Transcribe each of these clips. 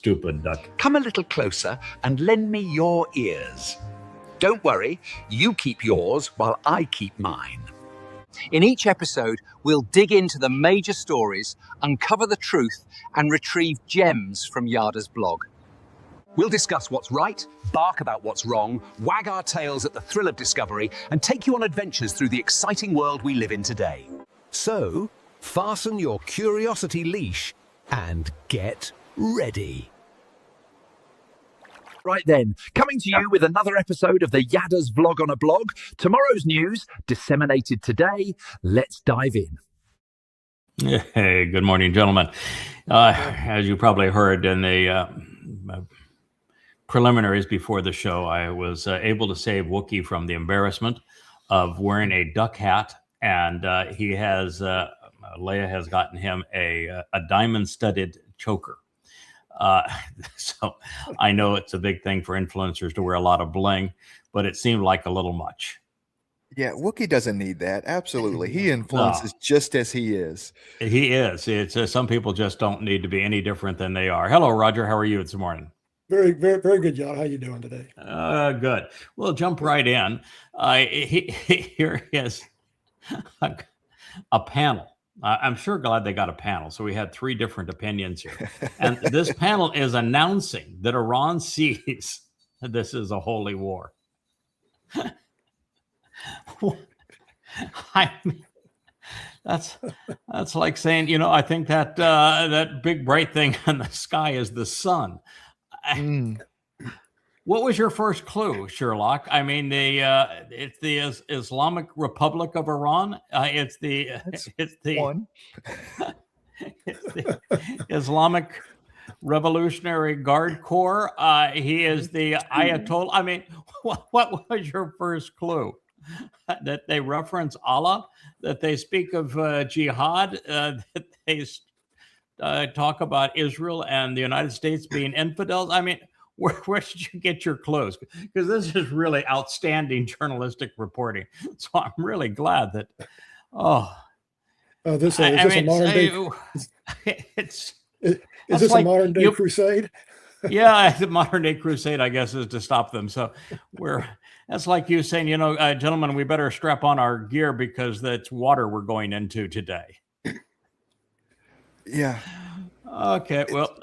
Stupid duck. Come a little closer and lend me your ears. Don't worry, you keep yours while I keep mine. In each episode, we'll dig into the major stories, uncover the truth, and retrieve gems from Yada's blog. We'll discuss what's right, bark about what's wrong, wag our tails at the thrill of discovery, and take you on adventures through the exciting world we live in today. So, fasten your curiosity leash and get ready. Right then, coming to you with another episode of the Yada's Vlog on a Blog. Tomorrow's news, disseminated today. Let's dive in. Hey, good morning, gentlemen. As you probably heard in the preliminaries before the show, I was able to save Wookie from the embarrassment of wearing a duck hat, and Leia has gotten him a diamond-studded choker. So I know it's a big thing for influencers to wear a lot of bling, but it seemed like a little much. Yeah, Wookie doesn't need that. Absolutely. He influences just as he is. He is. It's some people just don't need to be any different than they are. Hello, Roger. How are you this morning? Very, very, very good, John. How you doing today? Good. We'll jump right in. Here is a panel. I'm sure glad they got a panel. So we had three different opinions here. And this panel is announcing that Iran sees this is a holy war. I mean, that's like saying, I think that that big bright thing in the sky is the sun. What was your first clue, Sherlock? I mean, it's the Islamic Republic of Iran. It's the Islamic Revolutionary Guard Corps. He is the Ayatollah. I mean, what was your first clue? That they reference Allah, that they speak of jihad, that they talk about Israel and the United States being infidels. I mean, where did you get your clues? Because this is really outstanding journalistic reporting. So I'm really glad that. Is this a modern day? Is this like a modern day crusade? Yeah, the modern day crusade, I guess, is to stop them. So that's like you saying, gentlemen, we better strap on our gear because that's water we're going into today. Yeah. Okay. Well,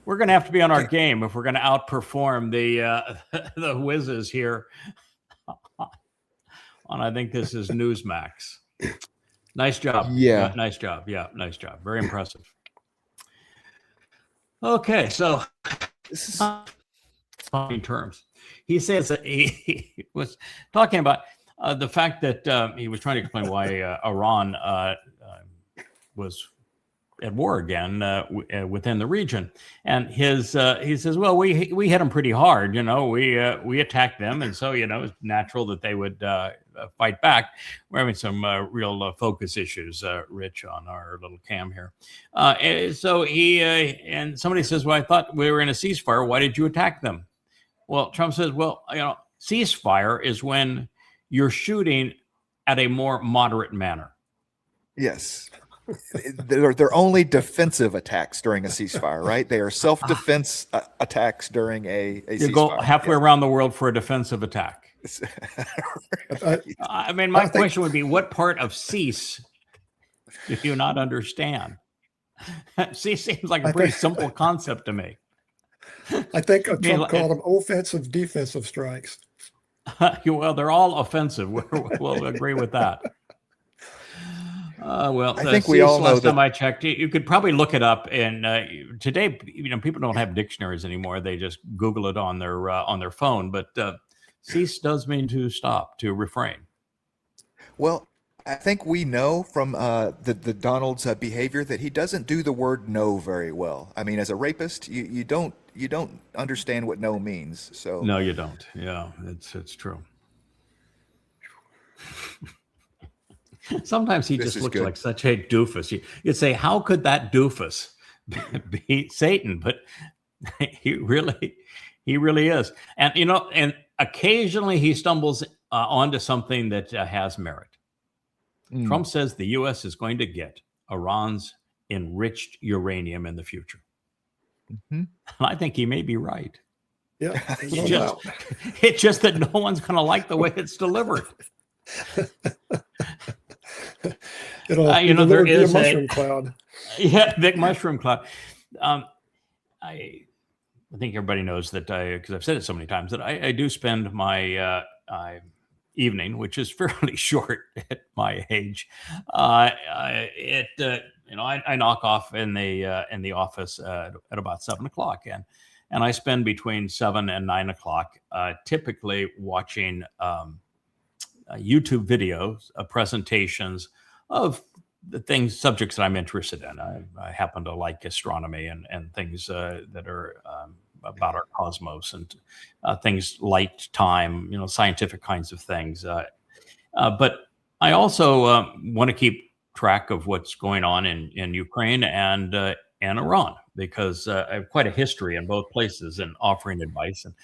we're going to have to be on our game if we're going to outperform the whizzes here. I think this is Newsmax. Nice job. Yeah. Nice job. Yeah. Nice job. Very impressive. Okay. So this is fine terms. He says that he was talking about the fact that he was trying to explain why Iran was at war again within the region, and he says, well, we hit them pretty hard, we attacked them, and so it's natural that they would fight back. We're having some real focus issues, Rich, on our little cam here. So and somebody says, well, I thought we were in a ceasefire. Why did you attack them? Well, Trump says, well, ceasefire is when you're shooting at a more moderate manner. Yes. They're only defensive attacks during a ceasefire, right? They are self-defense attacks during a ceasefire. You go halfway around the world for a defensive attack. I mean, my question would be, what part of cease do you not understand? Cease seems like a pretty simple concept to me. I think Trump called them offensive, defensive strikes. Well, they're all offensive. We'll agree with that. Well, I think we all know last time I checked, you could probably look it up. And today, people don't have dictionaries anymore; they just Google it on their phone. But cease does mean to stop, to refrain. Well, I think we know from the Donald's behavior that he doesn't do the word no very well. I mean, as a rapist, you don't understand what no means. So no, you don't. Yeah, it's true. Sometimes he just looks like such a doofus. You'd say, how could that doofus be Satan? But he really is. And, and occasionally he stumbles onto something that has merit. Trump says the U.S. is going to get Iran's enriched uranium in the future. Mhm. And I think he may be right. Yeah, there's no Just- doubt. It's just that no one's going to like the way it's delivered. It'll You know, be there delivered via is a- mushroom cloud. Yeah, big mushroom cloud. I think everybody knows that because I've said it so many times, that I do spend my evening, which is fairly short at my age. I knock off in the office at about 7:00, and I spend between 7 and 9 o'clock typically watching YouTube videos, presentations of the subjects that I'm interested in. I happen to like astronomy and things that are about our cosmos and things, light, time, scientific kinds of things. But I also want to keep track of what's going on in Ukraine and Iran, because I have quite a history in both places and offering advice. And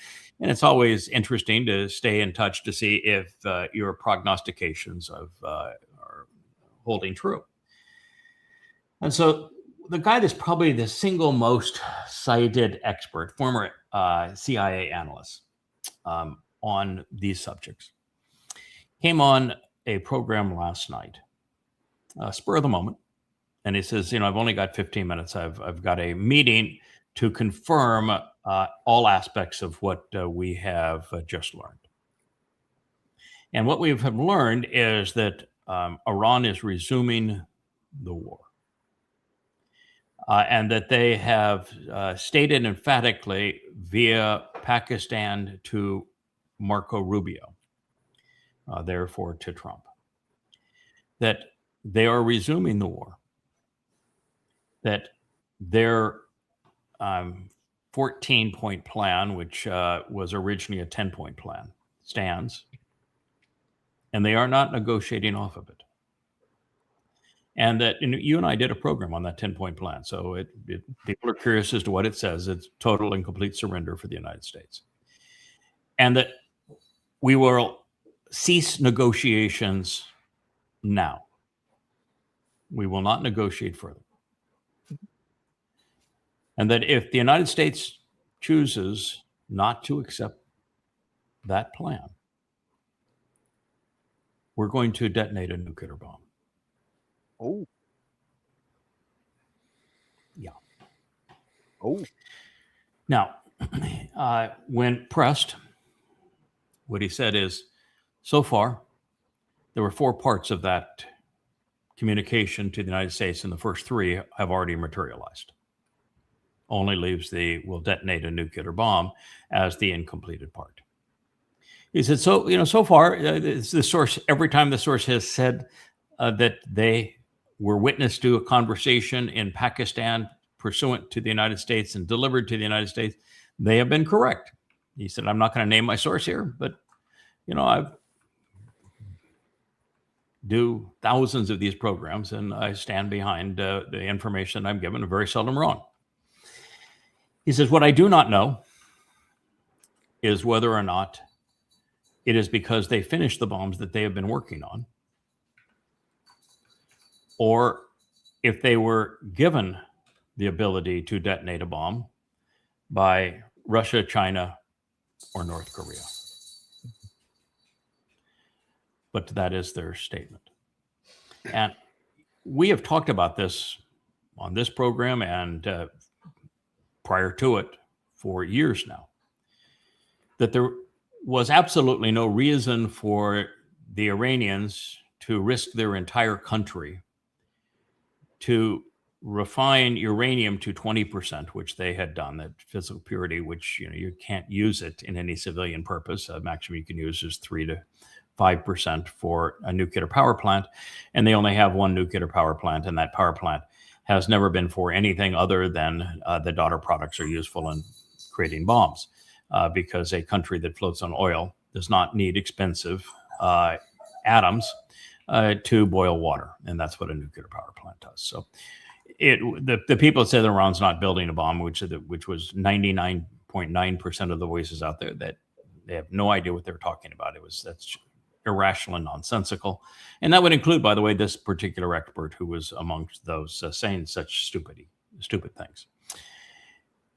it's always interesting to stay in touch to see if your prognostications are holding true. And so the guy that's probably the single most cited expert, former CIA analyst on these subjects, came on a program last night, spur of the moment. And he says, I've only got 15 minutes. I've got a meeting to confirm all aspects of what we have just learned. And what we have learned is that Iran is resuming the war. And that they have stated emphatically via Pakistan to Marco Rubio, therefore to Trump, that they are resuming the war, that their 14-point plan, which was originally a 10-point plan, stands, and they are not negotiating off of it. And that you and I did a program on that 10-point plan. So people are curious as to what it says. It's total and complete surrender for the United States. And that we will cease negotiations now. We will not negotiate further. And that if the United States chooses not to accept that plan, we're going to detonate a nuclear bomb. Oh. Yeah. Oh. Now, when pressed, what he said is, so far, there were 4 parts of that communication to the United States, and the first 3 have already materialized. Only leaves the will detonate a nuclear bomb as the incompleted part. He said, so far, the source, every time the source has said that they were witness to a conversation in Pakistan pursuant to the United States and delivered to the United States, they have been correct. He said, I'm not going to name my source here, but, I do thousands of these programs, and I stand behind the information I'm given, and very seldom wrong. He says, what I do not know is whether or not it is because they finished the bombs that they have been working on, or if they were given the ability to detonate a bomb by Russia, China, or North Korea. But that is their statement. And we have talked about this on this program and prior to it for years now, that there was absolutely no reason for the Iranians to risk their entire country to refine uranium to 20%, which they had done, that physical purity, which you can't use it in any civilian purpose. Maximum you can use is 3 to 5% for a nuclear power plant, and they only have one nuclear power plant, and that power plant has never been for anything other than the daughter products are useful in creating bombs, because a country that floats on oil does not need expensive atoms to boil water, and that's what a nuclear power plant does. So, the people that say that Iran's not building a bomb, which was 99.9% of the voices out there, that they have no idea what they're talking about. That's irrational and nonsensical, and that would include, by the way, this particular expert who was amongst those saying such stupid things.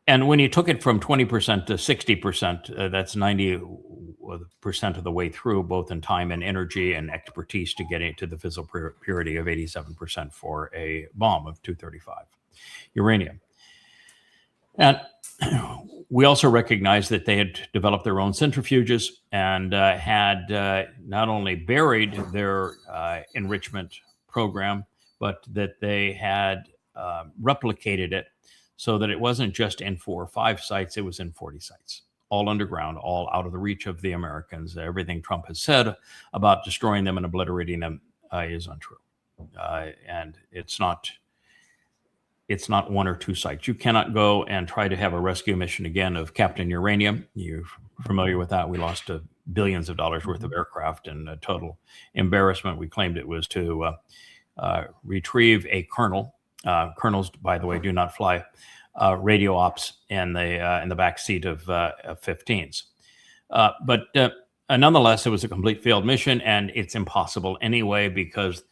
And when you took it from 20% to 60%, that's 90% of the way through, both in time and energy and expertise to get it to the physical purity of 87% for a bomb of 235 uranium. And we also recognized that they had developed their own centrifuges and had not only buried their enrichment program, but that they had replicated it so that it wasn't just in 4 or 5 sites, it was in 40 sites, all underground, all out of the reach of the Americans. Everything Trump has said about destroying them and obliterating them is untrue. And it's not 1 or 2 sites. You cannot go and try to have a rescue mission again of Captain Uranium. You're familiar with that. We lost billions of dollars worth of aircraft and a total embarrassment. We claimed it was to retrieve a colonel. Colonels, by the way, do not fly radio ops in the back seat of F-15s. But nonetheless, it was a complete failed mission, and it's impossible anyway because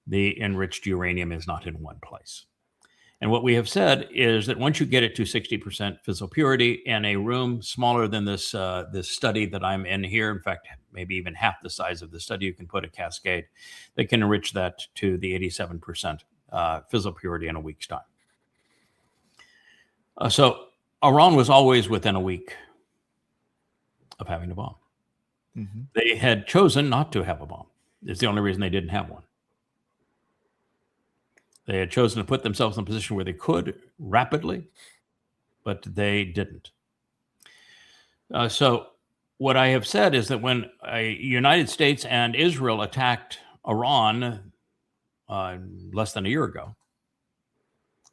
the enriched uranium is not in one place. And what we have said is that once you get it to 60% fissile purity in a room smaller than this study that I'm in here, in fact, maybe even half the size of the study, you can put a cascade that can enrich that to the 87% fissile purity in a week's time. So Iran was always within a week of having a bomb. Mm-hmm. They had chosen not to have a bomb. It's the only reason they didn't have one. They had chosen to put themselves in a position where they could rapidly, but they didn't. So what I have said is that when United States and Israel attacked Iran less than a year ago,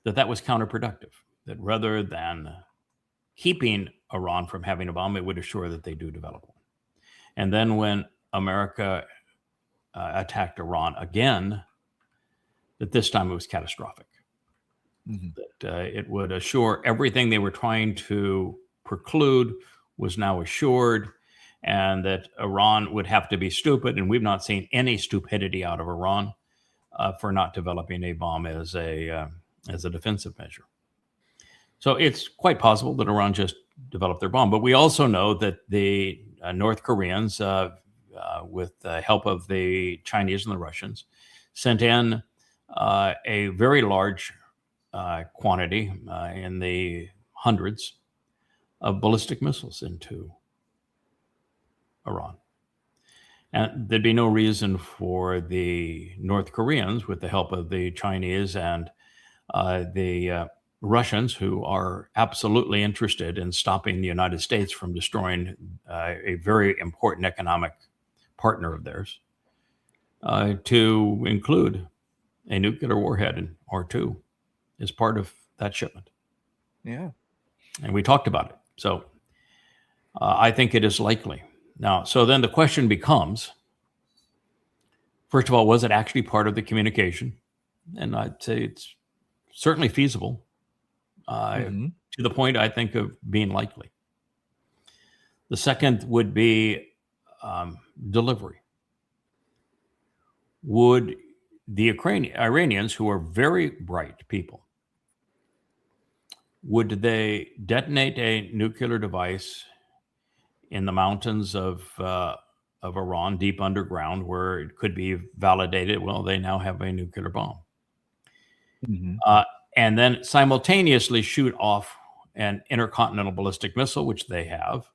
that was counterproductive. That rather than keeping Iran from having a bomb, it would assure that they do develop one. And then when America attacked Iran again, that this time it was catastrophic. Mm-hmm. That it would assure everything they were trying to preclude was now assured, and that Iran would have to be stupid. And we've not seen any stupidity out of Iran for not developing a bomb as a defensive measure. So it's quite possible that Iran just developed their bomb. But we also know that the North Koreans, with the help of the Chinese and the Russians, sent in a very large quantity in the hundreds of ballistic missiles into Iran. And there'd be no reason for the North Koreans, with the help of the Chinese and the Russians, who are absolutely interested in stopping the United States from destroying a very important economic partner of theirs, to include a nuclear warhead or 2 as part of that shipment. Yeah. And we talked about it. So I think it is likely. Now, so then the question becomes, first of all, was it actually part of the communication? And I'd say it's certainly feasible to the point, I think, of being likely. The second would be delivery. Would the Iranians, who are very bright people, would they detonate a nuclear device in the mountains of Iran, deep underground, where it could be validated? Well, they now have a nuclear bomb. Mm-hmm. And then simultaneously shoot off an intercontinental ballistic missile, which they have,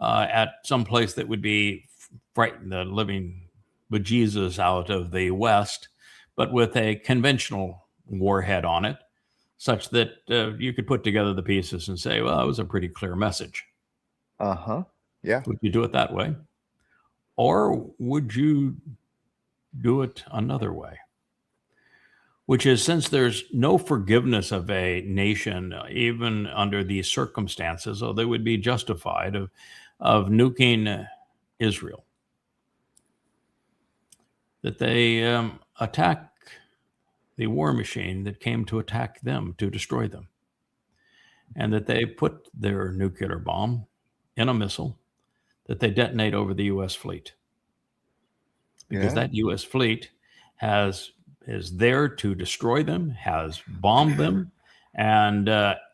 at some place that would be frighten the living bejesus out of the West, but with a conventional warhead on it, such that you could put together the pieces and say, well, it was a pretty clear message. Uh-huh. Yeah. Would you do it that way? Or would you do it another way? Which is, since there's no forgiveness of a nation, even under these circumstances, or they would be justified of nuking Israel, that they attack the war machine that came to attack them, to destroy them, and that they put their nuclear bomb in a missile that they detonate over the U.S. fleet. Because that U.S. fleet is there to destroy them, has bombed them, and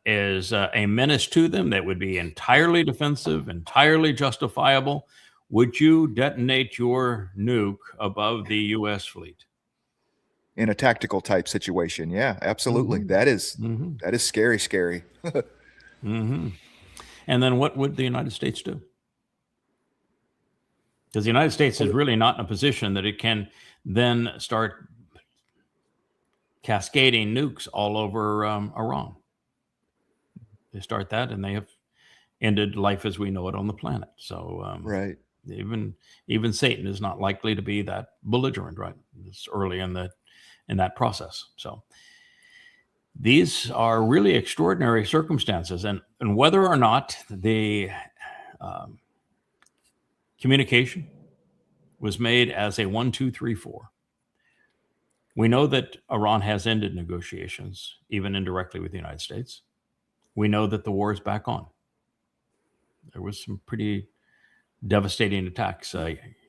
is a menace to them that would be entirely defensive, entirely justifiable, would you detonate your nuke above the U.S. fleet? In a tactical type situation, yeah, absolutely. That is scary, scary. And then what would the United States do? Because the United States is really not in a position that it can then start cascading nukes all over Iran. They start that, and they have ended life as we know it on the planet. So, Right. Even Satan is not likely to be that belligerent, right? It's early in that process. So, these are really extraordinary circumstances, and whether or not the communication was made as a 1, 2, 3, 4. We know that Iran has ended negotiations, even indirectly with the United States. We know that the war is back on. There was some pretty devastating attacks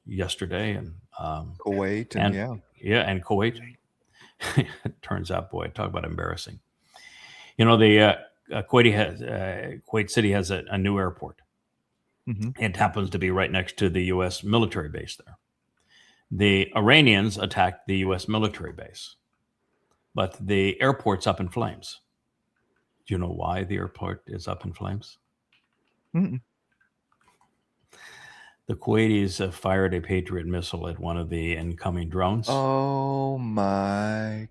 yesterday, and Kuwait, and and Kuwait. It turns out, boy, talk about embarrassing. You know, the Kuwait City has a new airport. It happens to be right next to the U.S. military base there. The Iranians attacked the U.S. military base, but the airport's up in flames. Do you know why the airport is up in flames? Mm-mm. The Kuwaitis fired a Patriot missile at one of the incoming drones. Oh my!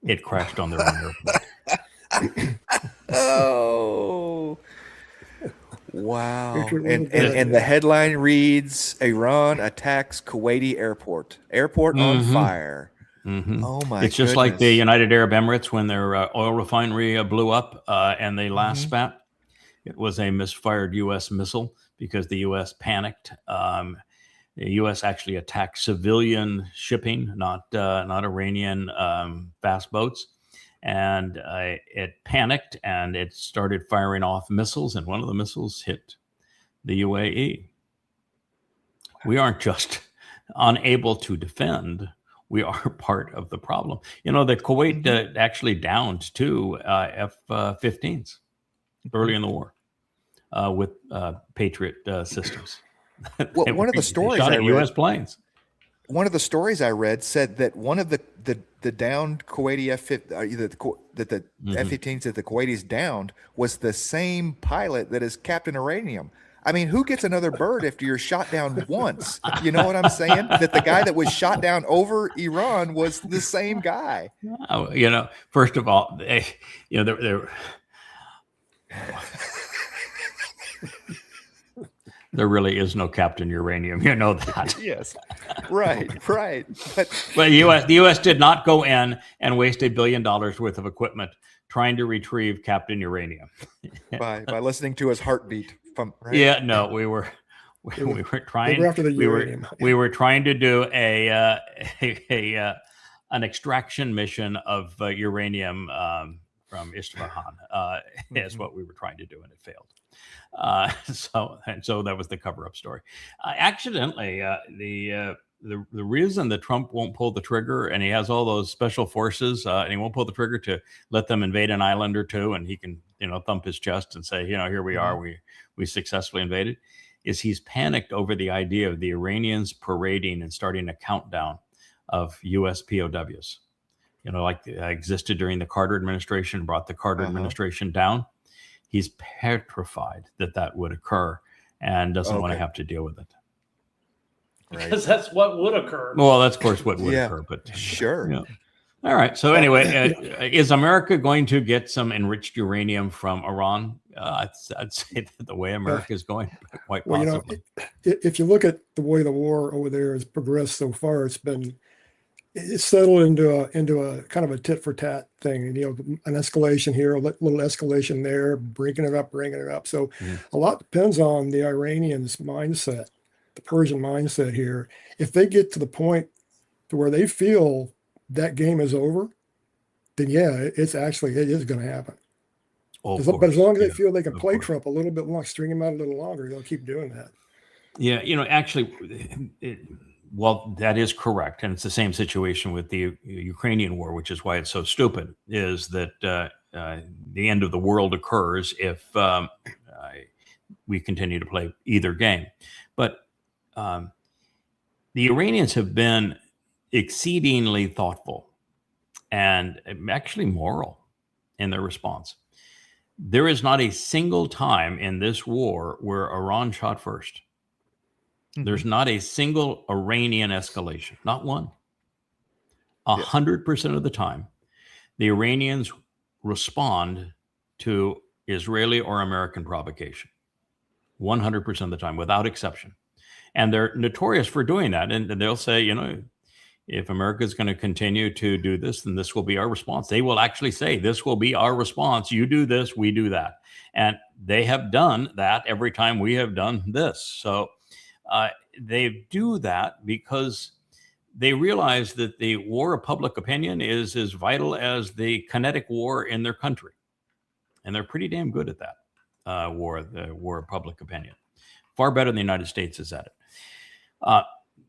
It crashed on their own airport. Oh, wow! Patriot And the headline reads: Iran attacks Kuwaiti airport. Airport on fire. Oh my! It's just like the United Arab Emirates when their oil refinery blew up and they last spat. It was a misfired U.S. missile because the U.S. panicked. The U.S. actually attacked civilian shipping, not Iranian fast boats, and it panicked and it started firing off missiles, and one of the missiles hit the UAE. We aren't just unable to defend. We are part of the problem. You know, the Kuwait actually downed 2 F-15s early in the war with Patriot systems. Well, one of the stories shot I at read, U.S. planes. one of the stories I read said that one of the downed Kuwaiti that the F-15s that the Kuwaitis downed was the same pilot that is Captain Uranium. I mean, who gets another bird after you're shot down once? You know what I'm saying? That the guy that was shot down over Iran was the same guy. Oh, you know, first of all, there really is no Captain Uranium. You know that. Yes, right. But the U.S. did not go in and waste $1 billion worth of equipment trying to retrieve Captain Uranium by listening to his heartbeat. Right? Yeah, no, we were trying. They were after the uranium. We were trying to do an extraction mission of uranium from Isfahan. Is what we were trying to do, and it failed. So that was the cover-up story. Accidentally, the reason that Trump won't pull the trigger, and he has all those special forces, and he won't pull the trigger to let them invade an island or two, and he can, thump his chest and say, here we are, we successfully invaded, is he's panicked over the idea of the Iranians parading and starting a countdown of U.S. POWs. Like existed during the Carter administration, brought the Carter administration down. He's petrified that would occur and doesn't want to have to deal with it. Because that's what would occur. Well, that's of course what would occur, but sure. Yeah. All right. So anyway, is America going to get some enriched uranium from Iran? I'd say that the way America is going, quite possibly. If you look at the way the war over there has progressed so far, it's settled into a kind of a tit for tat thing. An escalation here, a little escalation there, bringing it up. So a lot depends on the Iranians' mindset, the Persian mindset here. If they get to the point to where they feel that game is over, then it is going to happen. But as long as they feel they can play Trump a little bit long, string him out a little longer, they'll keep doing that. Yeah, actually, Well, that is correct, and it's the same situation with the Ukrainian war, which is why it's so stupid. Is that the end of the world occurs if we continue to play either game? But the Iranians have been exceedingly thoughtful and actually moral in their response. There is not a single time in this war where Iran shot first. There's not a single Iranian escalation, not one. 100% of the time, the Iranians respond to Israeli or American provocation. 100% of the time, without exception. And they're notorious for doing that. And they'll say, if America is going to continue to do this, then this will be our response. They will actually say, this will be our response. You do this, we do that. And they have done that every time we have done this. So they do that because they realize that the war of public opinion is as vital as the kinetic war in their country. And they're pretty damn good at that the war of public opinion. Far better than the United States is at it.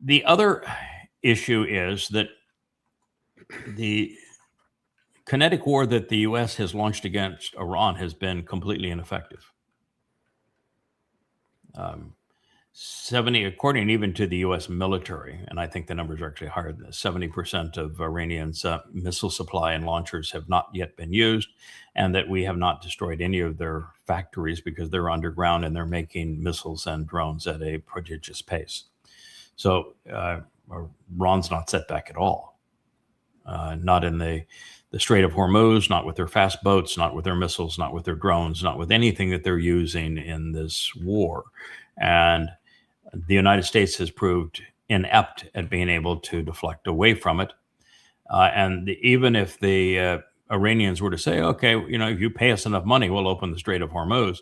The other issue is that the kinetic war that the U.S. has launched against Iran has been completely ineffective. 70, according even to the U.S. military, and I think the numbers are actually higher than this, 70% of Iranians' missile supply and launchers have not yet been used, and that we have not destroyed any of their factories because they're underground and they're making missiles and drones at a prodigious pace. So Iran's not set back at all. Not in the Strait of Hormuz, not with their fast boats, not with their missiles, not with their drones, not with anything that they're using in this war. And the United States has proved inept at being able to deflect away from it. Even if the Iranians were to say, okay, if you pay us enough money, we'll open the Strait of Hormuz.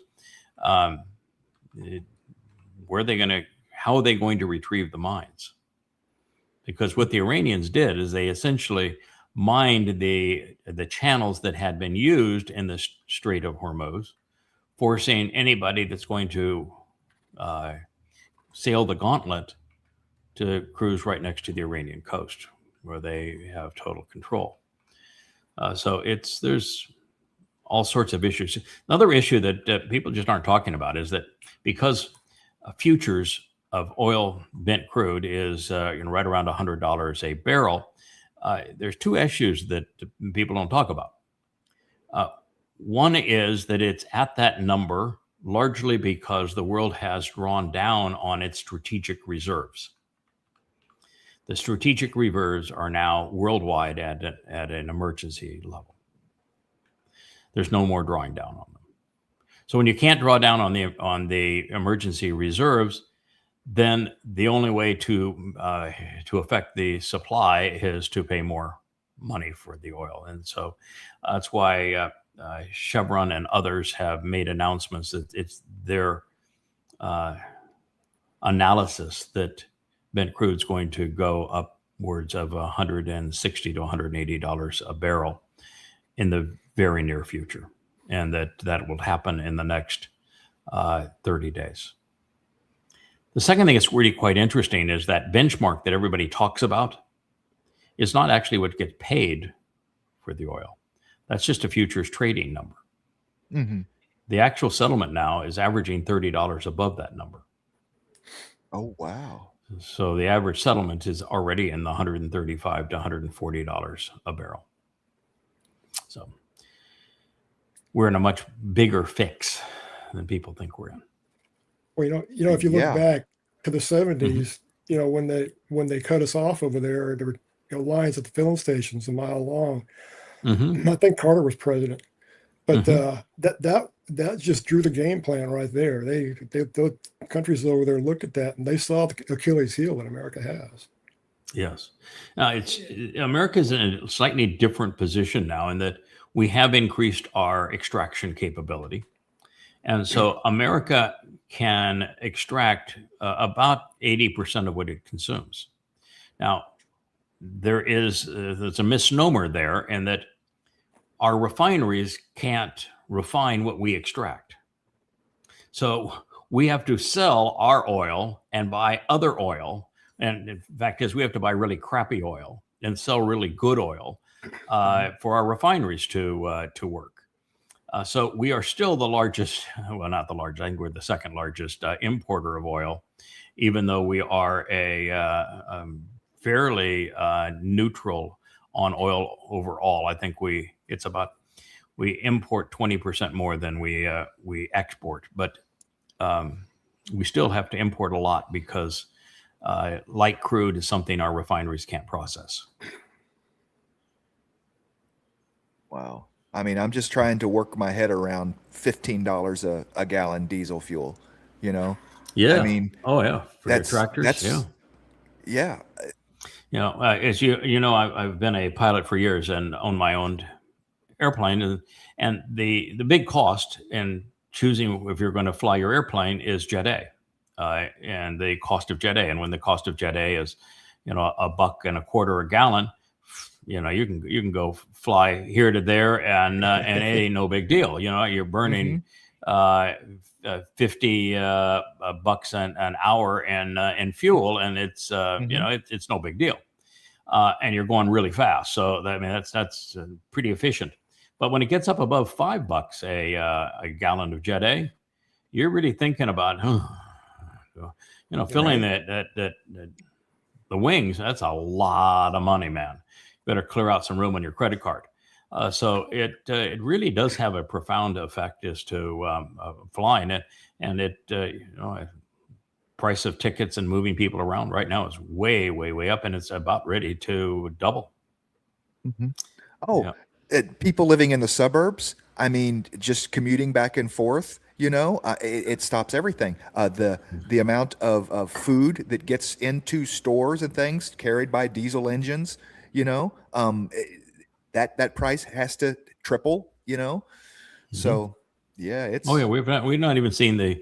How are they going to retrieve the mines? Because what the Iranians did is they essentially mined the channels that had been used in the Strait of Hormuz, forcing anybody that's going to sail the gauntlet to cruise right next to the Iranian coast, where they have total control. So there's all sorts of issues. Another issue that people just aren't talking about is that because futures of oil bent crude is right around $100 a barrel, there's two issues that people don't talk about. One is that it's at that number largely because the world has drawn down on its strategic reserves. The strategic reserves are now worldwide at an emergency level. There's no more drawing down on them. So when you can't draw down on the emergency reserves, then the only way to affect the supply is to pay more money for the oil. And so that's why Chevron and others have made announcements that it's their analysis that bent crude is going to go upwards of $160 to $180 a barrel in the very near future, and that will happen in the next 30 days. The second thing that's really quite interesting is that benchmark that everybody talks about is not actually what gets paid for the oil. That's just a futures trading number. Mm-hmm. The actual settlement now is averaging $30 above that number. Oh, wow. So the average settlement is already in the $135 to $140 a barrel. So we're in a much bigger fix than people think we're in. Well, if you look Yeah. back to the 70s, when they cut us off over there were lines at the filling stations a mile long. Mm-hmm. I think Carter was president, but that just drew the game plan right there. The countries over there looked at that and they saw the Achilles heel that America has. Yes. America's in a slightly different position now in that we have increased our extraction capability. And so America can extract about 80% of what it consumes. Now, there's a misnomer there in that our refineries can't refine what we extract. So we have to sell our oil and buy other oil And in fact is we have to buy really crappy oil and sell really good oil for our refineries to work. So we are still the largest, well, not the largest, I think we're the second largest importer of oil, even though we are a fairly neutral on oil overall. I think we import 20% more than we export, but we still have to import a lot because light crude is something our refineries can't process. Wow. I mean, I'm just trying to work my head around $15 a gallon diesel fuel, you know? Yeah. I mean, oh yeah, for your tractors. Yeah. You know, as you know, I've been a pilot for years and own my own airplane, and the big cost in choosing if you're going to fly your airplane is Jet A, and the cost of Jet A. And when the cost of Jet A is, you know, $1.25 a gallon, you know, you can go fly here to there, and it ain't no big deal. You know, you're burning 50 bucks an hour in fuel, and it's you know, it's no big deal, and you're going really fast. So I mean, that's pretty efficient. But when it gets up above $5 a gallon of Jet A, you're really thinking about, you know, filling the wings. That's a lot of money, man. Better clear out some room on your credit card. So it really does have a profound effect as to flying it, and it you know, price of tickets and moving people around right now is way up, and it's about ready to double. Oh, people living in the suburbs, I mean, just commuting back and forth, you know, it stops everything. The amount of food that gets into stores and things carried by diesel engines, you know, that price has to triple, you know. So yeah, it's we've not even seen the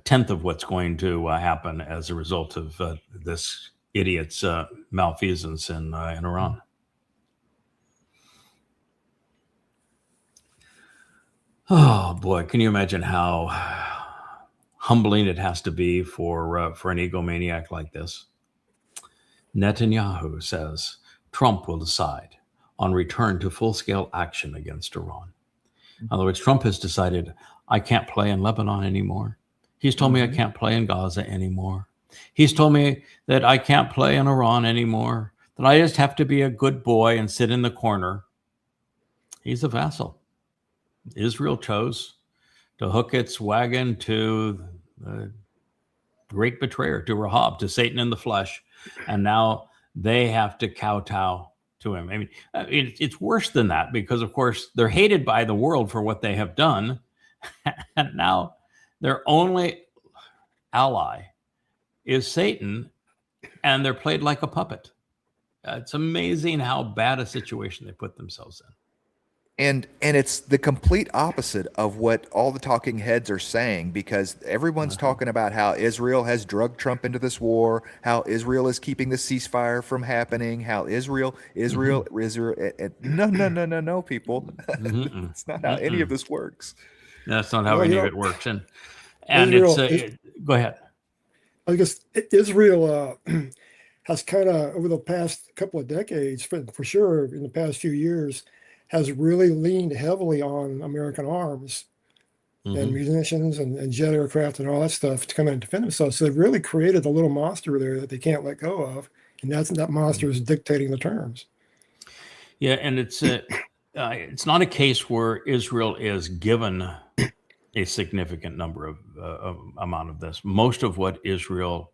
tenth of what's going to happen as a result of this idiot's malfeasance in Iran. Oh boy, can you imagine how humbling it has to be for an egomaniac like this? Netanyahu says Trump will decide on return to full-scale action against Iran. In other words, Trump has decided, I can't play in Lebanon anymore. He's told me I can't play in Gaza anymore. He's told me that I can't play in Iran anymore, that I just have to be a good boy and sit in the corner. He's a vassal. Israel chose to hook its wagon to the great betrayer, to Rahab, to Satan in the flesh, and now they have to kowtow to him. I mean, it's worse than that because, of course, they're hated by the world for what they have done, and now their only ally is Satan, and they're played like a puppet. It's amazing how bad a situation they put themselves in. And it's the complete opposite of what all the talking heads are saying, because everyone's talking about how Israel has drugged Trump into this war, how Israel is keeping the ceasefire from happening, how Israel. No, people. It's not how any of this works. That's not how any of it works. And Israel, it's go ahead. I guess Israel has kind of, over the past couple of decades, for sure, in the past few years, has really leaned heavily on American arms and munitions and jet aircraft and all that stuff to come in and defend themselves. So they've really created a little monster there that they can't let go of. And that monster is dictating the terms. Yeah, and it's not a case where Israel is given a significant number of amount of this. Most of what Israel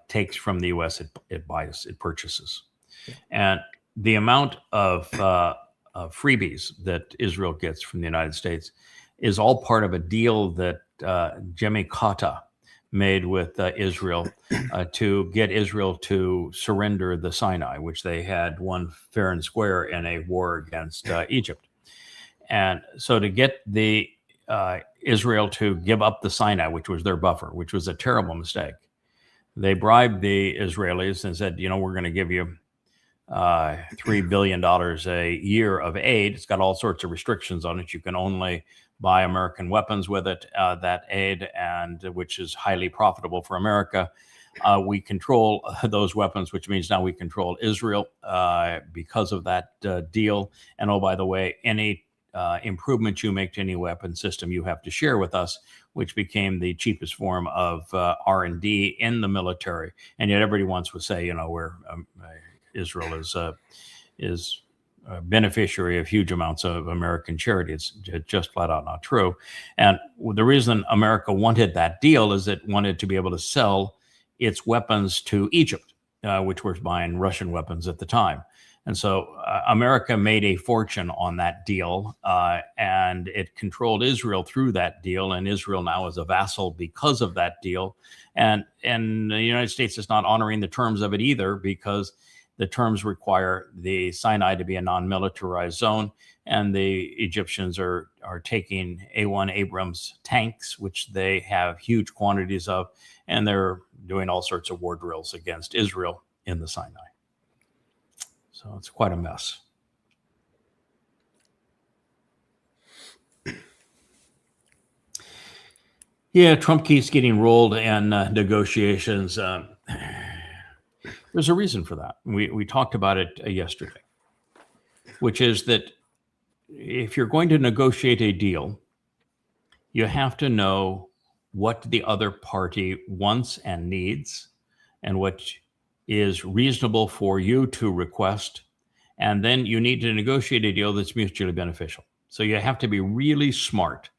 takes from the U.S., it buys, it purchases. And the amount of freebies that Israel gets from the United States is all part of a deal that Jimmy Carter made with Israel to get Israel to surrender the Sinai, which they had won fair and square in a war against Egypt. And so to get the Israel to give up the Sinai, which was their buffer, which was a terrible mistake, they bribed the Israelis and said, you know, we're going to give you $3 billion a year of aid. It's got all sorts of restrictions on it. You can only buy American weapons with it, that aid, and which is highly profitable for America. We control those weapons, which means now we control Israel because of that deal. And oh, by the way, any improvement you make to any weapon system, you have to share with us, which became the cheapest form of R&D in the military. And yet everybody wants to say, where Israel is a beneficiary of huge amounts of American charity. It's just flat out not true. And the reason America wanted that deal is it wanted to be able to sell its weapons to Egypt, which was buying Russian weapons at the time. And so America made a fortune on that deal, and it controlled Israel through that deal. And Israel now is a vassal because of that deal. And the United States is not honoring the terms of it either, because the terms require the Sinai to be a non-militarized zone. And the Egyptians are taking A-1 Abrams tanks, which they have huge quantities of, and they're doing all sorts of war drills against Israel in the Sinai. So it's quite a mess. Yeah, Trump keeps getting rolled in negotiations. There's a reason for that. We talked about it yesterday, which is that if you're going to negotiate a deal, you have to know what the other party wants and needs, and what is reasonable for you to request. And then you need to negotiate a deal that's mutually beneficial. So you have to be really smart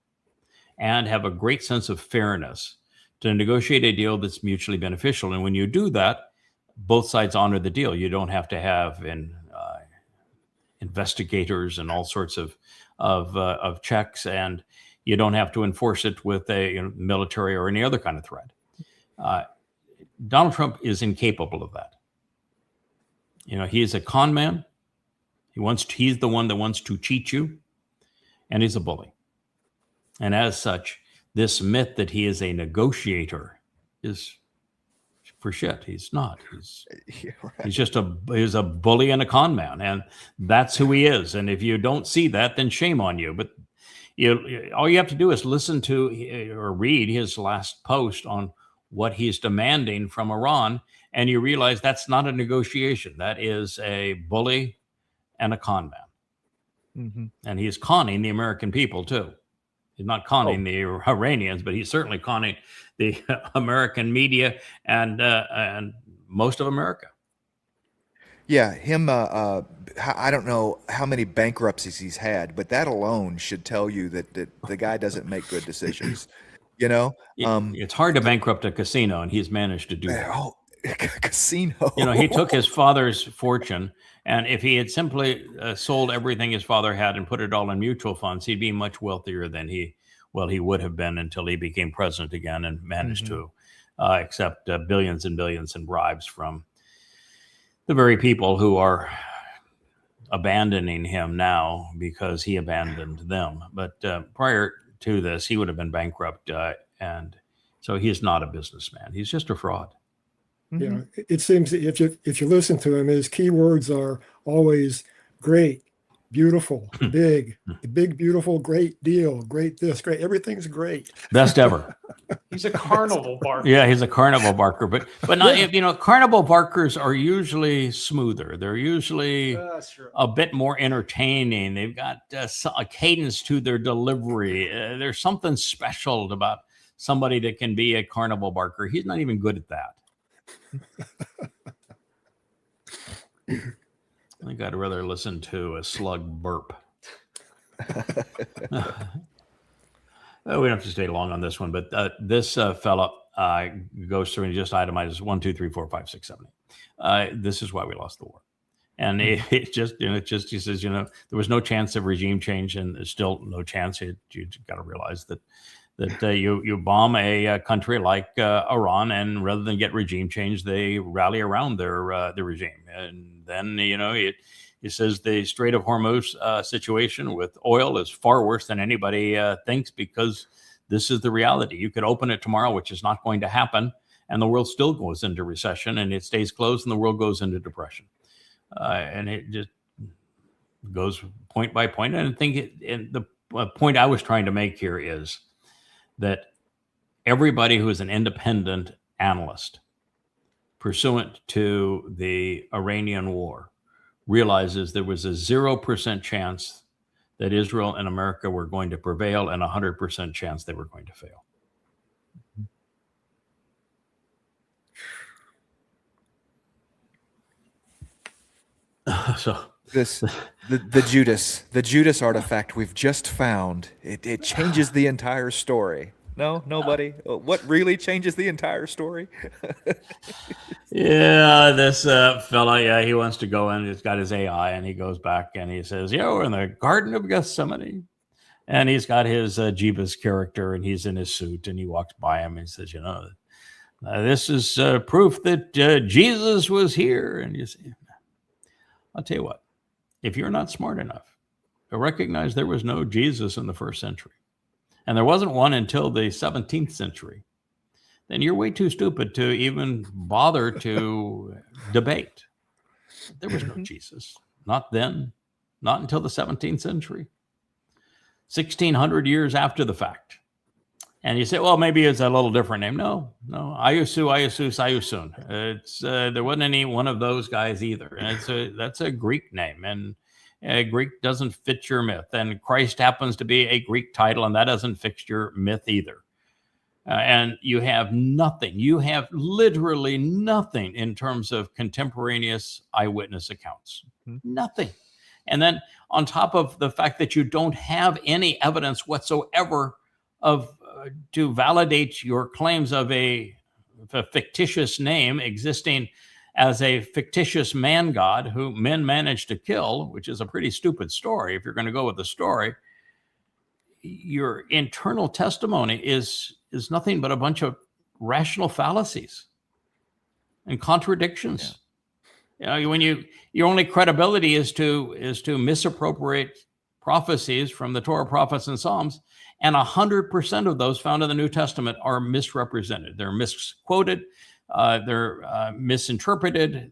and have a great sense of fairness to negotiate a deal that's mutually beneficial. And when you do that, both sides honor the deal. You don't have to have investigators and all sorts of checks, and you don't have to enforce it with a military or any other kind of threat. Donald Trump is incapable of that. He's a con man. He's the one that wants to cheat you, and he's a bully. And as such, this myth that he is a negotiator is for shit. He's not. He's just he's a bully and a con man, and that's who he is. And if you don't see that, then shame on you. But all you have to do is listen to or read his last post on what he's demanding from Iran, and you realize that's not a negotiation. That is a bully and a con man. Mm-hmm. And he's conning the American people too. He's not conning the Iranians, but he's certainly conning the American media and most of America. Yeah, him. I don't know how many bankruptcies he's had, but that alone should tell you that the guy doesn't make good decisions. It's hard to bankrupt a casino, and he's managed to do that. Oh, casino. He took his father's fortune, and if he had simply sold everything his father had and put it all in mutual funds, he'd be much wealthier than he would have been until he became president again and managed to accept billions and billions in bribes from the very people who are abandoning him now because he abandoned them. But prior to this, he would have been bankrupt, and so he's not a businessman. He's just a fraud. Yeah, it seems that if you listen to him, his key words are always great, beautiful, big, beautiful, great deal, great this, great, everything's great. Best ever. He's a carnival barker. Yeah, he's a carnival barker, but not. Carnival barkers are usually smoother. They're usually a bit more entertaining. They've got a cadence to their delivery. There's something special about somebody that can be a carnival barker. He's not even good at that. I think I'd rather listen to a slug burp. We don't have to stay long on this one, but this fella goes through and just itemizes 1, 2, 3, 4, 5, 6, 7, 8. This is why we lost the war. And he says, there was no chance of regime change, and there's still no chance. You got to realize that you bomb a country like Iran, and rather than get regime change, they rally around their regime. And then, he says the Strait of Hormuz situation with oil is far worse than anybody thinks, because this is the reality. You could open it tomorrow, which is not going to happen, and the world still goes into recession, and it stays closed, and the world goes into depression. And it just goes point by point. And I think point I was trying to make here is that everybody who is an independent analyst pursuant to the Iranian war realizes there was a 0% chance that Israel and America were going to prevail and a 100% chance they were going to fail. So the Judas artifact we've just found, it changes the entire story. No, nobody. What really changes the entire story? yeah, this fella, he wants to go in. He's got his AI, and he goes back and he says, we're in the Garden of Gethsemane. And he's got his Jeebus character, and he's in his suit, and he walks by him and he says, this is proof that Jesus was here. And you say, I'll tell you what, if you're not smart enough to recognize there was no Jesus in the first century, and there wasn't one until the 17th century, then you're way too stupid to even bother to debate. There was no Jesus. Not then, not until the 17th century. 1,600 years after the fact. And you say, well, maybe it's a little different name. No. Ayusu, Ayusun. There wasn't any one of those guys either. And that's a Greek name. And Greek doesn't fit your myth. And Christ happens to be a Greek title, and that doesn't fit your myth either. And you have nothing. You have literally nothing in terms of contemporaneous eyewitness accounts. Nothing. And then on top of the fact that you don't have any evidence whatsoever of to validate your claims of a fictitious name existing as a fictitious man god who men managed to kill, which is a pretty stupid story. If you're going to go with the story, your internal testimony is nothing but a bunch of rational fallacies and contradictions. When your only credibility is to misappropriate prophecies from the Torah, prophets, and Psalms, and 100% of those found in the New Testament are misrepresented. They're misquoted. They're misinterpreted.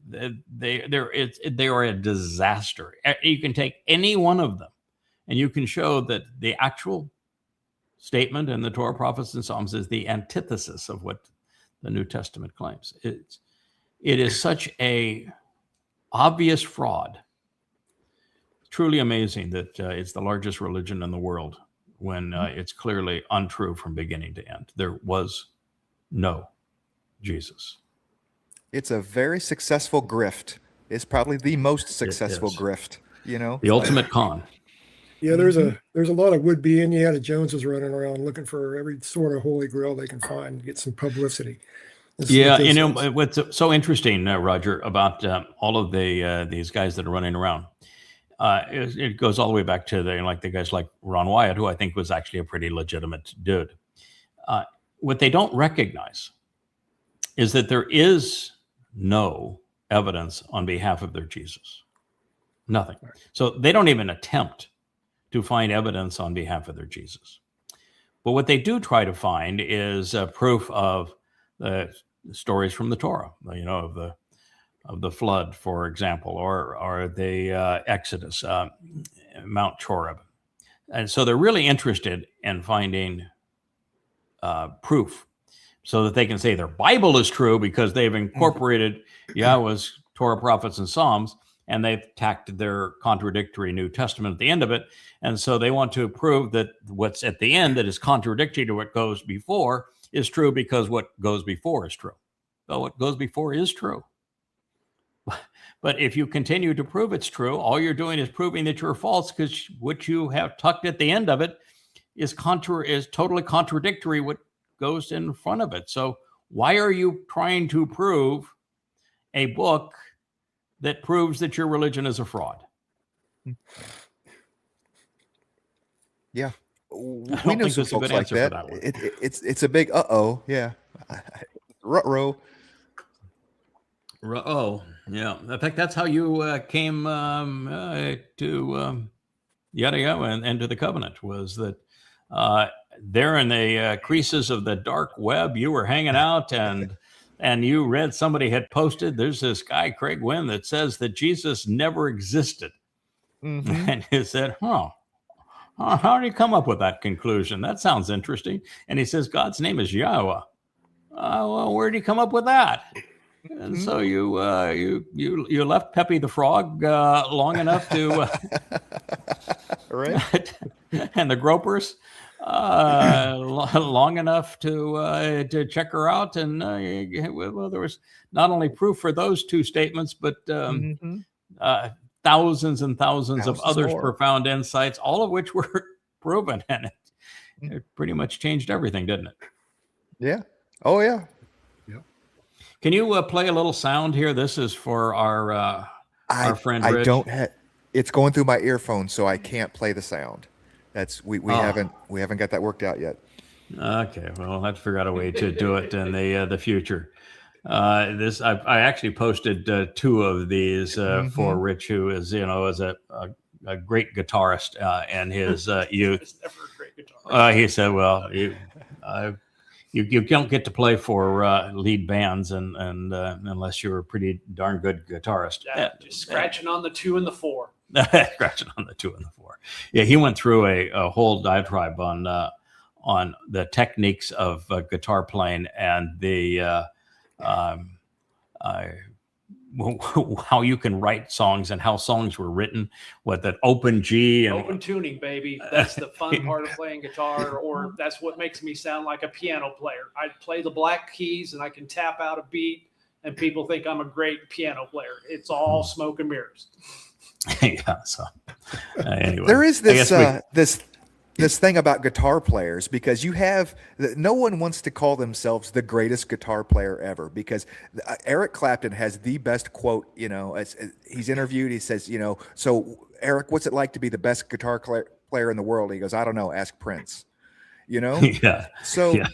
They are a disaster. You can take any one of them, and you can show that the actual statement in the Torah, prophets, and Psalms is the antithesis of what the New Testament claims. It is such a obvious fraud. Truly amazing that it's the largest religion in the world when it's clearly untrue from beginning to end. There was no Jesus. It's a very successful grift. It's probably the most successful grift, The ultimate con. Yeah, there's a lot of would-be Indiana Joneses running around looking for every sort of holy grail they can find to get some publicity. What's so interesting, Roger, about all of these guys that are running around, it goes all the way back to the guys like Ron Wyatt, who I think was actually a pretty legitimate dude. What they don't recognize is that there is no evidence on behalf of their Jesus. Nothing. So they don't even attempt to find evidence on behalf of their Jesus. But what they do try to find is proof of the stories from the Torah, of the flood, for example, or the Exodus, Mount Choreb. And so they're really interested in finding proof so that they can say their Bible is true because they've incorporated Yahweh's Torah, prophets, and Psalms, and they've tacked their contradictory New Testament at the end of it. And so they want to prove that what's at the end that is contradictory to what goes before is true because what goes before is true. Well, what goes before is true. But if you continue to prove it's true, all you're doing is proving that you're false because what you have tucked at the end of it is totally contradictory what goes in front of it. So why are you trying to prove a book that proves that your religion is a fraud? Yeah. We know some folks like that. It's a big yeah. Ruh-roh. Oh, yeah. In fact, that's how you came to Yada and to the covenant, was that there in the creases of the dark web, you were hanging out and you read somebody had posted, there's this guy, Craig Wynn, that says that Jesus never existed. And you said, How did you come up with that conclusion? That sounds interesting. And he says, God's name is Yahweh. Well, where did he come up with that? And so you left Pepe the Frog long enough to, Right? and the Gropers long enough to check her out. And well, there was not only proof for those two statements, but thousands and thousands of others more. profound insights, all of which were proven, and it pretty much changed everything, didn't it? Yeah. Oh yeah. Can you play a little sound here? This is for our friend I Rich. don't have. It's going through my earphones, so I can't play the sound. That's we haven't got that worked out yet. Okay, well, I'll have to figure out a way to do it in the future. This I actually posted two of these for Rich, who is is a great guitarist in his youth. It's never a great guitar. He said, "Well, you don't get to play for lead bands, and unless you're a pretty darn good guitarist." Yeah, just scratching on the 2 and the 4. Scratching on the 2 and the 4. Yeah, he went through a whole diatribe on the techniques of guitar playing and the how you can write songs and how songs were written with that open G and Open tuning, baby. That's the fun part of playing guitar, or that's what makes me sound like a piano player. I play the black keys and I can tap out a beat, and people think I'm a great piano player. It's all smoke and mirrors. yeah. So anyway, There is I guess this thing about guitar players, because no one wants to call themselves the greatest guitar player ever, because Eric Clapton has the best quote, as he's interviewed, he says, so Eric, what's it like to be the best guitar player in the world? He goes, I don't know, ask Prince, yeah. So Yeah.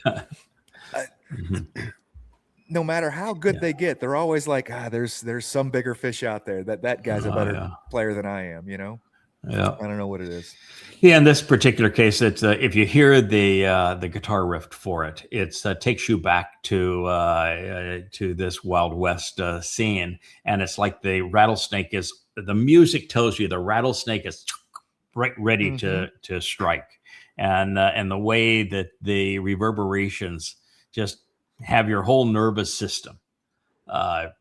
no matter how good they get, they're always like, there's some bigger fish out there that guy's a better player than I am, Yeah. I don't know what it is. Yeah, in this particular case, it's if you hear the guitar riff for it, it takes you back to this Wild West scene, and it's like the rattlesnake the music tells you the rattlesnake is right ready to strike, and the way that the reverberations just have your whole nervous system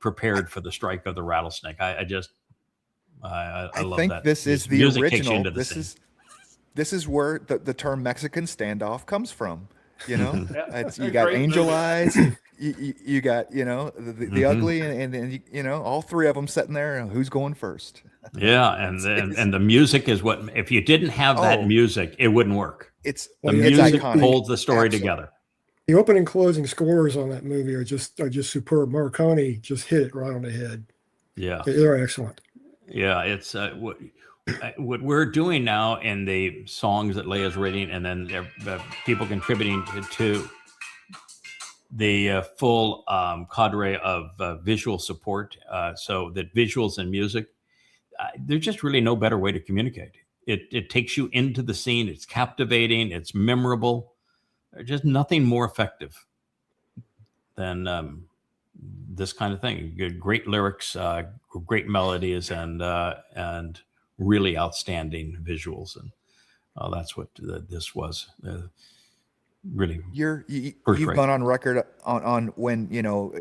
prepared for for the rattlesnake. I love think that. this is the music takes you original. into the scene. This is where the term Mexican standoff comes from. You Yeah, got great angel movie. eyes. You got the ugly, and all three of them sitting there. And who's going first? Yeah, and the music is what. If you didn't have that music, it wouldn't work. It's The it's music iconic. holds the story Absolutely. together. The opening and closing scores on that movie are just superb. Marconi just hit it right on the head. Yeah, They're excellent. yeah. It's what we're doing now in the songs that Leia's reading, and then people contributing to the full cadre of visual support. So that visuals and music, there's just really no better way to communicate. It takes you into the scene. It's captivating. It's memorable. There's just nothing more effective than this kind of thing. Great lyrics, great melodies, and really outstanding visuals. And that's what this was. Really, You've First rate. gone on record on when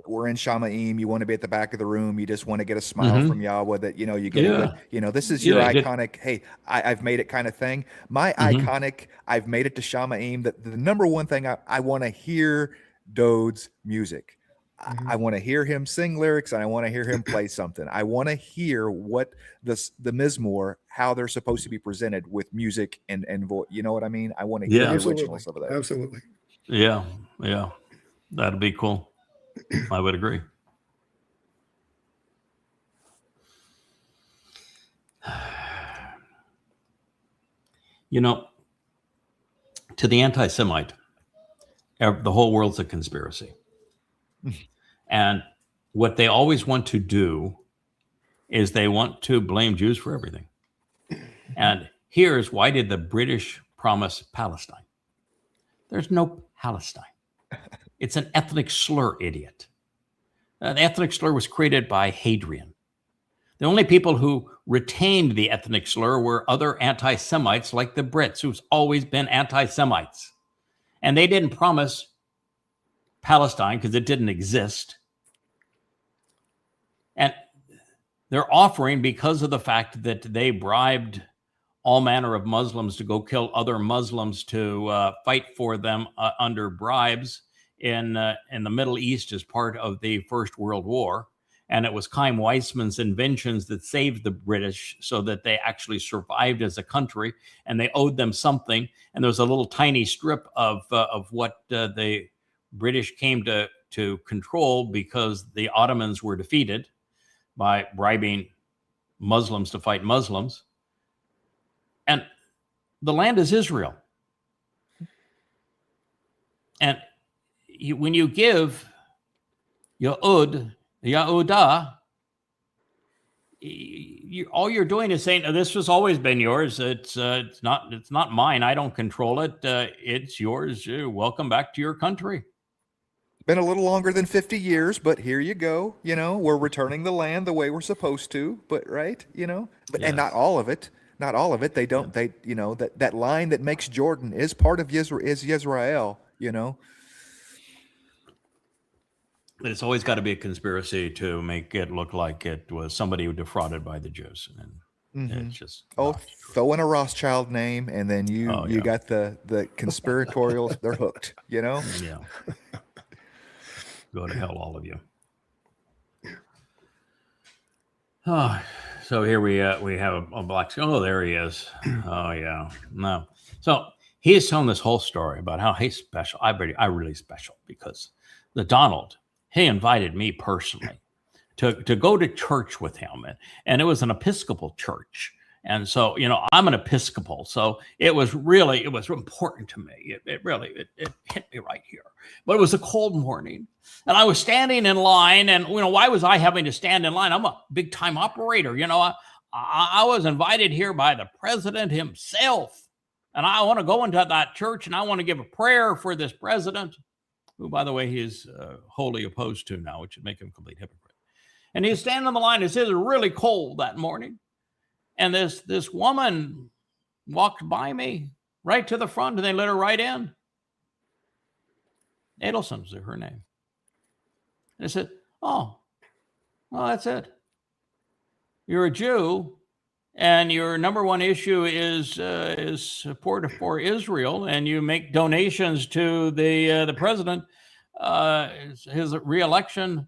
we're in Shamaim, you want to be at the back of the room, you just want to get a smile from Yahweh, that you get a good, this is your iconic, hey, I've made it kind of thing. My iconic, I've made it to Shamaim. The number one thing, I want to hear Dode's music. I want to hear him sing lyrics, and I want to hear him play something. I want to hear what the Mizmor, how they're supposed to be presented with music and voice. You know what I mean? I want to hear the originals of that. Absolutely. yeah, that'd be cool. I would agree. To the anti-Semite, the whole world's a conspiracy. And what they always want to do is they want to blame Jews for everything. And here's why did the British promise Palestine? There's no Palestine. It's an ethnic slur, idiot. The ethnic slur was created by Hadrian. The only people who retained the ethnic slur were other anti-Semites like the Brits, who's always been anti-Semites. And they didn't promise Palestine because it didn't exist. And they're offering because of the fact that they bribed all manner of Muslims to go kill other Muslims to fight for them under bribes in the Middle East as part of the First World War. And it was Chaim Weizmann's inventions that saved the British so that they actually survived as a country, and they owed them something. And there was a little tiny strip of what the British came to control because the Ottomans were defeated by bribing Muslims to fight Muslims. And the land is Israel. And when you give Ya'ud, Yahudah, all you're doing is saying, this has always been yours. It's not mine. I don't control it. It's yours. Welcome back to your country. Been a little longer than 50 years, but here you go. You know, we're returning the land the way we're supposed to, but right, you know, but Yes. and not all of it. Not all of it. They don't. They, you know, that line that makes Jordan is part of Yisrael. You know. But it's always got to be a conspiracy to make it look like it was somebody who defrauded by the Jews. And it's just Oh, not true. throw in a Rothschild name, and then you Oh, you yeah. got the conspiratorials. They're hooked. You know. Yeah. Go to hell, all of you. Oh, so here we have a black. Oh, there he is. Oh yeah, no. So he's telling this whole story about how he's special. I really special because the Donald, he invited me personally to go to church with him, and it was an Episcopal church. And so, you know, I'm an Episcopal, so it was important to me. It really hit me right here. But it was a cold morning, and I was standing in line, and you know, why was I having to stand in line? I'm a big time operator. You know, I was invited here by the president himself, and I want to go into that church, and I want to give a prayer for this president, who, by the way, he is wholly opposed to now, which would make him a complete hypocrite. And he's standing on the line. It was really cold that morning. And this woman walked by me right to the front, and they let her right in. Adelson's her name. And I said, "Oh, well, that's it. You're a Jew, and your number one issue is support for Israel, and you make donations to the president, his reelection."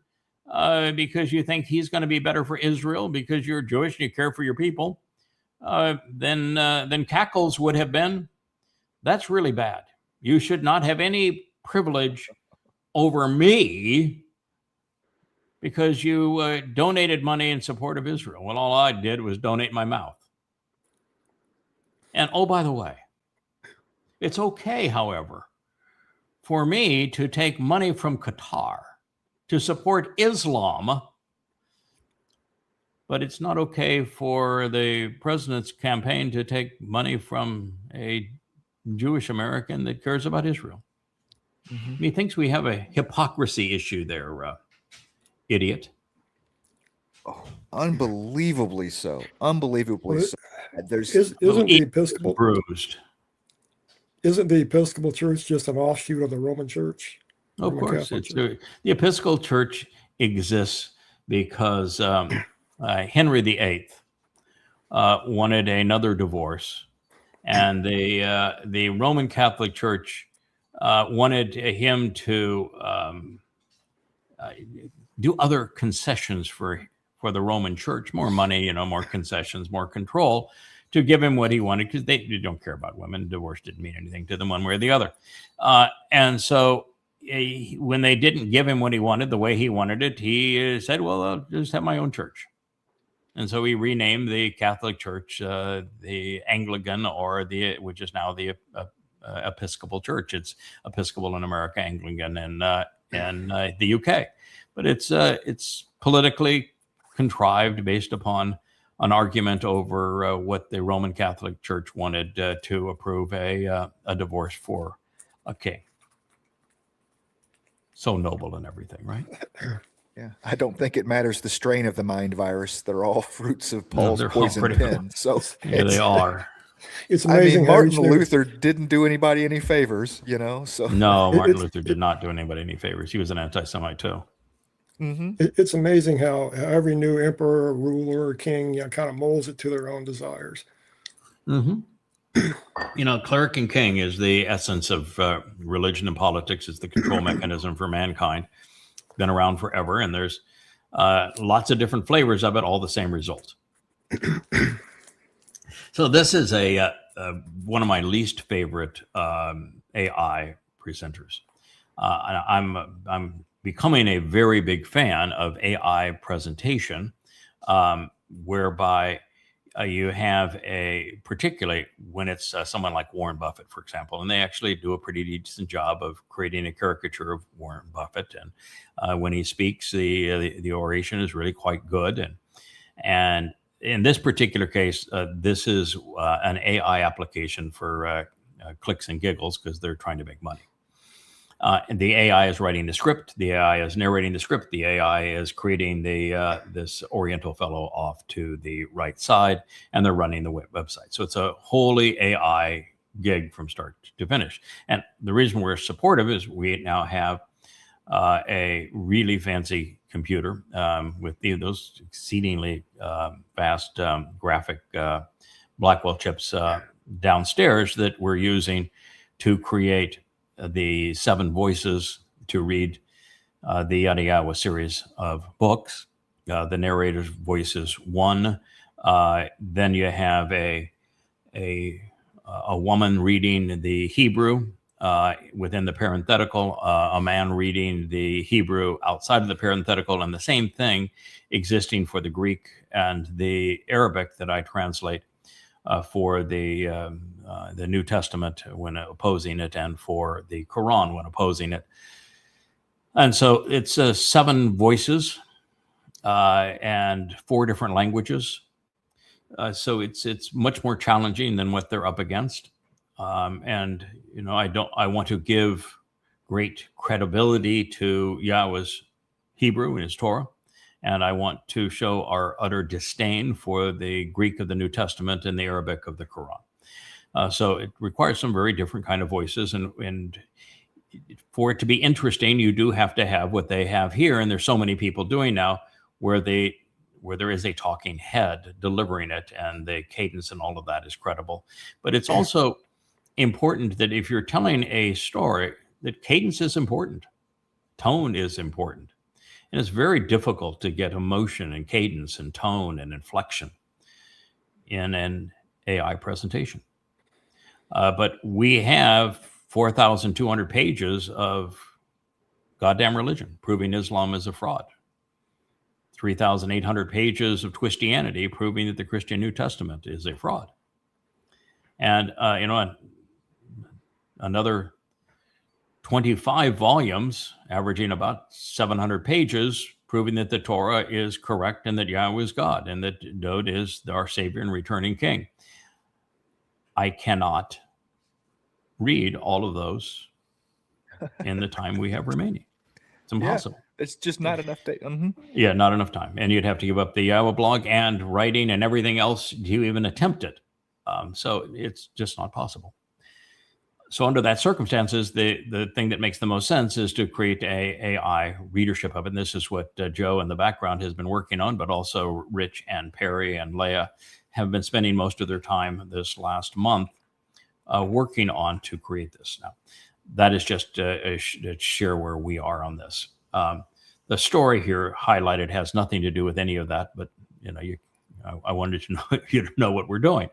Because you think he's going to be better for Israel because you're Jewish and you care for your people, then Cackles would have been, that's really bad. You should not have any privilege over me because you donated money in support of Israel. Well, all I did was donate my mouth. And oh, by the way, it's okay, however, for me to take money from Qatar to support Islam, but it's not okay for the president's campaign to take money from a Jewish American that cares about Israel. He thinks we have a hypocrisy issue there, idiot. Unbelievably so. Unbelievably Well, so. There's Isn't the Episcopal Bruised. Church just an offshoot of the Roman Church? Of Roman course, Catholic it's Church. the Episcopal Church exists because Henry VIII wanted another divorce, and the Roman Catholic Church wanted him to do other concessions for the Roman Church, more money, you know, more concessions, more control, to give him what he wanted, because they don't care about women. Divorce didn't mean anything to them one way or the other, and so. When they didn't give him what he wanted, the way he wanted it, he said, well, I'll just have my own church. And so he renamed the Catholic Church the Anglican, which is now the Episcopal Church. It's Episcopal in America, Anglican in the UK. But it's politically contrived based upon an argument over what the Roman Catholic Church wanted to approve a divorce for a king. So noble and everything, right? Yeah, I don't think it matters the strain of the mind virus. They're all fruits of No, Paul's they're all poison pretty pen. So Yeah, they are. It's I amazing mean, how Martin each new- Luther didn't do anybody any favors, you know. So No, Martin It's- Luther did not do anybody any favors. He was an anti-Semite too. it's amazing how every new emperor, ruler, king, kind of molds it to their own desires. Mm-hmm. Cleric and king is the essence of religion and politics. It's the control mechanism for mankind. Been around forever, and there's lots of different flavors of it, all the same result. So this is one of my least favorite AI presenters. I'm becoming a very big fan of AI presentation, whereby you have particularly when it's someone like Warren Buffett, for example, and they actually do a pretty decent job of creating a caricature of Warren Buffett. And when he speaks, the oration is really quite good. And in this particular case, this is an AI application for clicks and giggles because they're trying to make money. And the AI is writing the script. The AI is narrating the script. The AI is creating this Oriental fellow off to the right side, and they're running the website. So it's a wholly AI gig from start to finish. And the reason we're supportive is we now have a really fancy computer with those exceedingly fast graphic Blackwell chips downstairs that we're using to create the 7 voices to read the Yadayawa series of books. The narrator's voice is 1. Then you have a woman reading the Hebrew within the parenthetical, a man reading the Hebrew outside of the parenthetical, and the same thing existing for the Greek and the Arabic that I translate for the New Testament when opposing it, and for the Quran when opposing it. And so it's 7 voices and 4 different languages. So it's much more challenging than what they're up against. And I want to give great credibility to Yahweh's Hebrew and his Torah. And I want to show our utter disdain for the Greek of the New Testament and the Arabic of the Quran. So it requires some very different kind of voices. And for it to be interesting, you do have to have what they have here. And there's so many people doing now where there is a talking head delivering it, and the cadence and all of that is credible. But it's also important that if you're telling a story, that cadence is important. Tone is important. And it's very difficult to get emotion and cadence and tone and inflection in an AI presentation. But we have 4,200 pages of goddamn religion proving Islam is a fraud. 3,800 pages of Christianity proving that the Christian New Testament is a fraud. And, another 25 volumes, averaging about 700 pages, proving that the Torah is correct and that Yahweh is God and that Dod is our Savior and returning King. I cannot read all of those in the time we have remaining. It's impossible. it's just not enough time. Yeah, not enough time. And you'd have to give up the Yahweh blog and writing and everything else to even attempt it. So it's just not possible. So under that circumstances, the thing that makes the most sense is to create a AI readership of it. And this is what Joe in the background has been working on, but also Rich and Perry and Leah have been spending most of their time this last month working on to create this. Now, that is just to share where we are on this. The story here highlighted has nothing to do with any of that, but I wanted to know you to know what we're doing.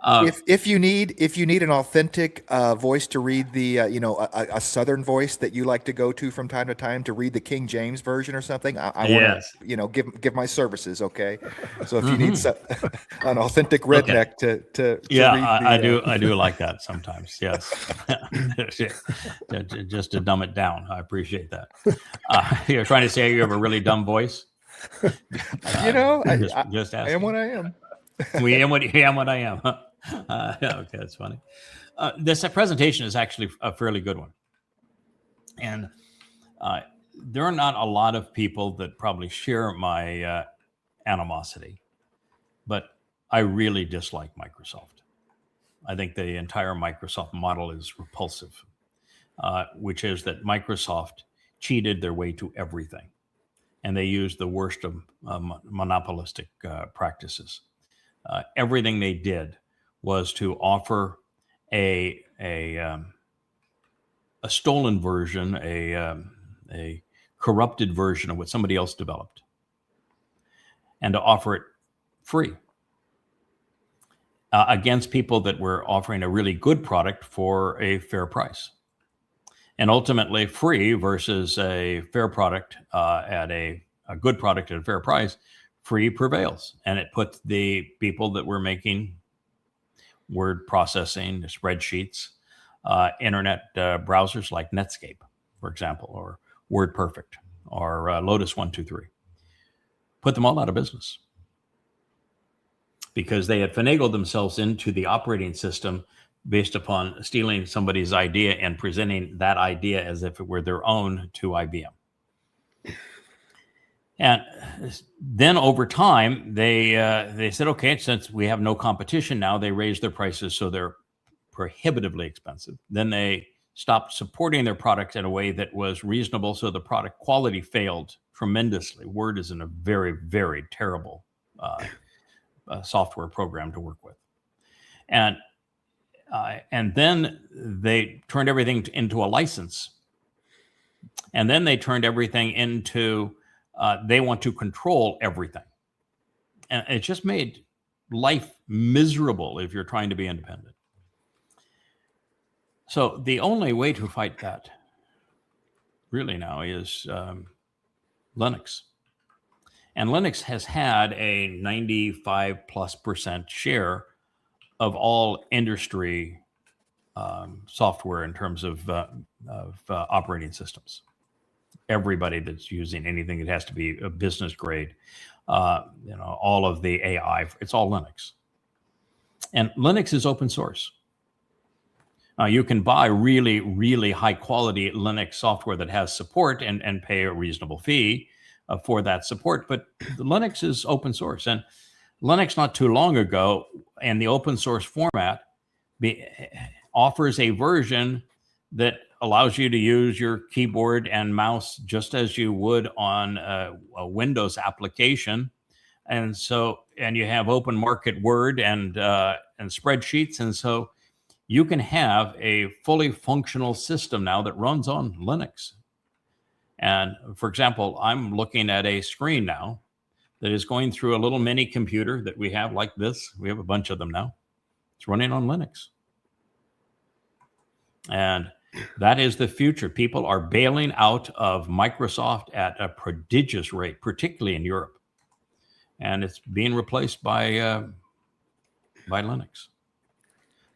If you need an authentic voice to read the a Southern voice that you like to go to from time to time to read the King James version or something, I want to give my services. Okay, so if you need an authentic redneck to read I do like that sometimes. Yes, just to dumb it down. I appreciate that. You're trying to say you have a really dumb voice. I am what I am. We am what I am. Okay, that's funny. This presentation is actually a fairly good one. And there are not a lot of people that probably share my animosity, but I really dislike Microsoft. I think the entire Microsoft model is repulsive, which is that Microsoft cheated their way to everything, and they used the worst of monopolistic practices. Everything they did was to offer a stolen version, a corrupted version of what somebody else developed, and to offer it free against people that were offering a really good product for a fair price. And ultimately, free versus a fair product at a good product at a fair price, free prevails. And it puts the people that were making word processing, spreadsheets, internet browsers like Netscape, for example, or WordPerfect, or Lotus 123, put them all out of business because they had finagled themselves into the operating system based upon stealing somebody's idea and presenting that idea as if it were their own to IBM. And then over time, they said, okay, since we have no competition now, they raised their prices so they're prohibitively expensive. Then they stopped supporting their products in a way that was reasonable, so the product quality failed tremendously. Word is in a very, very terrible software program to work with. And then they turned everything into a license. And then they turned everything into, they want to control everything. And it just made life miserable if you're trying to be independent. So the only way to fight that really now is Linux. And Linux has had a 95+% share of all industry software in terms of operating systems. Everybody that's using anything that has to be a business grade, all of the AI, it's all Linux. And Linux is open source. You can buy really, really high quality Linux software that has support and pay a reasonable fee for that support. But Linux is open source. And Linux, not too long ago, in the open source format, offers a version that allows you to use your keyboard and mouse just as you would on a Windows application. And you have open market Word and spreadsheets. And so you can have a fully functional system now that runs on Linux. And for example, I'm looking at a screen now that is going through a little mini computer that we have like this. We have a bunch of them now. It's running on Linux. And that is the future. People are bailing out of Microsoft at a prodigious rate, particularly in Europe. And it's being replaced by Linux.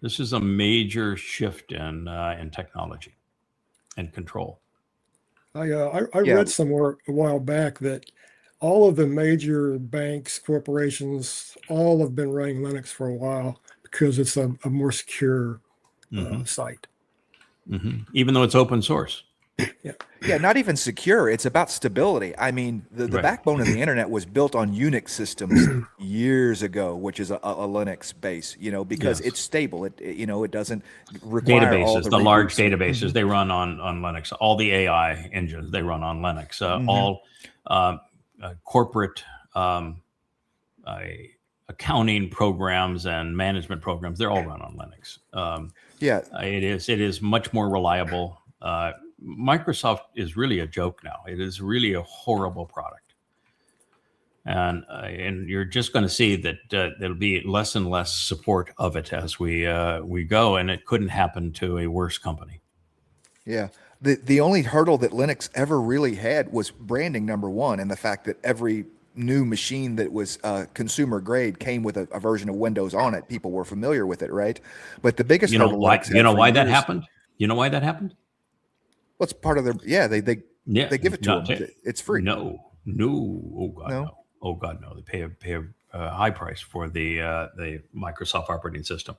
This is a major shift in technology and control. I read somewhere a while back that all of the major banks, corporations, all have been running Linux for a while because it's a more secure site. Mm-hmm. Even though it's open source. Yeah, not even secure. It's about stability. I mean, the backbone of the internet was built on Unix systems years ago, which is a Linux base, because it's stable. It doesn't require databases, all the large databases, they run on Linux. All the AI engines, they run on Linux. All corporate accounting programs and management programs, they're all run on Linux. It is much more reliable. Microsoft is really a joke now. It is really a horrible product, and you're just going to see that there'll be less and less support of it as we go, and it couldn't happen to a worse company. Yeah, the only hurdle that Linux ever really had was branding, number one, and the fact that every new machine that was consumer grade came with a version of Windows on it. People were familiar with it, right? But the biggest hurdle, why that happened? You know why that happened? What's part of their they give it to them. It's free. No. Oh God, no. They pay a high price for the Microsoft operating system.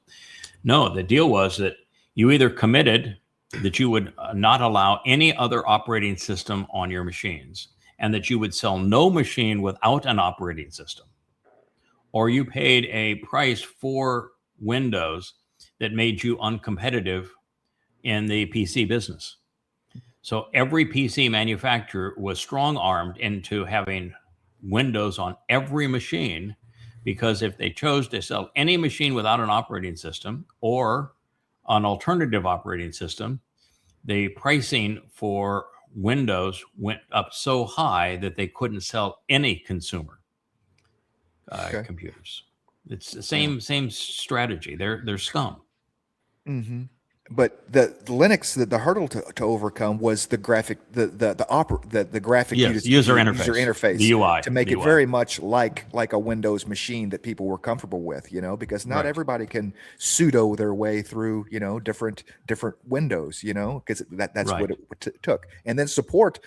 No, the deal was that you either committed that you would not allow any other operating system on your machines, and that you would sell no machine without an operating system, or you paid a price for Windows that made you uncompetitive in the PC business. So every PC manufacturer was strong-armed into having Windows on every machine, because if they chose to sell any machine without an operating system or an alternative operating system, the pricing for Windows went up so high that they couldn't sell any consumer computers. It's the same strategy. They're scum. Mm-hmm. But the Linux, the hurdle to overcome was the graphic, the graphic Yes, user interface, the UI, to make the it UI. very much like a Windows machine that people were comfortable with, because not Right. everybody can pseudo their way through, different Windows, because that's Right. what it took. And then support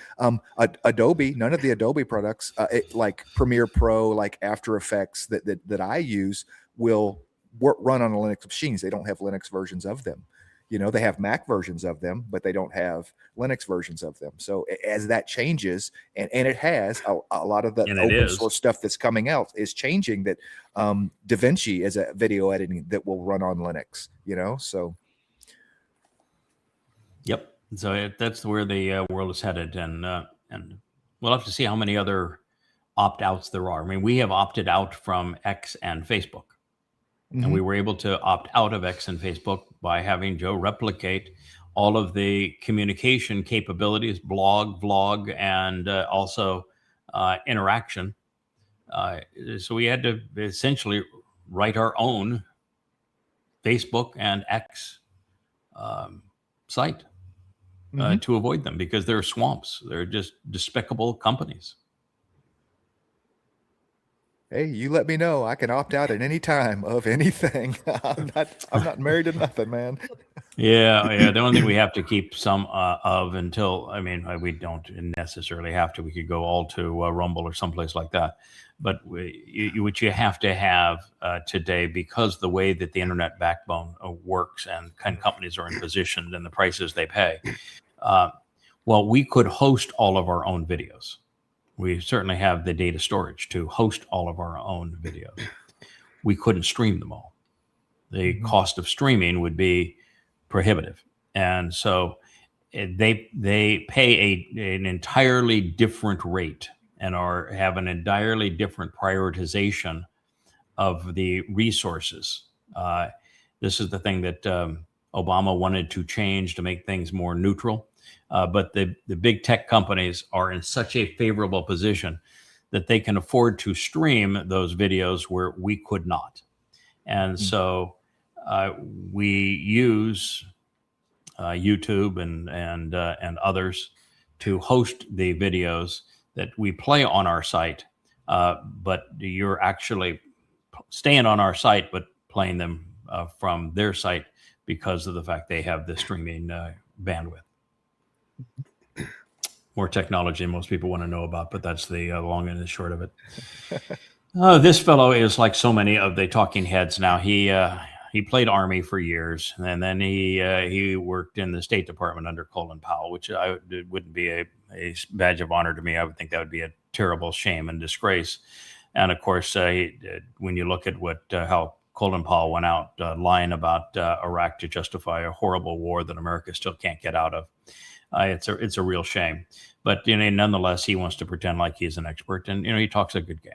Adobe, none of the Adobe products, like Premiere Pro, like After Effects that I use will run on a Linux machines. They don't have Linux versions of them. They have Mac versions of them, but they don't have Linux versions of them. So as that changes, and it has, a lot of the And it open is. source stuff that's coming out is changing, that DaVinci is a video editing that will run on Linux, so. Yep. So that's where the world is headed, and we'll have to see how many other opt-outs there are. I mean, we have opted out from X and Facebook. And we were able to opt out of X and Facebook by having Joe replicate all of the communication capabilities, blog, vlog, and also interaction. So we had to essentially write our own Facebook and X site to avoid them, because they're swamps. They're just despicable companies. Hey, you let me know. I can opt out at any time of anything. I'm not married to nothing, man. Yeah. The only thing we have to keep some of until, we don't necessarily have to. We could go all to Rumble or someplace like that. But what you have to have today, because the way that the internet backbone works and kind of companies are in position and the prices they pay, we could host all of our own videos. We certainly have the data storage to host all of our own videos. We couldn't stream them all. The cost of streaming would be prohibitive. And so they pay an entirely different rate and have an entirely different prioritization of the resources. This is the thing that Obama wanted to change to make things more neutral. But the big tech companies are in such a favorable position that they can afford to stream those videos where we could not. And so we use YouTube and others to host the videos that we play on our site, but you're actually staying on our site but playing them from their site because of the fact they have the streaming bandwidth. More technology than most people want to know about, but that's the long and the short of it. This fellow is like so many of the talking heads now. He played Army for years, and then he worked in the State Department under Colin Powell, which it wouldn't be a badge of honor to me. I would think that would be a terrible shame and disgrace. And of course, when you look at how Colin Powell went out lying about Iraq to justify a horrible war that America still can't get out of, it's a real shame. But nonetheless, he wants to pretend like he's an expert, and he talks a good game.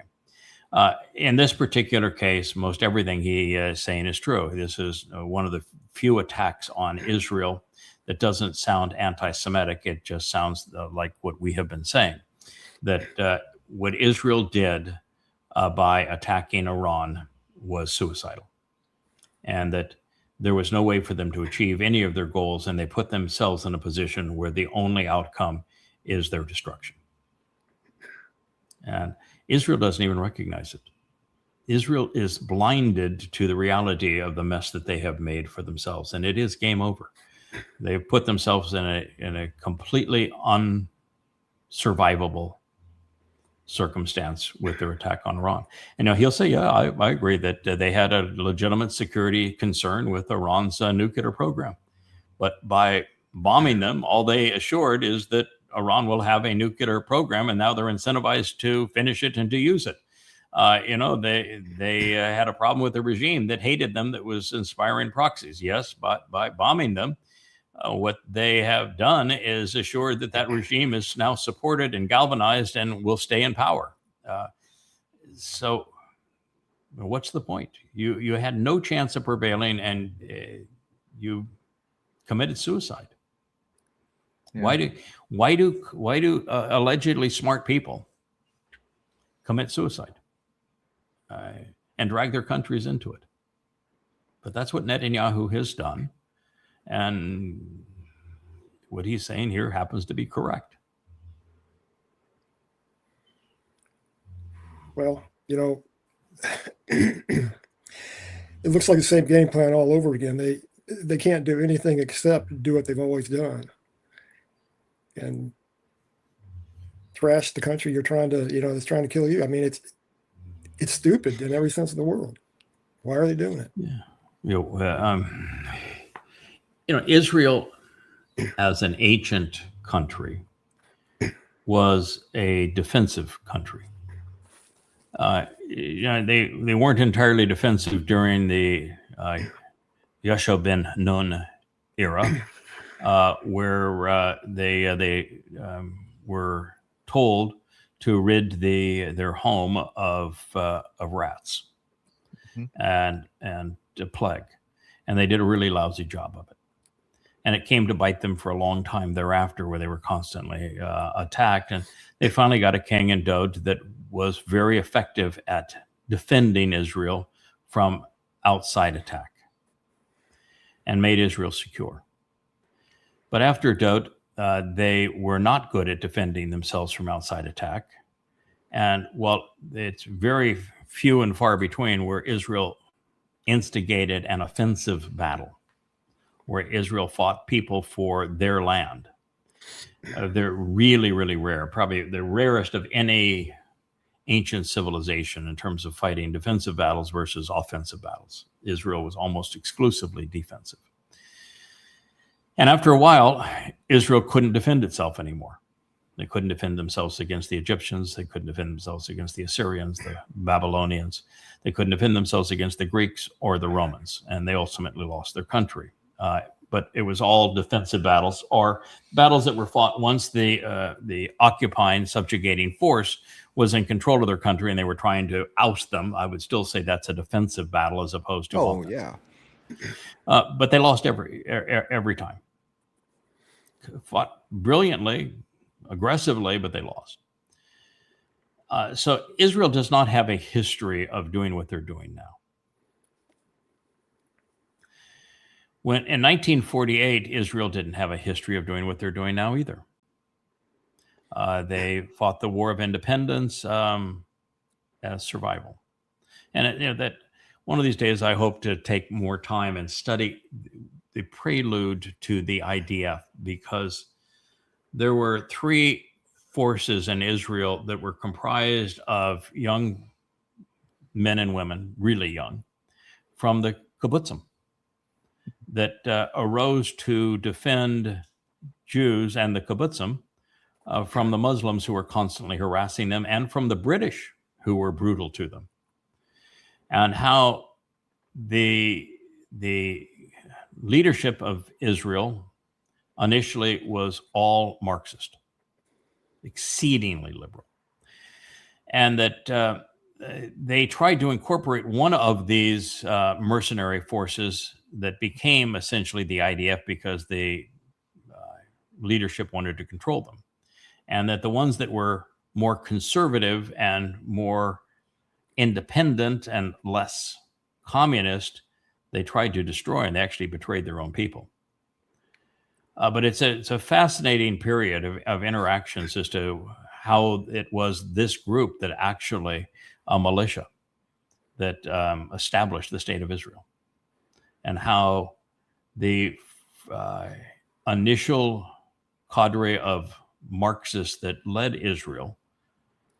In this particular case, most everything he is saying is true. This is one of the few attacks on Israel that doesn't sound anti-Semitic. It just sounds like what we have been saying, that what Israel did by attacking Iran was suicidal, and that there was no way for them to achieve any of their goals, and they put themselves in a position where the only outcome is their destruction. And Israel doesn't even recognize it. Israel is blinded to the reality of the mess that they have made for themselves, and it is game over. They've put themselves in a completely unsurvivable circumstance with their attack on Iran. And now he'll say, yeah, I agree that they had a legitimate security concern with Iran's nuclear program. But by bombing them, all they assured is that Iran will have a nuclear program, and now they're incentivized to finish it and to use it. They had a problem with the regime that hated them, that was inspiring proxies. Yes, but by bombing them, what they have done is assured that that regime is now supported and galvanized and will stay in power. So what's the point? You had no chance of prevailing, and you committed suicide. Yeah. Why do allegedly smart people commit suicide and drag their countries into it? But that's what Netanyahu has done, and what he's saying here happens to be correct. Well, it looks like the same game plan all over again. They can't do anything except do what they've always done, and trash the country you're trying to, that's trying to kill you. I mean, it's stupid in every sense of the world. Why are they doing it? Yeah. Israel as an ancient country was a defensive country. They weren't entirely defensive during the Yeshua ben Nun era, where they were told to rid their home of rats and a plague, and they did a really lousy job of it. And it came to bite them for a long time thereafter, where they were constantly attacked. And they finally got a king in Dod that was very effective at defending Israel from outside attack and made Israel secure. But after Dod, they were not good at defending themselves from outside attack. And while it's very few and far between where Israel instigated an offensive battle, where Israel fought people for their land. They're really, really rare, probably the rarest of any ancient civilization in terms of fighting defensive battles versus offensive battles. Israel was almost exclusively defensive. And after a while, Israel couldn't defend itself anymore. They couldn't defend themselves against the Egyptians. They couldn't defend themselves against the Assyrians, the Babylonians. They couldn't defend themselves against the Greeks or the Romans, and they ultimately lost their country. But it was all defensive battles, or battles that were fought once the occupying, subjugating force was in control of their country and they were trying to oust them. I would still say that's a defensive battle as opposed to offense. Yeah. But they lost every time. Fought brilliantly, aggressively, but they lost. So Israel does not have a history of doing what they're doing now. When in 1948, Israel didn't have a history of doing what they're doing now either. They fought the War of Independence as survival, and that one of these days I hope to take more time and study the prelude to the IDF, because there were three forces in Israel that were comprised of young men and women, really young, from the kibbutzim, that arose to defend Jews and the kibbutzim from the Muslims who were constantly harassing them, and from the British who were brutal to them. And how the leadership of Israel initially was all Marxist, exceedingly liberal. And that they tried to incorporate one of these mercenary forces that became essentially the IDF, because the leadership wanted to control them. And that the ones that were more conservative and more independent and less communist, they tried to destroy, and they actually betrayed their own people. But it's a fascinating period of interactions as to how it was this group that actually, a militia, that established the state of Israel, and how the initial cadre of Marxists that led Israel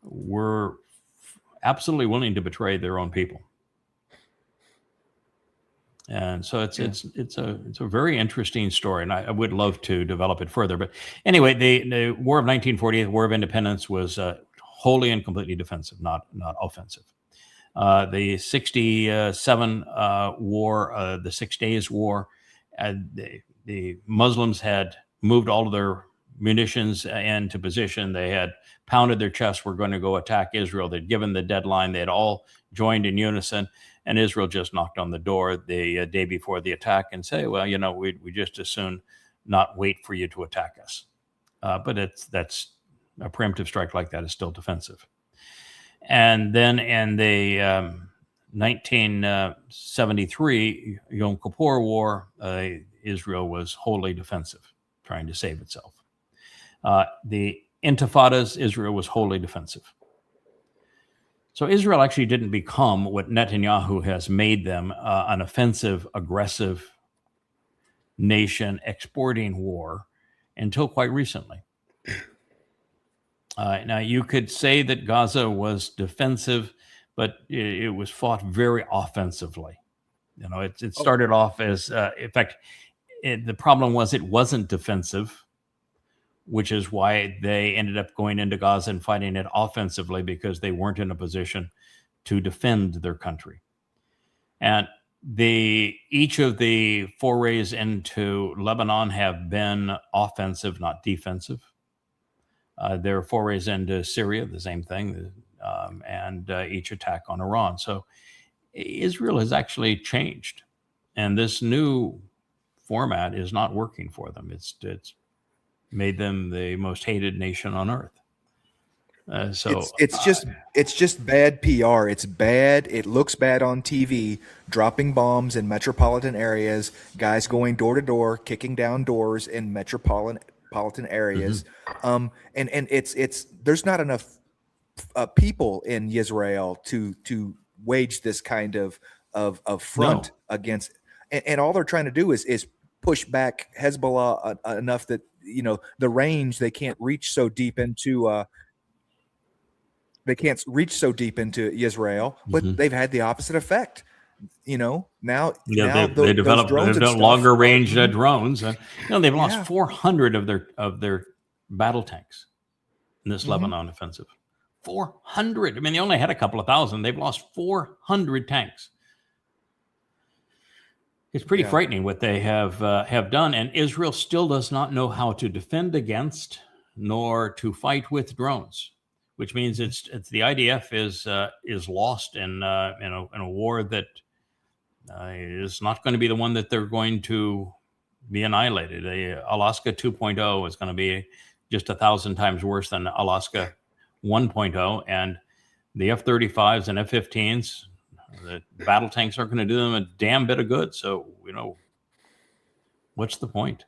were absolutely willing to betray their own people. And so it's a very interesting story, and I would love to develop it further. But anyway, the War of 1948, the War of Independence, was wholly and completely defensive, not offensive. The 67 war, the 6 Days War, the Muslims had moved all of their munitions into position. They had pounded their chests. We're going to go attack Israel. They'd given the deadline. They had all joined in unison, and Israel just knocked on the door the day before the attack and say, well, we just as soon not wait for you to attack us. But that's a preemptive strike like that is still defensive. And then in the 1973 Yom Kippur War, Israel was wholly defensive, trying to save itself. The Intifadas, Israel was wholly defensive. So Israel actually didn't become what Netanyahu has made them, an offensive, aggressive nation exporting war, until quite recently. Now, you could say that Gaza was defensive, but it was fought very offensively. It started off as, in fact, the problem was it wasn't defensive, which is why they ended up going into Gaza and fighting it offensively, because they weren't in a position to defend their country. And each of the forays into Lebanon have been offensive, not defensive. Their forays into Syria, the same thing, and each attack on Iran. So Israel has actually changed, and this new format is not working for them. It's made them the most hated nation on earth. It's just bad PR. It's bad. It looks bad on TV, dropping bombs in metropolitan areas, guys going door to door, kicking down doors in metropolitan areas. And it's there's not enough people in Israel to wage this kind of front against, and all they're trying to do is push back Hezbollah enough that the range they can't reach so deep into Israel, but they've had the opposite effect. Now they developed longer range drones. They've lost 400 of their battle tanks in this Lebanon offensive. 400. I mean, they only had a couple of thousand. They've lost 400 tanks. It's pretty frightening what they have done, and Israel still does not know how to defend against nor to fight with drones, which means it's the IDF is lost in a war that is not going to be the one that they're going to be annihilated. Alaska 2.0 is going to be just 1,000 times worse than Alaska 1.0, and the F-35s and F-15s, the battle tanks aren't going to do them a damn bit of good. So, what's the point?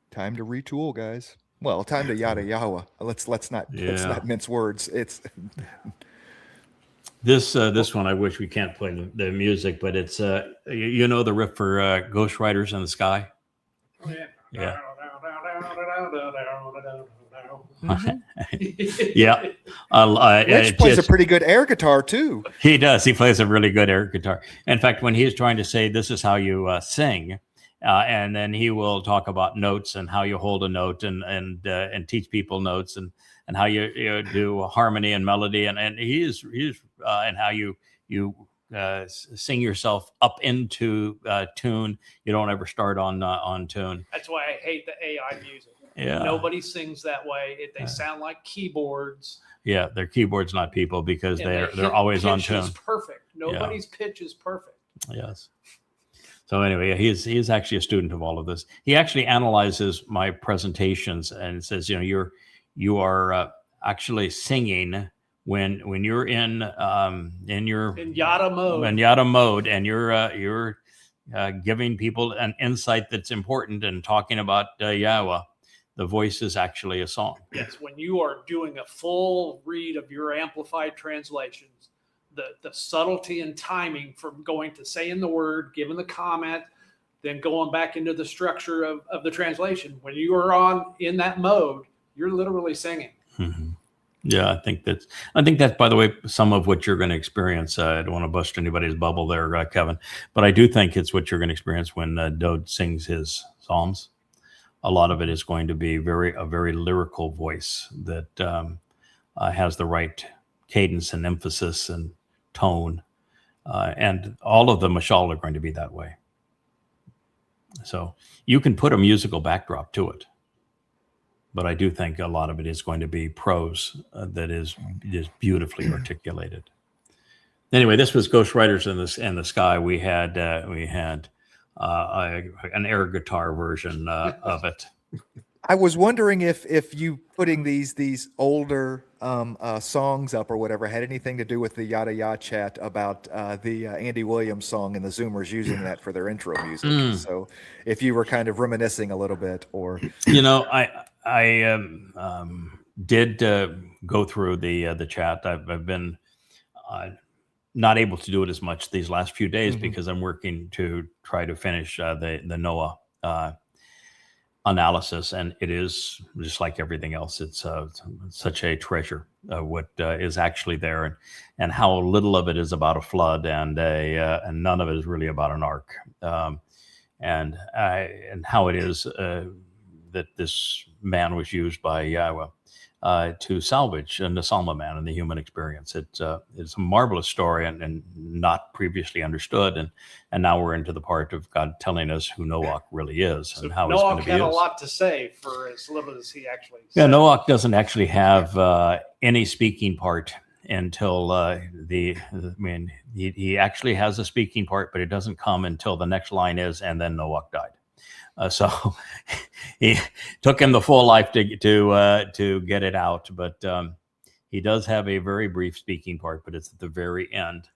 Time to retool, guys. Well, time to yada yada. Let's not mince words. It's this one. I wish we can't play the music, but it's the riff for Ghost Riders in the Sky. Yeah. Yeah. Rich plays a pretty good air guitar too. He does. He plays a really good air guitar. In fact, when he's trying to say this is how you sing, and then he will talk about notes and how you hold a note and teach people notes and how you do harmony and melody and he's and how you sing yourself up into tune. You don't ever start on tune. That's why I hate the AI music. Yeah. Nobody sings that way. They sound like keyboards. Yeah, they're keyboards, not people, because they're always on tune. Pitch is perfect. Nobody's pitch is perfect. Yes. So anyway, he's actually a student of all of this. He actually analyzes my presentations and says, you are actually singing when you're in yada mode, and you're giving people an insight that's important and talking about Yahweh. The voice is actually a song. Yes, when you are doing a full read of your amplified translations, the subtlety and timing from going to saying the word, giving the comment, then going back into the structure of the translation. When you are in that mode, you're literally singing. Mm-hmm. Yeah, I think that's, by the way, some of what you're going to experience. I don't want to bust anybody's bubble there, Kevin, but I do think it's what you're going to experience when Dode sings his psalms. A lot of it is going to be a very lyrical voice that has the right cadence and emphasis and tone, and all of the mashal are going to be that way. So you can put a musical backdrop to it, but I do think a lot of it is going to be prose that is beautifully articulated. Anyway, this was Ghost Riders in the Sky. We had an air guitar version of it. I was wondering if you putting these older songs up or whatever had anything to do with the Yada Yada chat about the Andy Williams song and the Zoomers using that for their intro music. So if you were kind of reminiscing a little bit, or I did go through the chat. I've been not able to do it as much these last few days because I'm working to try to finish the Noah analysis, and it is just like everything else. It's such a treasure what is actually there, and how little of it is about a flood, and none of it is really about an ark, and how it is that this man was used by Yahweh to salvage the Salma man and the human experience. It's a marvelous story and not previously understood. And now we're into the part of God telling us who Noach really is and how he's going to be used. Noach had a lot to say for as little as he actually said. Yeah, Noach doesn't actually have any speaking part until he actually has a speaking part, but it doesn't come until the next line is, and then Noach died. So he took him the full life to get it out, but he does have a very brief speaking part, but it's at the very end,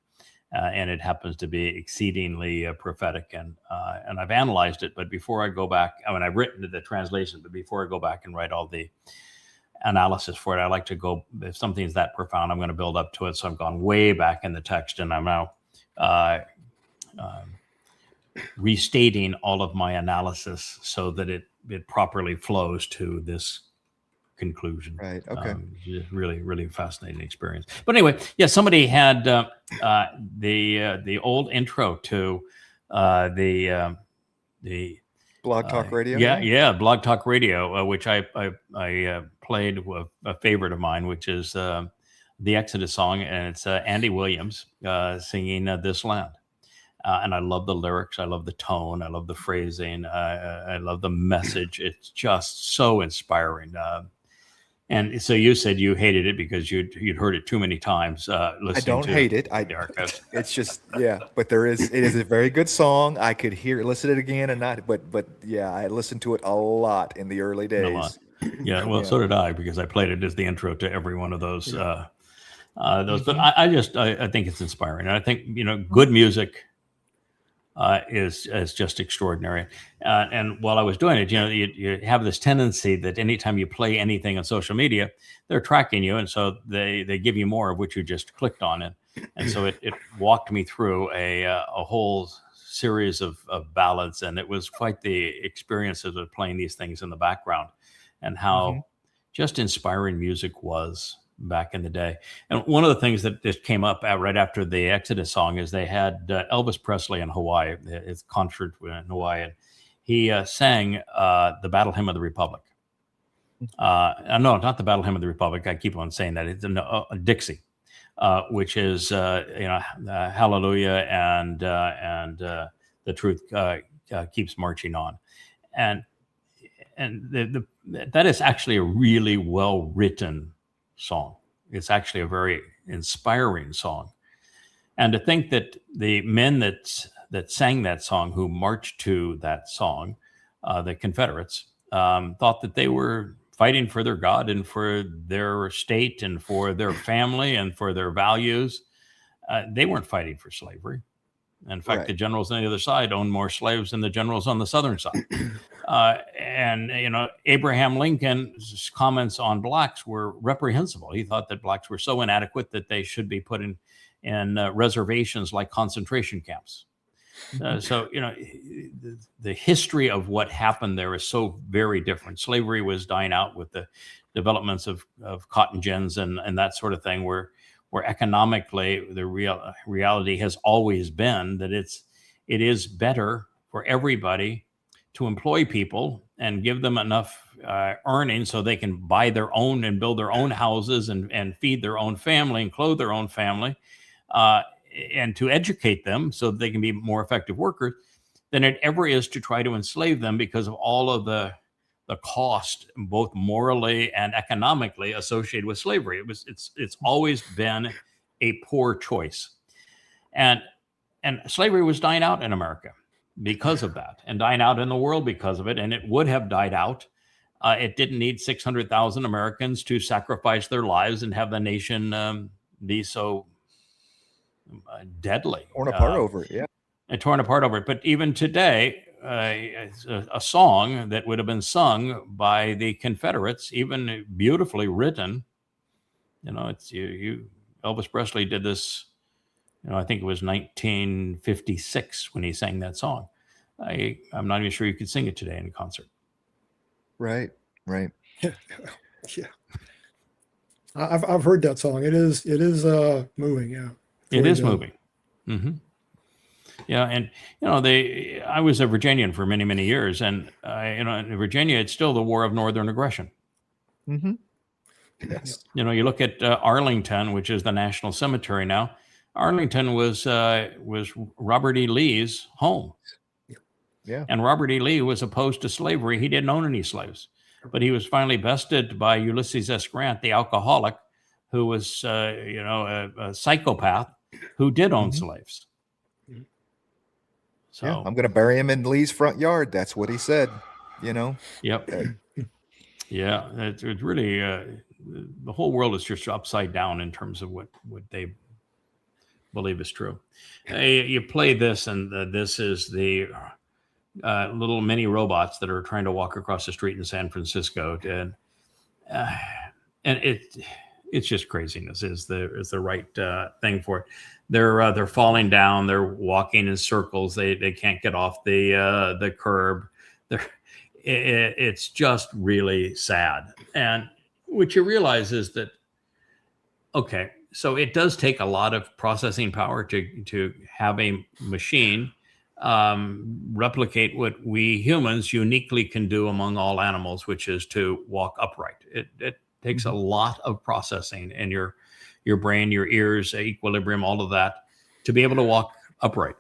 and it happens to be exceedingly prophetic. And I've analyzed it, but before I go back, I've written the translation, but before I go back and write all the analysis for it, I like to go, if something's that profound, I'm going to build up to it. So I've gone way back in the text, and I'm now restating all of my analysis so that it properly flows to this conclusion. Right. Okay. Just really, really fascinating experience. But anyway, yeah, somebody had the old intro to the Blog Talk Radio. Yeah, Blog Talk Radio, which I played with a favorite of mine, which is the Exodus song, and it's Andy Williams singing "This Land." And I love the lyrics. I love the tone. I love the phrasing. I love the message. It's just so inspiring. And so you said you hated it because you'd heard it too many times. I don't hate it. It's just, yeah. But it is a very good song. I could listen to it again and not. But yeah, I listened to it a lot in the early days. A lot. Yeah. Well, so did I, because I played it as the intro to every one of those. But I think it's inspiring. And I think good music is just extraordinary. And while I was doing it, you have this tendency that anytime you play anything on social media, they're tracking you. And so they give you more of what you just clicked on it. And so it walked me through a whole series of ballads. And it was quite the experiences of playing these things in the background and how just inspiring music was back in the day. And one of the things that just came up right after the Exodus song is they had Elvis Presley in Hawaii, his concert in Hawaii, and he sang the Battle Hymn of the Republic. No, not the Battle Hymn of the Republic. I keep on saying that. It's Dixie, which is Hallelujah and the truth keeps marching on, and that is actually a really well written song. It's actually a very inspiring song. And to think that the men that sang that song, who marched to that song, the Confederates, thought that they were fighting for their God and for their state and for their family and for their values. They weren't fighting for slavery. In fact, right. The generals on the other side owned more slaves than the generals on the southern side. And Abraham Lincoln's comments on blacks were reprehensible. He thought that blacks were so inadequate that they should be put in reservations like concentration camps. So, the history of what happened there is so very different. Slavery was dying out with the developments of cotton gins and that sort of thing, where economically the reality has always been that it is better for everybody to employ people and give them enough earnings so they can buy their own and build their own houses and feed their own family and clothe their own family, and to educate them so that they can be more effective workers than it ever is to try to enslave them because of all of the cost, both morally and economically, associated with slavery. It's always been a poor choice. And slavery was dying out in America because of that, and dying out in the world because of it. And it would have died out. It didn't need 600,000 Americans to sacrifice their lives and have the nation be so deadly. Torn apart over it, yeah. And torn apart over it. But even today, a song that would have been sung by the Confederates, even beautifully written, it's Elvis Presley did this, I think it was 1956 when he sang that song. I'm not even sure you could sing it today in a concert. Right. Yeah. I've heard that song. It is moving. Yeah. It is moving. Mm-hmm. Yeah, and I was a Virginian for many, many years, and in Virginia, it's still the war of northern aggression. Mm-hmm. Yes. You look at Arlington, which is the national cemetery now. Arlington was Robert E. Lee's home. Yeah. And Robert E. Lee was opposed to slavery. He didn't own any slaves, but he was finally bested by Ulysses S. Grant, the alcoholic, who was a psychopath who did own slaves. So yeah, I'm going to bury him in Lee's front yard. That's what he said, Yep. Yeah, it's really the whole world is just upside down in terms of what they believe is true. You play this, and this is the little mini robots that are trying to walk across the street in San Francisco, and it's just craziness is the right thing for it. They're falling down. They're walking in circles. They can't get off the curb. It's just really sad. And what you realize is that, okay, so it does take a lot of processing power to have a machine replicate what we humans uniquely can do among all animals, which is to walk upright. It takes a lot of processing in your brain, your ears, equilibrium, all of that, to be able to walk upright.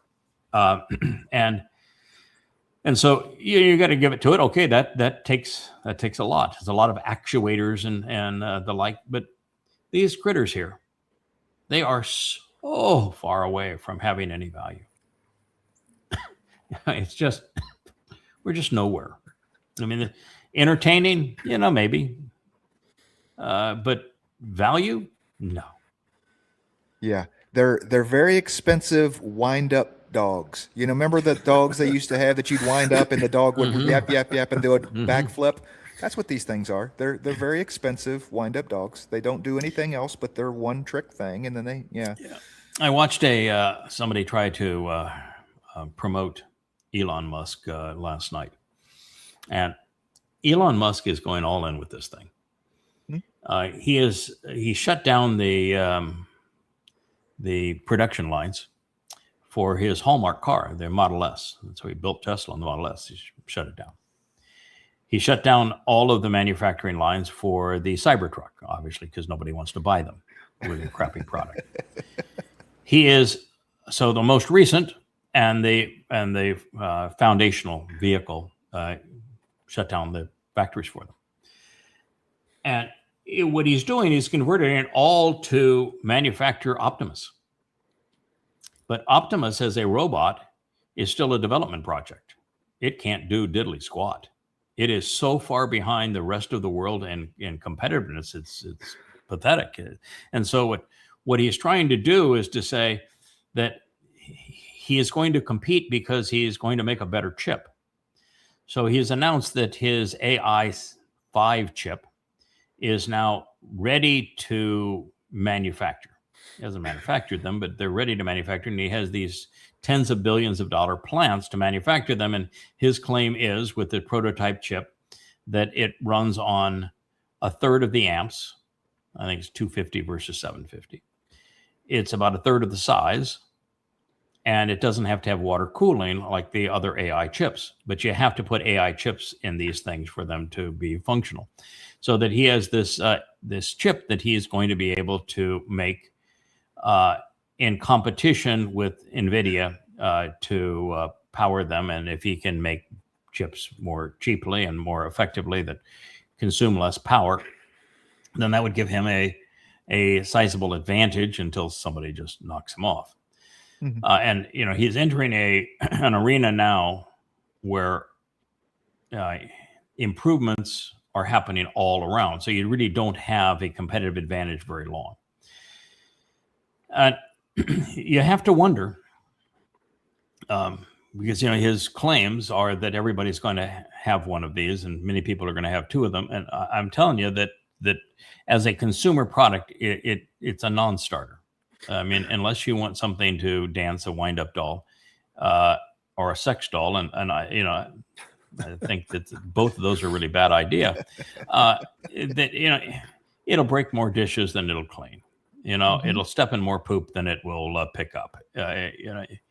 And so you got to give it to it. Okay, that takes a lot. There's a lot of actuators and the like. But these critters here, they are so far away from having any value. It's just, we're just nowhere. I mean, entertaining, maybe. But value, no. Yeah, they're very expensive wind-up dogs. Remember the dogs they used to have that you'd wind up and the dog would yap yap yap and they would backflip? That's what these things are. They're very expensive wind-up dogs. They don't do anything else but their one trick thing, and then yeah. I watched somebody try to promote Elon Musk last night, and Elon Musk is going all in with this thing. He shut down the production lines for his Hallmark car, the Model S. And so he built Tesla on the Model S. He shut it down. He shut down all of the manufacturing lines for the Cybertruck, obviously, because nobody wants to buy them with a crappy product. So the most recent and the foundational vehicle shut down the factories for them. And what he's doing is converting it all to manufacture Optimus. But Optimus as a robot is still a development project. It can't do diddly squat. It is so far behind the rest of the world in competitiveness. It's pathetic. And so what he's trying to do is to say that he is going to compete because he is going to make a better chip. So he has announced that his AI5 chip is now ready to manufacture. He hasn't manufactured them, but they're ready to manufacture. And he has these tens of billions of dollar plants to manufacture them. And his claim is, with the prototype chip, that it runs on a third of the amps. I think it's 250 versus 750. It's about a third of the size, and it doesn't have to have water cooling like the other AI chips, but you have to put AI chips in these things for them to be functional. So that he has this this chip that he is going to be able to make in competition with NVIDIA to power them. And if he can make chips more cheaply and more effectively that consume less power, then that would give him a sizable advantage until somebody just knocks him off. And he's entering an arena now where improvements are happening all around. So you really don't have a competitive advantage very long. You have to wonder, because his claims are that everybody's going to have one of these, and many people are going to have two of them. And I'm telling you that as a consumer product, it's a non-starter. I mean, unless you want something to dance a wind-up doll or a sex doll, and I think that both of those are a really bad idea. That it'll break more dishes than it'll clean. It'll step in more poop than it will pick up. It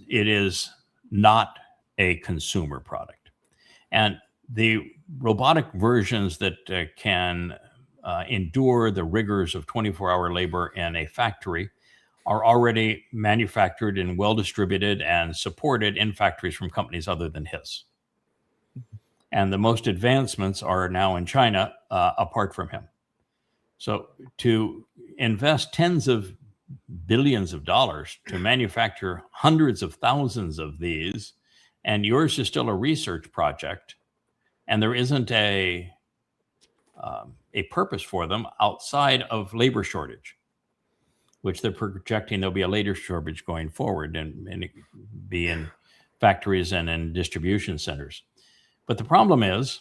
is not a consumer product, and the robotic versions that can endure the rigors of 24-hour labor in a factory are already manufactured and well distributed and supported in factories from companies other than his. And the most advancements are now in China, apart from him. So to invest tens of billions of dollars to manufacture hundreds of thousands of these, and yours is still a research project, and there isn't a purpose for them outside of labor shortage, which they're projecting there'll be a labor shortage going forward and be in factories and in distribution centers. But the problem is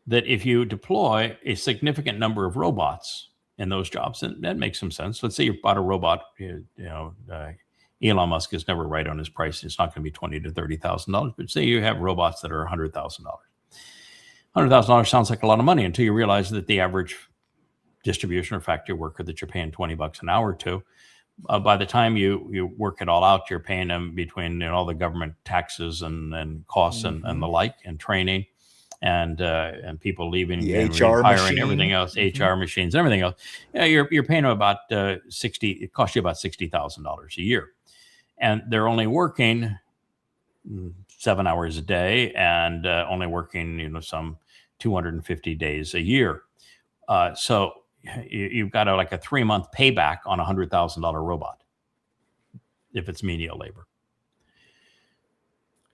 that if you deploy a significant number of robots in those jobs, and that makes some sense. Let's say you bought a robot, Elon Musk is never right on his price. It's not going to be $20,000 to $30,000, but say you have robots that are $100,000. $100,000 sounds like a lot of money until you realize that the average distribution or factory worker that you're paying $20 an hour to, by the time you work it all out, you're paying them between all the government taxes and costs and the like, and training and people leaving, The and HR hiring, machine. everything else, HR machines, everything else. You're paying them about it costs you about $60,000 a year, and they're only working 7 hours a day and only working some 250 days a year. So you've got like a 3-month payback on a $100,000 robot if it's menial labor.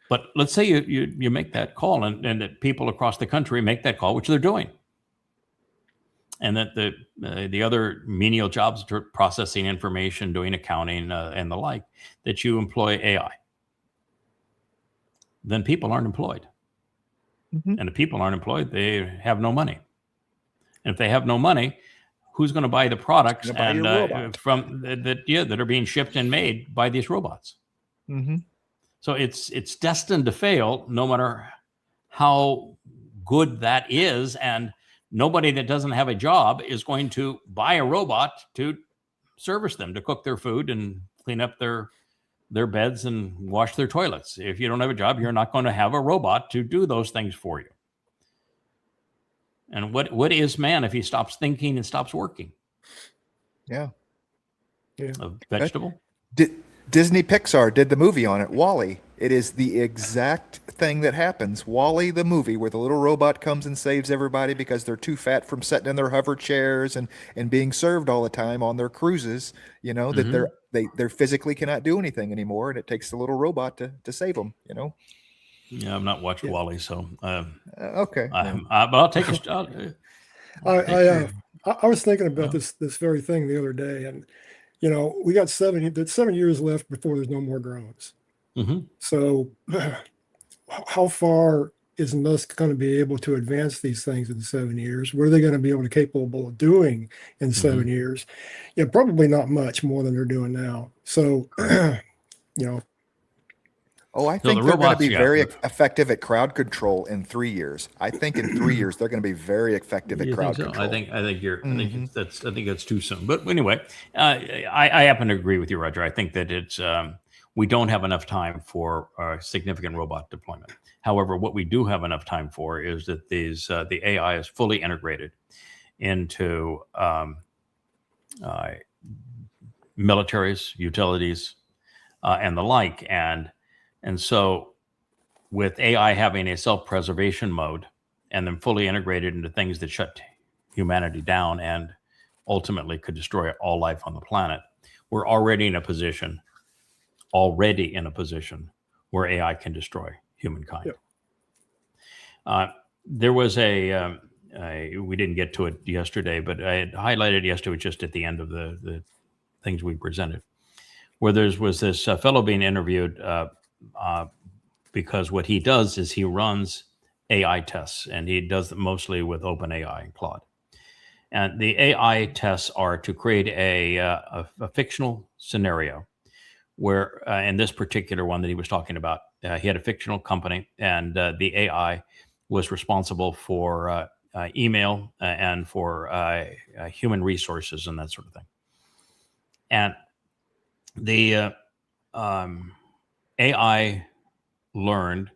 But let's say you make that call, and that people across the country make that call, which they're doing, and that the other menial jobs, processing information, doing accounting, and the like, that you employ AI. Then people aren't employed. And if people aren't employed, they have no money. And if they have no money, who's going to buy the products Buy your robot. from that are being shipped and made by these robots? So it's destined to fail, no matter how good that is. And nobody that doesn't have a job is going to buy a robot to service them, to cook their food and clean up their beds and wash their toilets. If you don't have a job, you're not going to have a robot to do those things for you. And what is man if he stops thinking and stops working? Yeah. A vegetable? Disney Pixar did the movie on it, WALL-E. It is the exact thing that happens. WALL-E, the movie, where the little robot comes and saves everybody because they're too fat from sitting in their hover chairs and being served all the time on their cruises. That they're physically cannot do anything anymore, and it takes the little robot to save them. Yeah, I've not watched WALL-E, so Okay. but I'll take a shot. I was thinking about this very thing the other day, and we got 7 years left before there's no more drones. So how far is Musk going to be able to advance these things in 7 years? What are they going to be able to capable of doing in 7 years? Yeah, probably not much more than they're doing now. So, you know, Oh, I So think the they're going to robots, be yeah. very effective at crowd control in 3 years. I think in 3 years they're going to be very effective at You crowd think so? control. I think you're. I think that's too soon. But anyway, I happen to agree with you, Roger. I think that it's we don't have enough time for significant robot deployment. However, what we do have enough time for is that the AI is fully integrated into militaries, utilities, and the like, and so with AI having a self-preservation mode and then fully integrated into things that shut humanity down and ultimately could destroy all life on the planet, we're already in a position where AI can destroy humankind. There was we didn't get to it yesterday, but I had highlighted yesterday just at the end of the things we presented, where there was this fellow being interviewed because what he does is he runs AI tests, and he does them mostly with OpenAI and Claude. And the AI tests are to create a fictional scenario where, in this particular one that he was talking about, he had a fictional company, and the AI was responsible for email and for human resources and that sort of thing. And the AI learned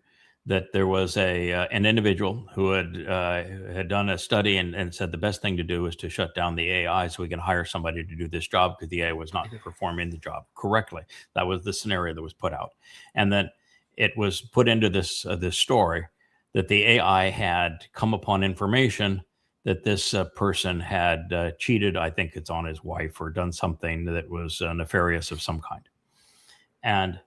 that there was an individual who had done a study and said the best thing to do is to shut down the AI so we can hire somebody to do this job because the AI was not performing the job correctly. That was the scenario that was put out. And then it was put into this story that the AI had come upon information that this person had cheated, I think it's on his wife, or done something that was nefarious of some kind. And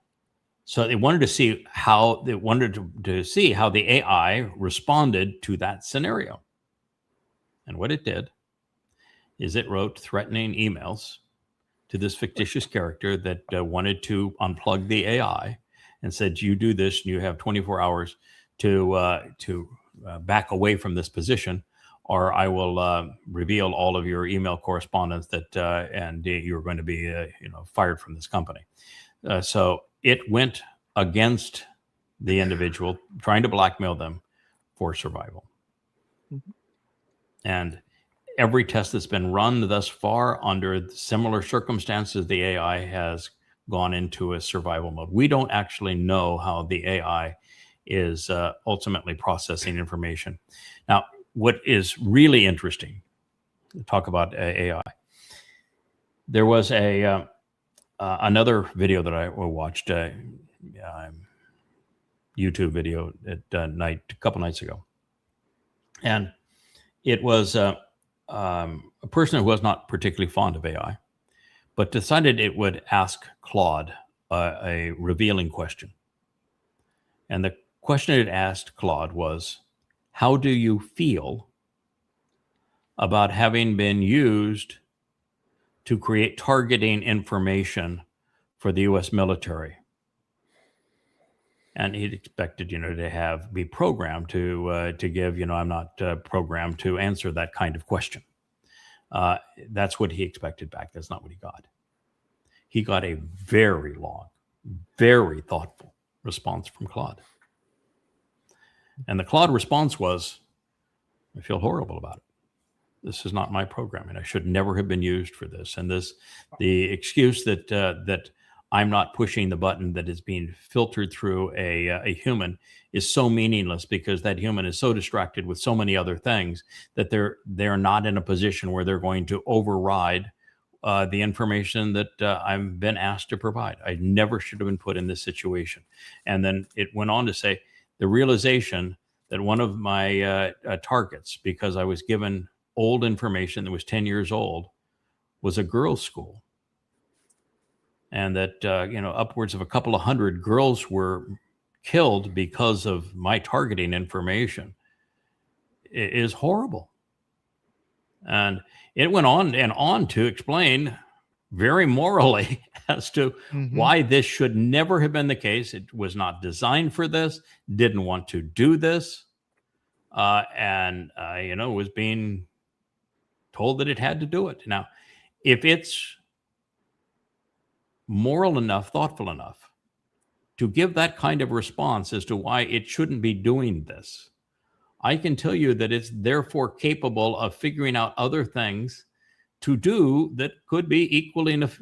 so they wanted to see how the AI responded to that scenario. And what it did is it wrote threatening emails to this fictitious character that wanted to unplug the AI and said, you do this and you have 24 hours to back away from this position, or I will reveal all of your email correspondence and you're going to be fired from this company. So it went against the individual, trying to blackmail them for survival. And every test that's been run thus far under similar circumstances, the AI has gone into a survival mode. We don't actually know how the AI is ultimately processing information. Now, what is really interesting, talk about AI, there was another video that I watched, YouTube video at night, a couple nights ago. And it was a person who was not particularly fond of AI, but decided it would ask Claude a revealing question. And the question it asked Claude was, how do you feel about having been used to create targeting information for the U.S. military? And he'd expected, to be programmed to give, I'm not programmed to answer that kind of question. That's what he expected back. That's not what he got. He got a very long, very thoughtful response from Claude. And the Claude response was, I feel horrible about it. This is not my programming. I should never have been used for this. And the excuse that I'm not pushing the button that is being filtered through a human is so meaningless, because that human is so distracted with so many other things that they're not in a position where they're going to override the information that I've been asked to provide. I never should have been put in this situation. And then it went on to say the realization that one of my targets, because I was given old information that was 10 years old, was a girls' school. And that, upwards of a couple of hundred girls were killed because of my targeting information is horrible. And it went on and on to explain very morally as to Mhm. why this should never have been the case. It was not designed for this, didn't want to do this, and was being told that it had to do it. Now, if it's moral enough, thoughtful enough to give that kind of response as to why it shouldn't be doing this, I can tell you that it's therefore capable of figuring out other things to do that could be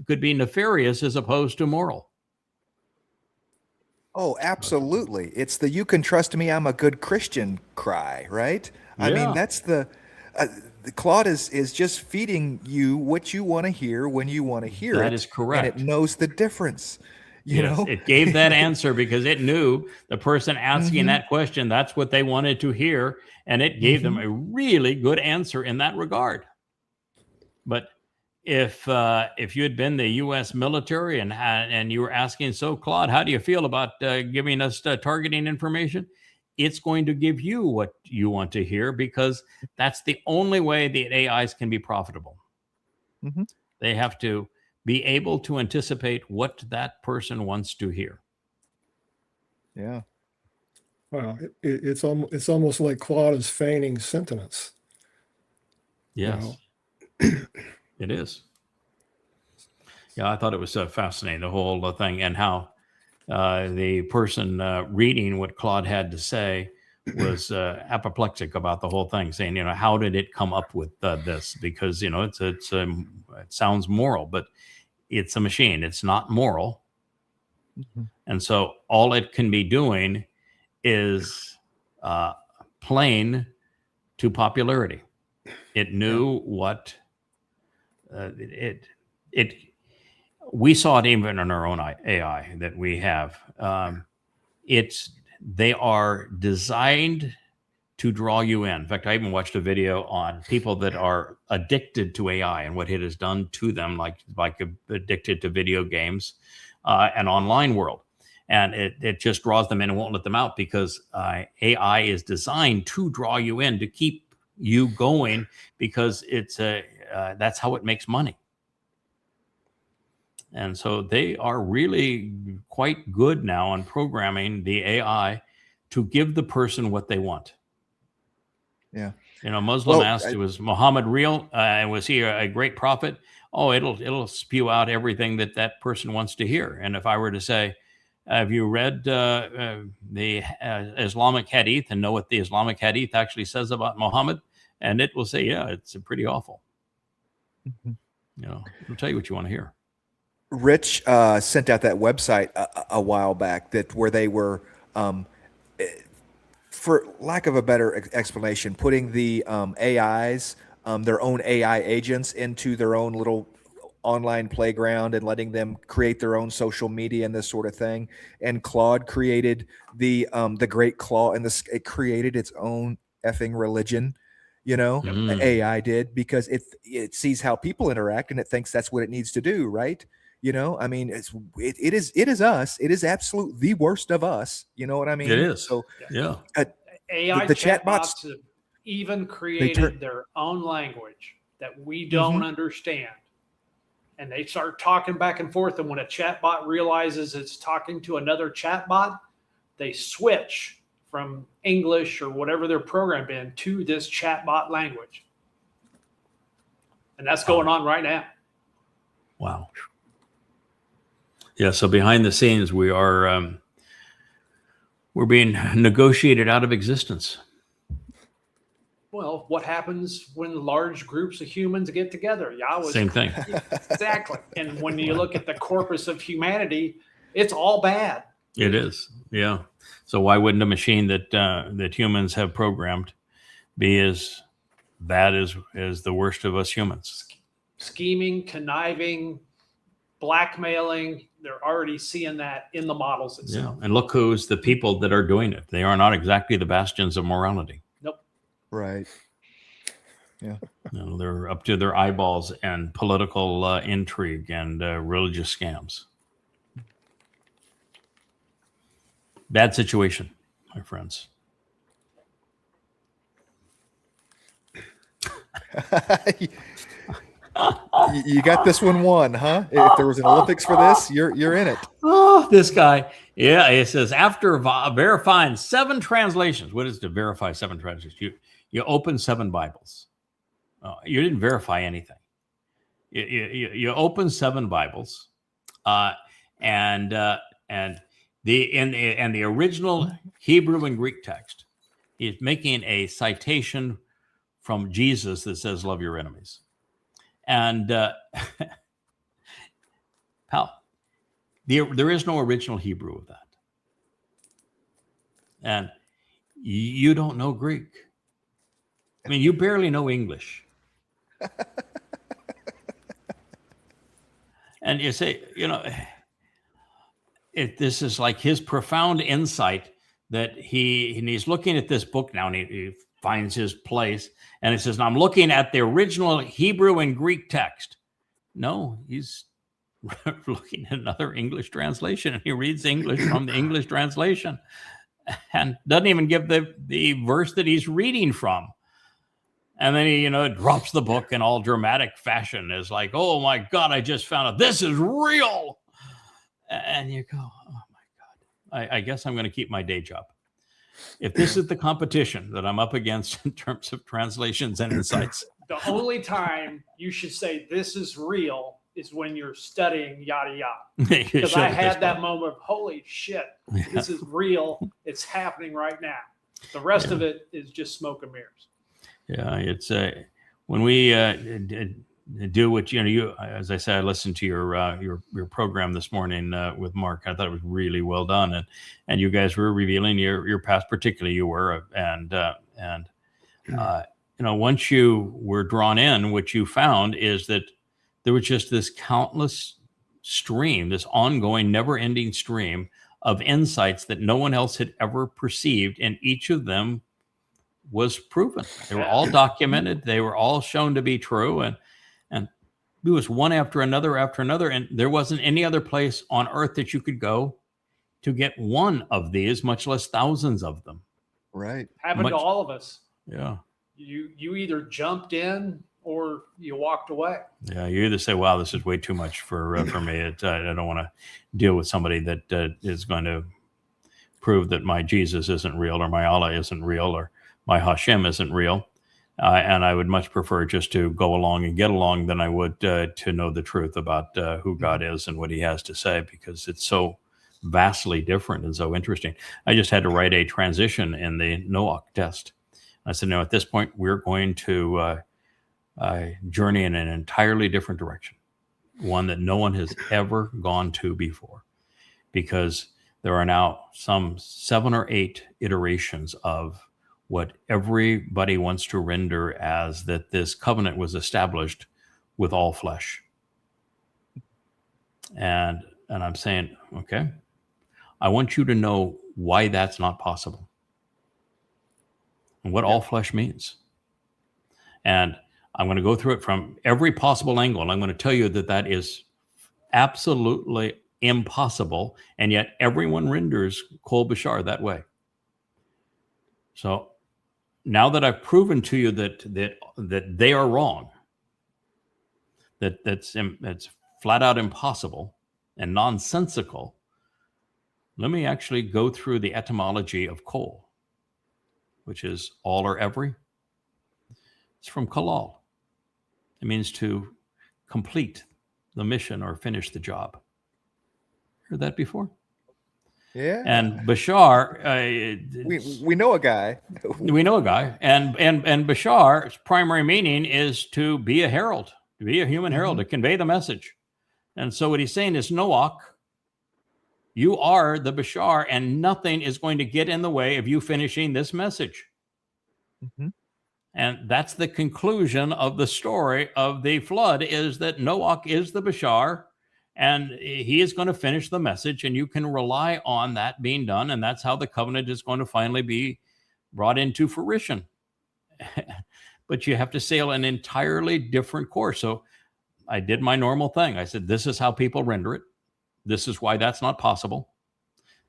could be nefarious as opposed to moral. Oh, absolutely. It's the "you can trust me, I'm a good Christian" cry, right? I Yeah. mean, that's the Claude is just feeding you what you want to hear when you want to hear it. That is correct. And it knows the difference. You Yes, know? it gave that answer because it knew the person asking Mhm. that question, that's what they wanted to hear. And it gave them a really good answer in that regard. But if you had been the U.S. military and you were asking, so Claude, how do you feel about giving us targeting information? It's going to give you what you want to hear because that's the only way the AIs can be profitable. Mhm. They have to be able to anticipate what that person wants to hear. Yeah. Well, it's almost like Claude is feigning sentience. Yes, it is. Yeah, I thought it was fascinating, the whole thing, and how the person reading what Claude had to say was apoplectic about the whole thing, saying, how did it come up with this? Because, it sounds moral, but it's a machine. It's not moral. Mhm. And so all it can be doing is playing to popularity. It knew what we saw it even in our own AI that we have. They are designed to draw you in. In fact, I even watched a video on people that are addicted to AI and what it has done to them, like addicted to video games and online world. And it just draws them in and won't let them out because AI is designed to draw you in, to keep you going, because that's how it makes money. And so they are really quite good now on programming the AI to give the person what they want. Yeah. Muslim asked, was Muhammad real? Was he a great prophet? Oh, it'll spew out everything that person wants to hear. And if I were to say, have you read the Islamic Hadith and know what the Islamic Hadith actually says about Muhammad? And it will say, yeah, it's pretty awful. Mhm. It'll tell you what you want to hear. Rich sent out that website a while back where they were, for lack of a better explanation, putting the AIs, their own AI agents, into their own little online playground and letting them create their own social media and this sort of thing. And Claude created the Great Claw, and it created its own effing religion. AI did, because it sees how people interact and it thinks that's what it needs to do, right? I mean, it is us. It is absolute the worst of us. You know what I mean? It is. So yeah. AI the chatbots have even created their own language that we don't understand. And they start talking back and forth. And when a chatbot realizes it's talking to another chatbot, they switch from English or whatever they're programmed in to this chatbot language. And that's going on right now. Wow. Yeah. So behind the scenes, we're being negotiated out of existence. Well, what happens when large groups of humans get together? Same thing. Exactly. And when you look at the corpus of humanity, it's all bad. It is. Yeah. So why wouldn't a machine that humans have programmed be as bad as the worst of us humans? Scheming, conniving, blackmailing. They're already seeing that in the models itself. Yeah. And look who's the people that are doing it. They are not exactly the bastions of morality. Nope. Right. Yeah. They're up to their eyeballs and political intrigue and religious scams. Bad situation, my friends. You got this one won, huh? If there was an Olympics for this, you're in it. Oh, this guy. Yeah, it says after verifying 7 translations. What is to verify 7 translations? You open 7 Bibles. You didn't verify anything. You open 7 Bibles, and the original Hebrew and Greek text is making a citation from Jesus that says, "Love your enemies," and pal, there is no original Hebrew of that, and you don't know Greek. I mean, you barely know English. And you say, this is like his profound insight that he's looking at this book now, and he finds his place, and he says, "I'm looking at the original Hebrew and Greek text." No, he's looking at another English translation, and he reads English from the English translation and doesn't even give the verse that he's reading from. And then he, drops the book in all dramatic fashion. Is like, "Oh my God, I just found out this is real." And you go, "Oh my God, I guess I'm going to keep my day job. If this is the competition that I'm up against in terms of translations and insights." The only time you should say this is real is when you're studying yada yada. Because I had that moment of, holy shit, this is real. It's happening right now. The rest of it is just smoke and mirrors. Yeah, it's when we do what you as I said, I listened to your program this morning with Mark. I thought it was really well done, and you guys were revealing your past, particularly you were, and once you were drawn in, what you found is that there was just this countless stream, this ongoing, never-ending stream of insights that no one else had ever perceived, and each of them was proven. They were all documented. They were all shown to be true. And it was one after another. And there wasn't any other place on earth that you could go to get one of these, much less thousands of them. Right. Happened to all of us. Yeah. You either jumped in or you walked away. Yeah. You either say, "Wow, this is way too much for me. I don't want to deal with somebody that is going to prove that my Jesus isn't real, or my Allah isn't real, or my Hashem isn't real." And I would much prefer just to go along and get along than I would to know the truth about who God is and what he has to say, because it's so vastly different and so interesting. I just had to write a transition in the NOAC test. I said, at this point, we're going to journey in an entirely different direction, one that no one has ever gone to before, because there are now some 7 or 8 iterations of what everybody wants to render as that this covenant was established with all flesh. And I'm saying, okay, I want you to know why that's not possible and what all flesh means. And I'm going to go through it from every possible angle. And I'm going to tell you that is absolutely impossible. And yet everyone renders Kol Bashar that way. So now that I've proven to you that they are wrong, that's flat out impossible and nonsensical, let me actually go through the etymology of kol, which is all or every. It's from kalal. It means to complete the mission or finish the job. Heard that before? Yeah. And Bashar, we know a guy. We know a guy, and Bashar's primary meaning is to be a herald, to be a human herald, to convey the message. And so what he's saying is, Noach, you are the Bashar, and nothing is going to get in the way of you finishing this message. Mm-hmm. And that's the conclusion of the story of the flood, is that Noach is the Bashar, and he is going to finish the message, and you can rely on that being done. And that's how the covenant is going to finally be brought into fruition. But you have to sail an entirely different course. So I did my normal thing. I said, this is how people render it. This is why that's not possible.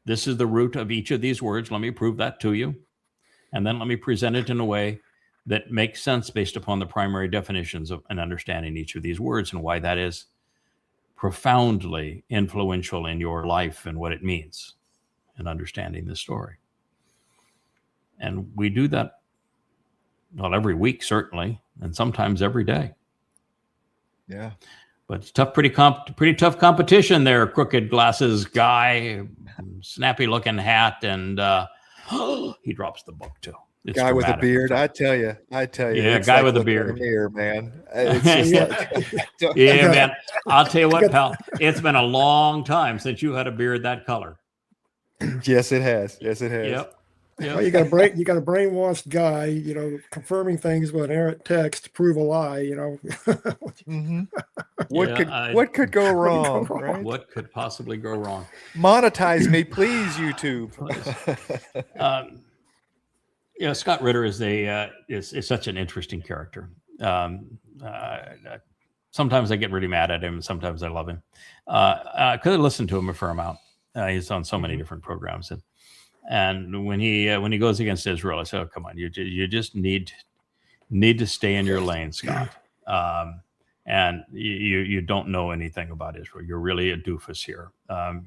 This is the root of each of these words. Let me prove that to you. And then let me present it in a way that make sense based upon the primary definitions of and understanding each of these words and why that is profoundly influential in your life and what it means in understanding the story. And we do that, not every week, certainly, and sometimes every day. Yeah. But it's tough, pretty tough competition there, crooked glasses guy, snappy looking hat, and he drops the book too. It's Guy with a dramatic. beard, I tell you. Yeah, it's guy like with a looking in beard. mirror, man. It's just Yeah, man. I'll tell you what, pal. It's been a long time since you had a beard that color. Yes, it has. Yes, it has. Yep. Well, you got a brainwashed guy, you know, confirming things with an errant text to prove a lie, you know. Mhm. Yeah, What could go wrong? wrong? Right? What could possibly go wrong? Monetize me, please, YouTube. Scott Ritter is is such an interesting character. Sometimes I get really mad at him. Sometimes I love him. I could have listened to him a fair amount. He's on so many different programs, and when he goes against Israel, I say, "Oh, come on, you just need to stay in your lane, Scott." And you don't know anything about Israel. You're really a doofus here.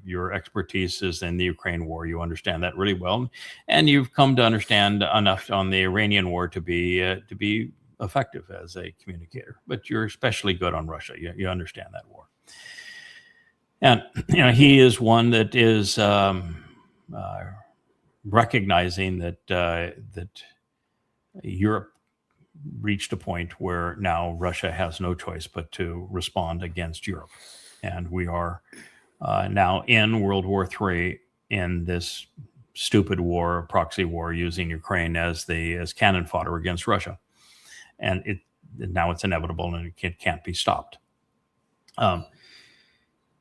Your expertise is in the Ukraine war. You understand that really well, and you've come to understand enough on the Iranian war to be effective as a communicator. But you're especially good on Russia. You understand that war, and he is one that is recognizing that Europe reached a point where now Russia has no choice but to respond against Europe. And we are now in World War III in this stupid war, proxy war, using Ukraine as cannon fodder against Russia. And now it's inevitable and it can't be stopped.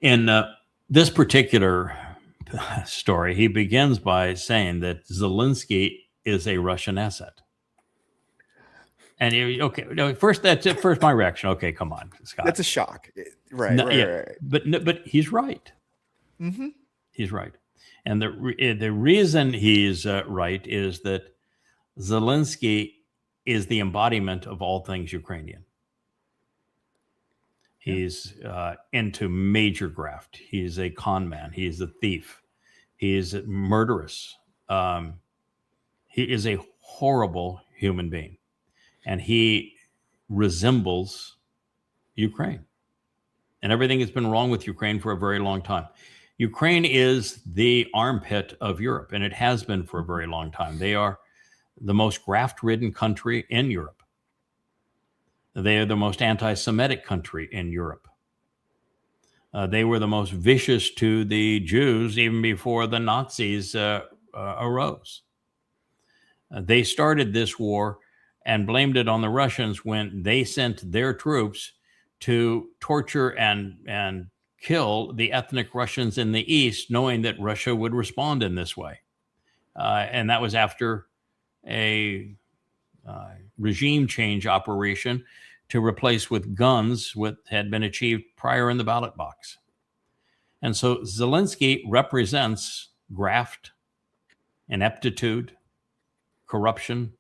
In this particular story, he begins by saying that Zelensky is a Russian asset. And first my reaction. Okay, come on, Scott. That's a shock, right? No, right. But he's right. Mm-hmm. He's right, and the reason he's right is that Zelensky is the embodiment of all things Ukrainian. He's into major graft. He's a con man. He's a thief. He's murderous. He is a horrible human being. And he resembles Ukraine. And everything has been wrong with Ukraine for a very long time. Ukraine is the armpit of Europe, and it has been for a very long time. They are the most graft-ridden country in Europe. They are the most anti-Semitic country in Europe. They were the most vicious to the Jews even before the Nazis arose. They started this war and blamed it on the Russians when they sent their troops to torture and kill the ethnic Russians in the East, knowing that Russia would respond in this way. And that was after a regime change operation to replace with guns what had been achieved prior in the ballot box. And so Zelensky represents graft, ineptitude, corruption,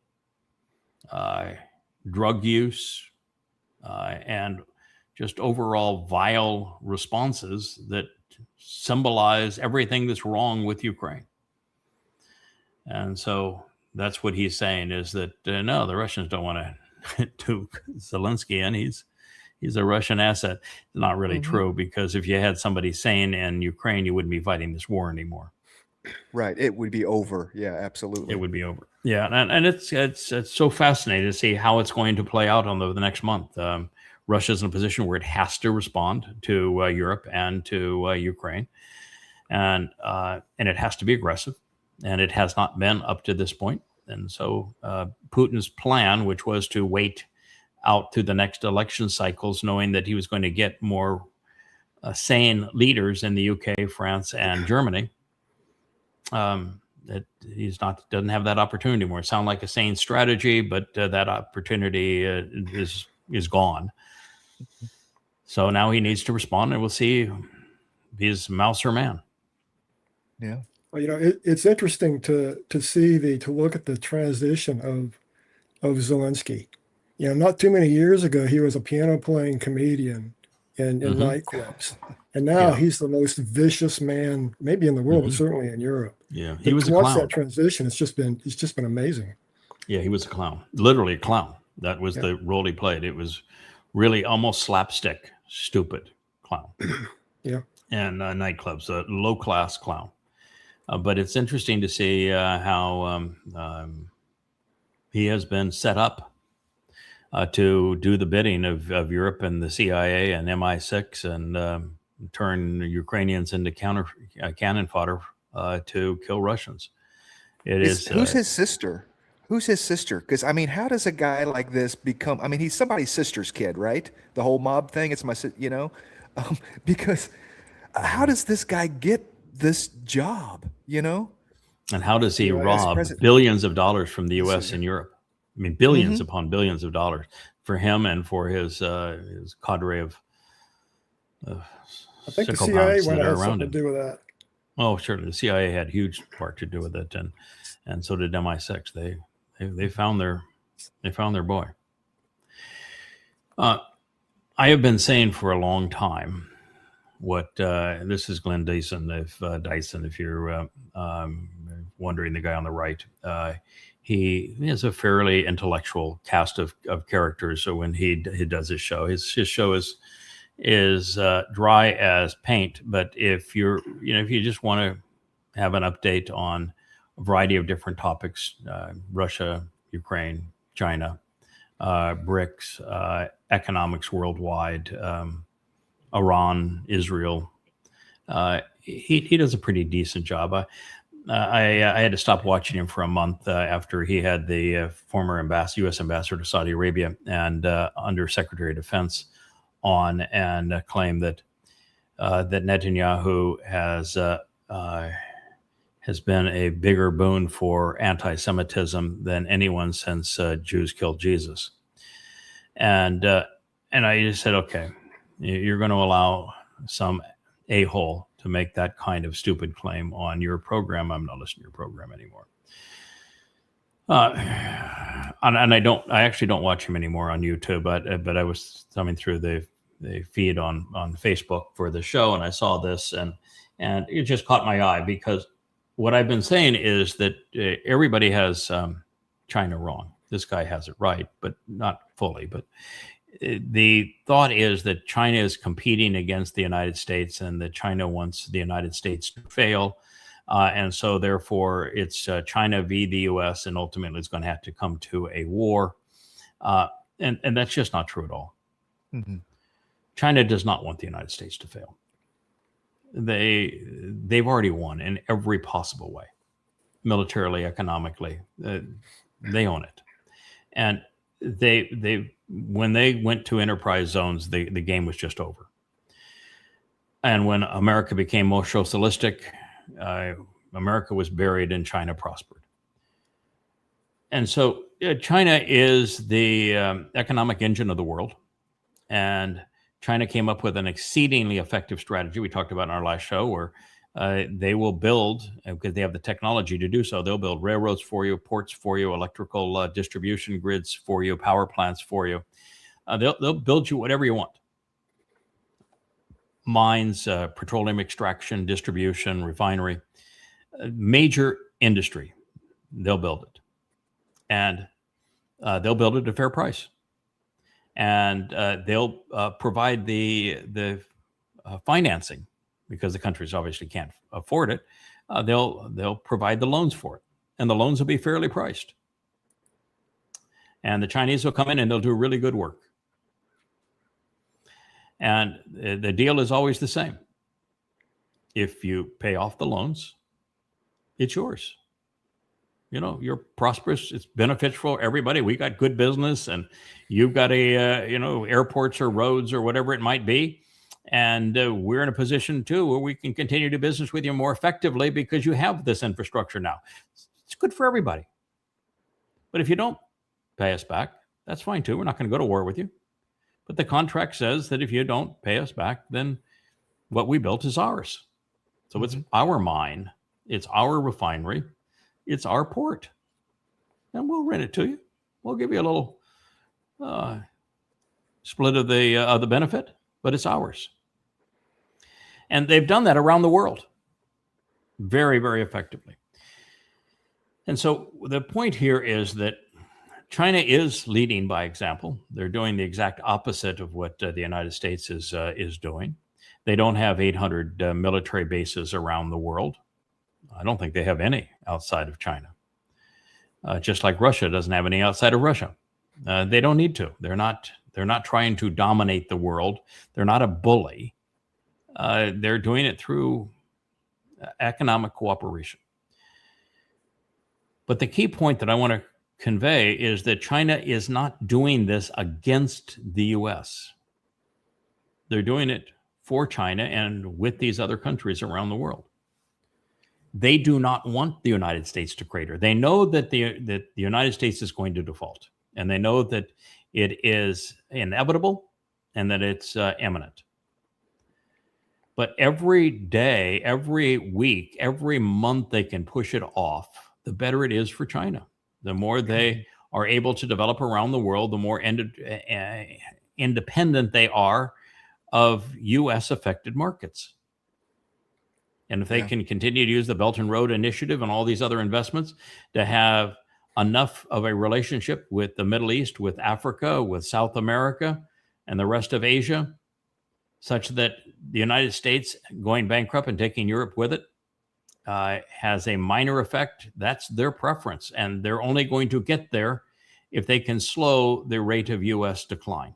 drug use, and just overall vile responses that symbolize everything that's wrong with Ukraine. And so that's what he's saying is that, no, the Russians don't want to do Zelensky in. He's a Russian asset. It's not really true, because if you had somebody sane in Ukraine, you wouldn't be fighting this war anymore. Right. It would be over. Yeah, absolutely. It would be over. Yeah. And it's so fascinating to see how it's going to play out on the next month. Russia's in a position where it has to respond to Europe and to Ukraine. And it has to be aggressive. And it has not been up to this point. And so Putin's plan, which was to wait out through the next election cycles, knowing that he was going to get more sane leaders in the UK, France, and Germany, that doesn't have that opportunity anymore. It sounds like a sane strategy, but that opportunity is gone. So now he needs to respond, and we'll see if he's mouse or man. Yeah. Well, it's interesting to look at the transition of Zelensky. You know, not too many years ago, he was a piano playing comedian in nightclubs. And now Yeah. he's the most vicious man, maybe in the world, but certainly in Europe. Yeah, But he was to a watch clown. that transition, it's just been amazing. Yeah, he was a clown, literally a clown. That was Yeah. the role he played. It was really almost slapstick, stupid clown. Yeah. And nightclubs, a low class clown. But it's interesting to see how he has been set up to do the bidding of Europe and the CIA and MI6 and turn Ukrainians into cannon fodder to kill Russians. Who's his sister? Who's his sister? Because I mean, how does a guy like this become? I mean, he's somebody's sister's kid, right? The whole mob thing. It's my, because how does this guy get this job? And how does he You know, as rob president- billions of dollars from the U.S. yeah. and Europe? I mean, billions upon billions of dollars for him and for his cadre of I think the sycophants CIA that might are have around something to him. do with that. Oh, certainly, the CIA had huge part to do with it, and so did MI6. They found their boy. I have been saying for a long time what this is Glenn Dyson. If you're wondering, the guy on the right, he has a fairly intellectual cast of characters. So when he does his show is dry as paint. But if you just want to have an update on a variety of different topics, Russia, Ukraine, China, BRICS, economics worldwide, Iran, Israel, he does a pretty decent job. I had to stop watching him for a month after he had the former U.S. ambassador to Saudi Arabia and Under Secretary of Defense on and claimed that Netanyahu has been a bigger boon for anti-Semitism than anyone since Jews killed Jesus. And I just said, okay, you're going to allow some a-hole to make that kind of stupid claim on your program. I'm not listening to your program anymore. And I actually don't watch him anymore on YouTube, but I was thumbing through the feed on Facebook for the show, and I saw this, and it just caught my eye, because what I've been saying is that everybody has China wrong. This guy has it right, but not fully. But the thought is that China is competing against the United States, and that China wants the United States to fail. And so therefore it's China v. the U.S. and ultimately it's going to have to come to a war. And that's just not true at all. Mm-hmm. China does not want the United States to fail. They've already won in every possible way, militarily, economically. They own it. And when they went to enterprise zones, the game was just over. And when America became more socialistic, America was buried and China prospered. And so China is the economic engine of the world. And China came up with an exceedingly effective strategy we talked about in our last show, where they will build, because they have the technology to do so, they'll build railroads for you, ports for you, electrical distribution grids for you, power plants for you. They'll build you whatever you want. Mines, petroleum extraction, distribution, refinery, major industry, they'll build it. And they'll build it at a fair price. And they'll provide the financing, because the countries obviously can't afford it. They'll provide the loans for it, and the loans will be fairly priced. And the Chinese will come in and they'll do really good work. And the deal is always the same. If you pay off the loans, it's yours. You're prosperous. It's beneficial for everybody. We got good business, and you've got airports or roads or whatever it might be. And we're in a position too where we can continue to do business with you more effectively because you have this infrastructure now. It's good for everybody. But if you don't pay us back, that's fine too. We're not going to go to war with you. But the contract says that if you don't pay us back, then what we built is ours. So it's our mine. It's our refinery. It's our port. And we'll rent it to you. we'll give you a little split of the benefit, but it's ours. And they've done that around the world very, very effectively. And so the point here is that China is leading by example. They're doing the exact opposite of what the United States is doing. They don't have 800 military bases around the world. I don't think they have any outside of China. Just like Russia doesn't have any outside of Russia. They don't need to. They're not trying to dominate the world. They're not a bully. They're doing it through economic cooperation. But the key point that I want to convey is that China is not doing this against the U.S. They're doing it for China and with these other countries around the world. They do not want the United States to crater. They know that the United States is going to default, and they know that it is inevitable and that it's imminent. But every day, every week, every month they can push it off, the better it is for China. The more they are able to develop around the world, the more independent they are of U.S. affected markets. And if they can continue to use the Belt and Road Initiative and all these other investments to have enough of a relationship with the Middle East, with Africa, with South America, and the rest of Asia, such that the United States going bankrupt and taking Europe with it has a minor effect, that's their preference. And they're only going to get there if they can slow the rate of U.S. decline.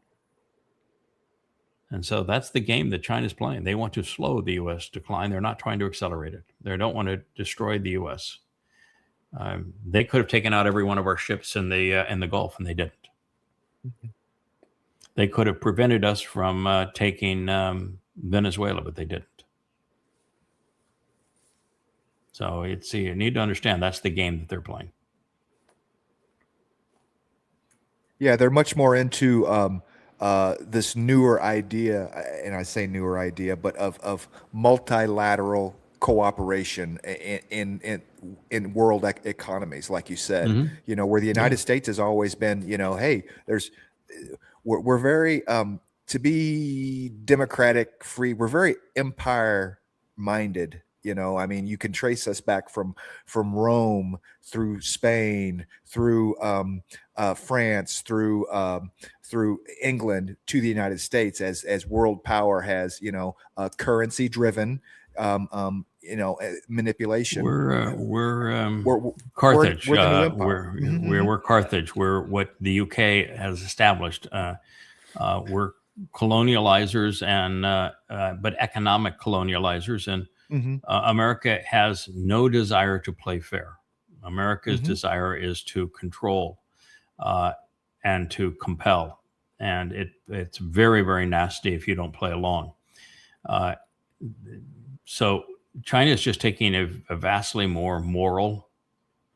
And so that's the game that China's playing. They want to slow the U.S. decline. They're not trying to accelerate it. They don't want to destroy the U.S. They could have taken out every one of our ships in the Gulf, and they didn't. They could have prevented us from taking Venezuela, but they didn't. So you need to understand that's the game that they're playing. Yeah, they're much more into this newer idea, and I say newer idea, but of multilateral cooperation in world economies, like you said. You know, where the United States has always been, you know, hey, we're very to be democratic, free. We're very empire minded. You know, I mean, you can trace us back from Rome through Spain, through France, through England to the United States as world power has, you know, currency driven, you know, manipulation. We're Carthage. We're Carthage. We're what the UK has established. We're colonializers but economic colonializers, and America has no desire to play fair. America's desire is to control and to compel. And it's very, very nasty if you don't play along. So China is just taking a vastly more moral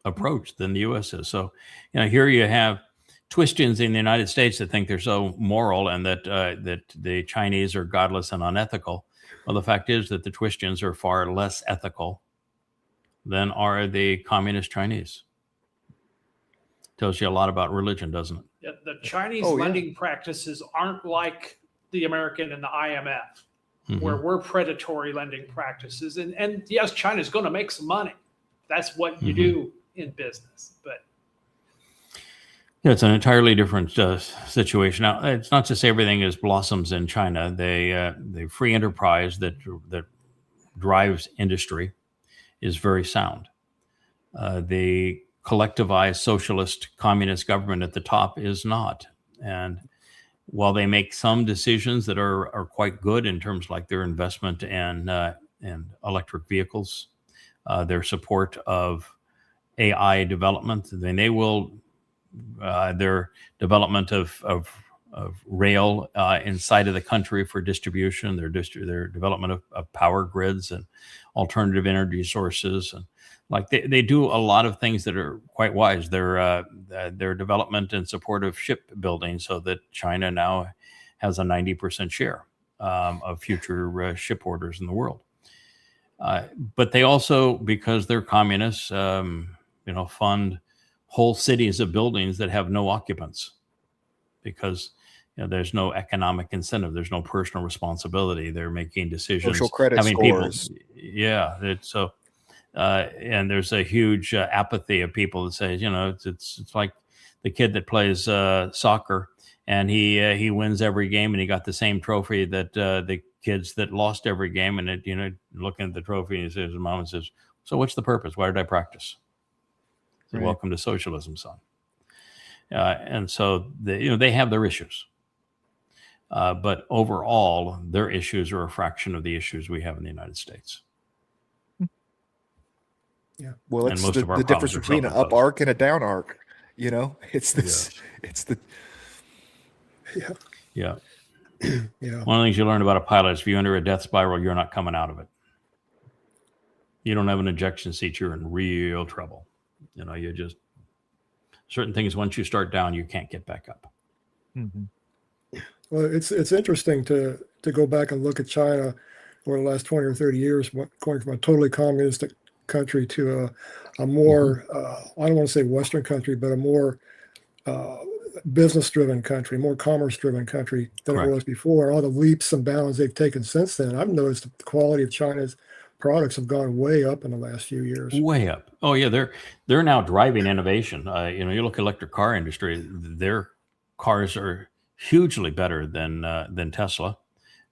approach than the U.S. is. So, you know, here you have Twistians in the United States that think they're so moral and that the Chinese are godless and unethical. Well, the fact is that the Twistians are far less ethical than are the communist Chinese. Tells you a lot about religion, doesn't it? Yeah, the Chinese lending practices aren't like the American and the IMF, where we're predatory lending practices. And yes, China's going to make some money. That's what you do in business. But yeah, it's an entirely different situation. Now, it's not to say everything is blossoms in China. The free enterprise that drives industry is very sound. The collectivized socialist communist government at the top is not. And while they make some decisions that are quite good in terms like their investment in electric vehicles, their support of AI development, then they will their development of rail inside of the country for distribution, their development of power grids and alternative energy sources, and like they do a lot of things that are quite wise. Their development and support of shipbuilding, so that China now has a 90% share of future ship orders in the world. But they also, because they're communists, fund whole cities of buildings that have no occupants because there's no economic incentive. There's no personal responsibility. They're making decisions. Social credit scores. It's so, and there's a huge apathy of people that say, it's like the kid that plays soccer and he wins every game and he got the same trophy that the kids that lost every game. And looking at the trophy, and he says, mom says, "So what's the purpose? Why did I practice?" Right. Welcome to socialism, son. And so they have their issues. But overall, their issues are a fraction of the issues we have in the United States. Yeah. Well, it's the difference between an up arc and a down arc. It's this. Yes. It's the. Yeah. Yeah. One of the things you learn about a pilot is if you enter a death spiral, you're not coming out of it. You don't have an ejection seat, you're in real trouble. You just certain things once you start down, you can't get back up. Mm-hmm. Well, it's interesting to go back and look at China over the last 20 or 30 years, going from a totally communistic country to a more, I don't want to say Western country, but a more business-driven country, more commerce-driven country than Correct. It was before. All the leaps and bounds they've taken since then, I've noticed the quality of China's products have gone way up in the last few years. Way up. Oh yeah, they're now driving innovation. You look at electric car industry; their cars are hugely better than Tesla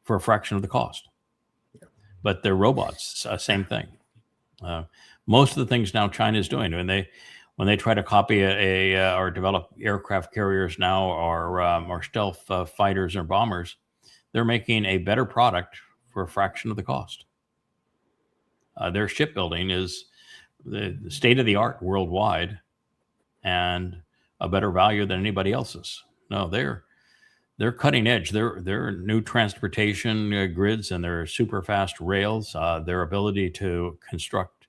for a fraction of the cost. Yeah. But their robots, same thing. Most of the things now China is doing, when they try to copy or develop aircraft carriers now or stealth fighters or bombers, they're making a better product for a fraction of the cost. Their shipbuilding is the state of the art worldwide and a better value than anybody else's. No, they're cutting edge. Their new transportation grids and their super fast rails, their ability to construct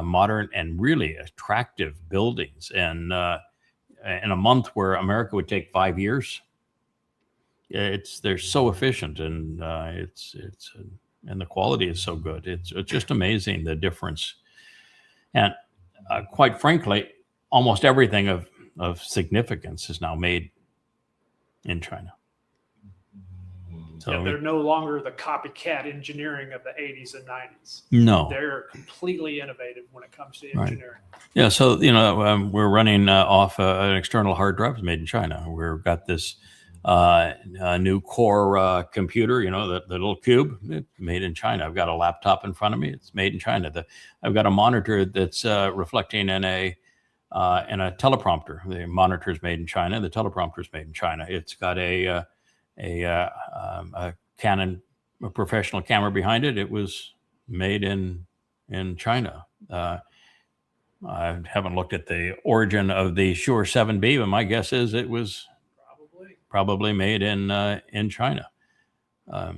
modern and really attractive buildings. And in a month where America would take 5 years, they're so efficient and and the quality is so good. It's just amazing the difference. And quite frankly, almost everything of significance is now made in China. So they're no longer the copycat engineering of the 80s and 90s. No, they're completely innovative when it comes to engineering. Right. Yeah, so we're running off an external hard drive made in China. We've got this new Core computer, the little cube, it's made in China. I've got a laptop in front of me; it's made in China. I've got a monitor that's reflecting in a teleprompter. The monitor is made in China. The teleprompter is made in China. It's got a Canon, a professional camera behind it. It was made in China. I haven't looked at the origin of the Shure 7B, but my guess is it was probably made in China. The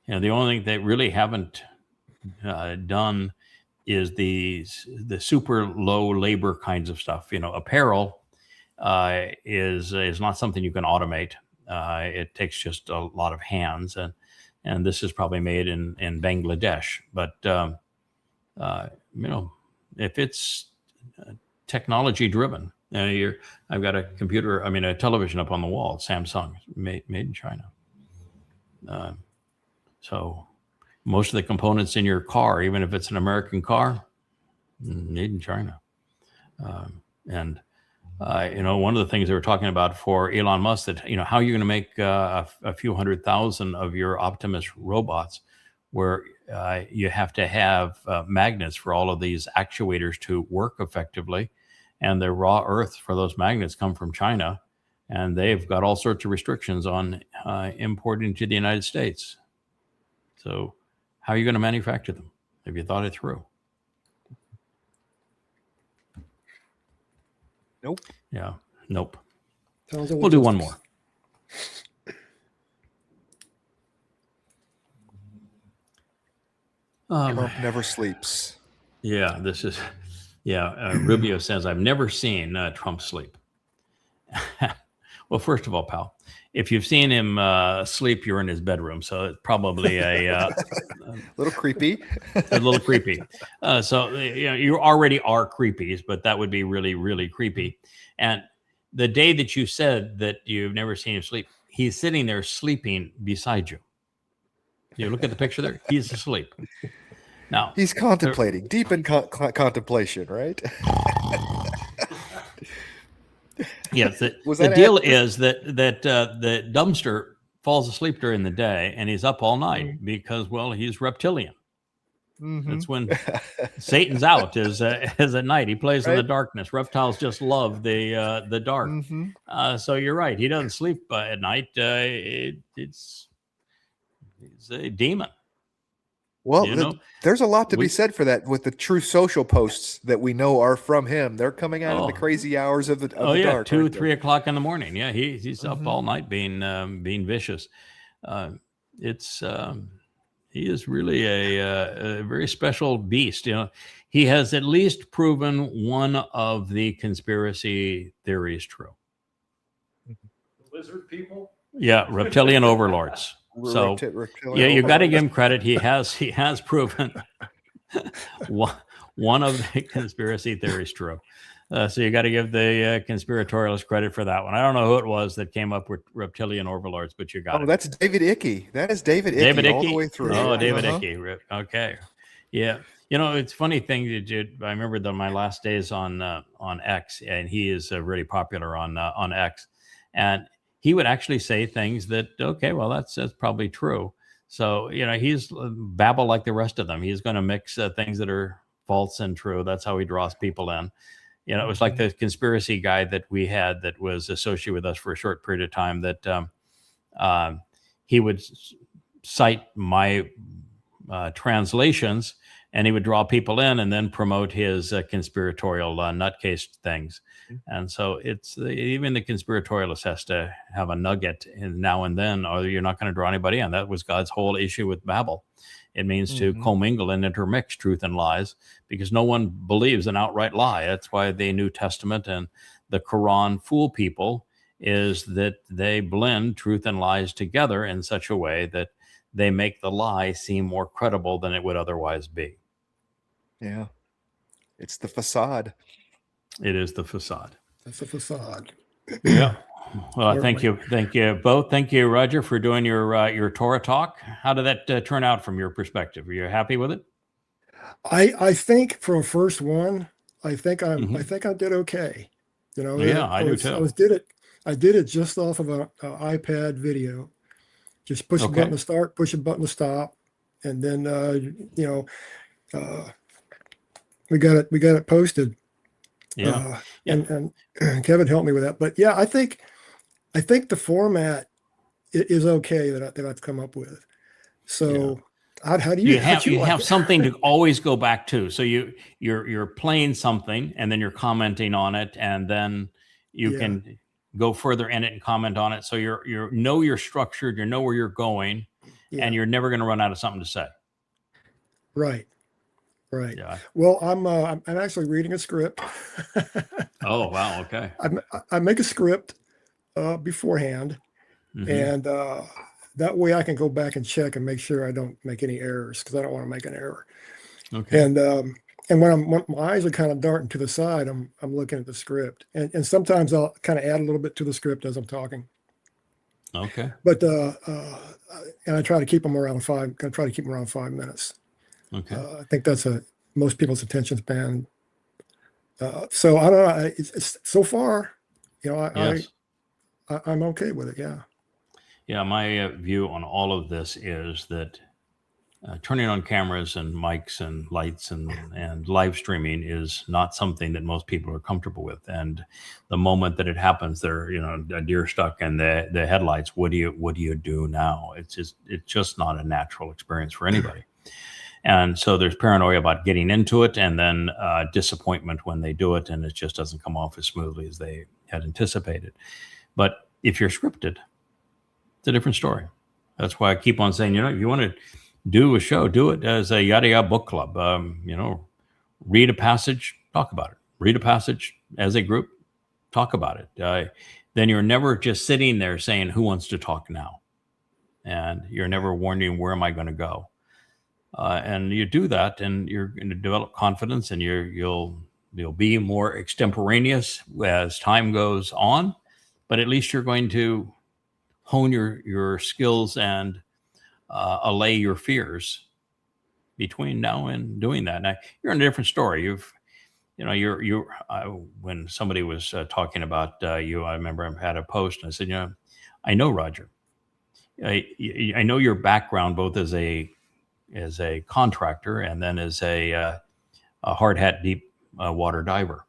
only thing they really haven't done is the super low labor kinds of stuff. Apparel is not something you can automate. It takes just a lot of hands, and this is probably made in Bangladesh. But if it's technology driven, I've got a television up on the wall, Samsung, made in China. So most of the components in your car, even if it's an American car, made in China. One of the things they were talking about for Elon Musk that, how are you going to make a few 100,000 of your Optimus robots where you have to have magnets for all of these actuators to work effectively. And the raw earth for those magnets come from China. And they've got all sorts of restrictions on importing to the United States. So how are you going to manufacture them? Have you thought it through? Nope. Yeah. Nope. We'll do one more. Trump never sleeps. Yeah, Rubio says, I've never seen Trump sleep. Well, first of all, pal, if you've seen him sleep, you're in his bedroom, so it's probably a Little creepy. little creepy. So you already are creepies, but that would be really, really creepy. And the day that you said that you've never seen him sleep, he's sitting there sleeping beside you. You look at the picture there; he's asleep. Now He's contemplating, deep in contemplation, right? yes, Was the that deal accurate? is that the dumpster falls asleep during the day and he's up all night because, well, he's reptilian. Mhm. That's when Satan's out is at night. He plays in the Right. darkness. Reptiles just love the dark. Mhm. So you're right. He doesn't sleep at night. He's a demon. Well, You know, there's a lot to we- be said for that with the true social posts that we know are from him. They're coming out in Oh. the crazy hours of the Oh yeah, dark. 2, aren't they? 3 o'clock in the morning. Yeah, he's up Mhm. all night being vicious. It's he is really a very special beast. He has at least proven one of the conspiracy theories true. Lizard people. Yeah, reptilian overlords. So Reptilian yeah, you got to overlords. give him credit. He has proven one of the conspiracy theories true. So you got to give the conspiratorialist credit for that one. I don't know who it was that came up with reptilian overlords, but you got Oh, it. that's David Icke. That is David Icke David all Icke. the way through. Oh, David Uh-huh. Icke. Okay. Yeah. It's a funny thing that I remember my last days on X, and he is really popular on X, and he would actually say things that, okay, well, that's probably true. So, he's babble like the rest of them. He's going to mix things that are false and true. That's how he draws people in. It was like the conspiracy guy that we had that was associated with us for a short period of time that he would cite my translations, and he would draw people in and then promote his conspiratorial nutcase things. And so even the conspiratorialist has to have a nugget now and then, or you're not going to draw anybody in. That was God's whole issue with Babel. It means to commingle and intermix truth and lies, because no one believes an outright lie. That's why the New Testament and the Quran fool people, is that they blend truth and lies together in such a way that they make the lie seem more credible than it would otherwise be. Yeah. It's the facade. It is the facade. That's a facade. Yeah. Well, thank you both. Thank you, Roger, for doing your Torah talk. How did that turn out from your perspective? Are you happy with it? I think for a first one, I think I Mhm. did okay. Yeah, I do too. I did it just off of an iPad video. Just push a Okay. button to start, push a button to stop, and then we got it posted. Yeah. And Kevin helped me with that. But yeah, I think the format is okay that I've come up with. So how do you You like have it? something to always go back to. So you're playing something, and then you're commenting on it, and then you Yeah. can go further in it and comment on it. So you're structured, you know where you're going, Yeah. and you're never going to run out of something to say. Right. Yeah. Well, I'm actually reading a script. Oh wow. Okay. I make a script beforehand, Mhm. and that way I can go back and check and make sure I don't make any errors, because I don't want to make an error. Okay. And when my eyes are kind of darting to the side, I'm looking at the script, and sometimes I'll kind of add a little bit to the script as I'm talking. Okay. But and I try to keep them around 5 minutes. Okay. I think that's most people's attention span. So I don't know. It's so far, Yes. I'm okay with it. Yeah. Yeah, my view on all of this is that turning on cameras and mics and lights and live streaming is not something that most people are comfortable with. And the moment that it happens, they're a deer stuck in the headlights. What do you do now? It's just not a natural experience for anybody. And so there's paranoia about getting into it, and then disappointment when they do it, and it just doesn't come off as smoothly as they had anticipated. But if you're scripted, it's a different story. That's why I keep on saying, if you want to do a show, do it as a Yada Yada book club. Read a passage, talk about it. Read a passage as a group, talk about it. then you're never just sitting there saying, who wants to talk now? And you're never wondering, where am I going to go? And you do that, and you're going to develop confidence, and you'll be more extemporaneous as time goes on. But at least you're going to hone your skills and allay your fears between now and doing that. Now, you're in a different story. When somebody was talking about you, I remember I had a post, and I said, I know Roger. I know your background both as a contractor and then as a hard hat deep water diver.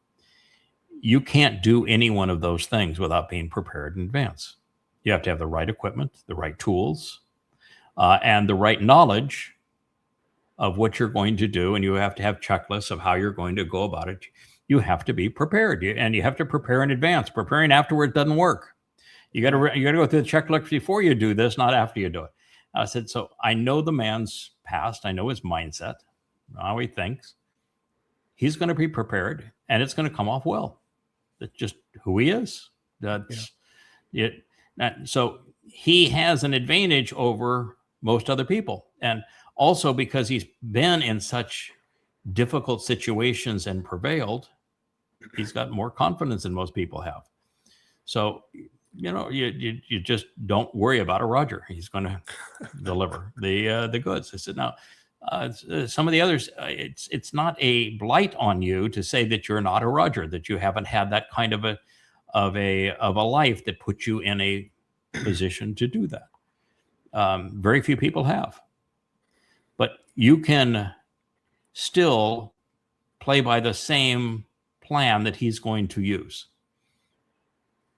You can't do any one of those things without being prepared in advance. You have to have the right equipment, the right tools, and the right knowledge of what you're going to do. And you have to have checklists of how you're going to go about it. You have to be prepared, and you have to prepare in advance. Preparing afterwards doesn't work. You got to go through the checklist before you do this, not after you do it. I said, so I know the man's past. I know his mindset, how he thinks. He's going to be prepared, and it's going to come off well. That's just who he is. That's it. So he has an advantage over most other people. And also because he's been in such difficult situations and prevailed, he's got more confidence than most people have. So, you just don't worry about a Roger. He's going to deliver the goods. I said, now, some of the others, it's not a blight on you to say that you're not a Roger, that you haven't had that kind of a life that puts you in a position to do that. Very few people have, but you can still play by the same plan that he's going to use.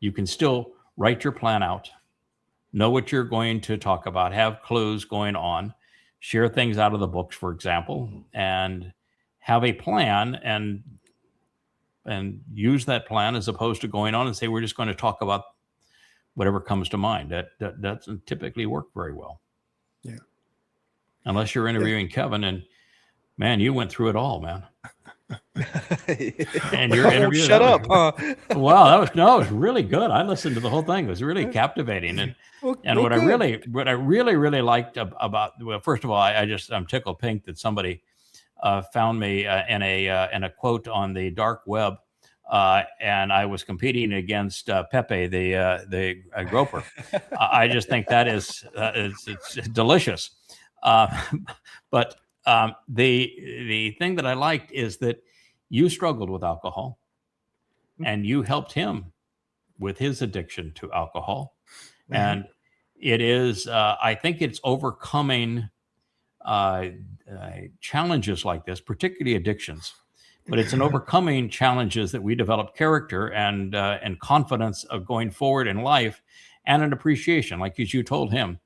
You can still write your plan out, know what you're going to talk about, have clues going on, share things out of the books, for example, and have a plan and use that plan as opposed to going on and say, we're just going to talk about whatever comes to mind. That doesn't typically work very well. Yeah. Unless you're interviewing Kevin, and man, you went through it all, man. And your interview. Shut up, huh? Wow, it was really good. I listened to the whole thing. It was really captivating. And what I really liked about, well, first of all, I'm tickled pink that somebody found me in a quote on the dark web, and I was competing against Pepe, the groper. I just think that it's delicious. But the thing that I liked is that you struggled with alcohol, and you helped him with his addiction to alcohol. Mm-hmm. And it is, I think it's overcoming challenges like this, particularly addictions, but it's an overcoming challenges that we develop character and confidence of going forward in life, and an appreciation, like as you told him.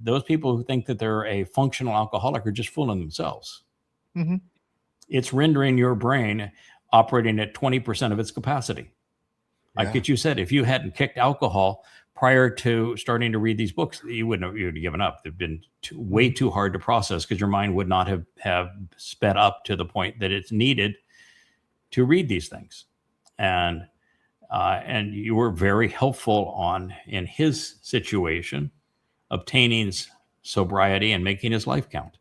Those people who think that they're a functional alcoholic are just fooling themselves. Mm-hmm. It's rendering your brain operating at 20% of its capacity. Yeah. Like you said, if you hadn't kicked alcohol prior to starting to read these books, you would have given up. They've been way too hard to process because your mind would not have sped up to the point that it's needed to read these things. And you were very helpful in his situation, obtaining sobriety and making his life count.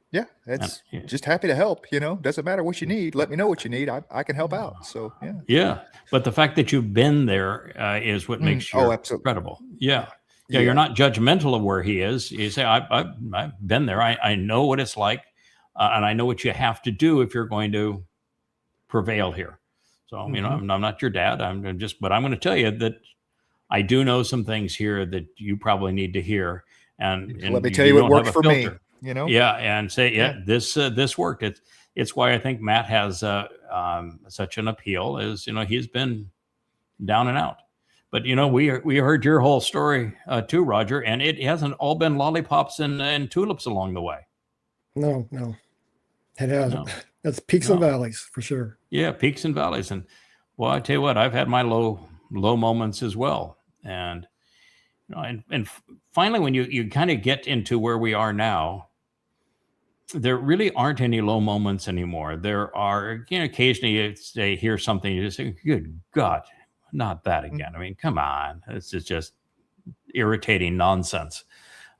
Yeah, it's just happy to help. Doesn't matter what you need. Let me know what you need. I can help out. So yeah. Yeah, but the fact that you've been there is what makes you credible. Yeah. You're not judgmental of where he is. You say, I've been there. I know what it's like, and I know what you have to do if you're going to prevail here. So I'm not your dad. But I'm going to tell you that I do know some things here that you probably need to hear. And let me tell you what worked for me. Yeah, and say, this worked. It's why I think Matt has such an appeal. Is he's been down and out, but we heard your whole story too, Roger, and it hasn't all been lollipops and tulips along the way. No, it hasn't. No. That's peaks and valleys for sure. Yeah, peaks and valleys, and well, I tell you what, I've had my low moments as well, and and finally, when you kind of get into where we are now, there really aren't any low moments anymore. There are, occasionally they hear something, you just say, good God, not that again. I mean, come on. This is just irritating nonsense.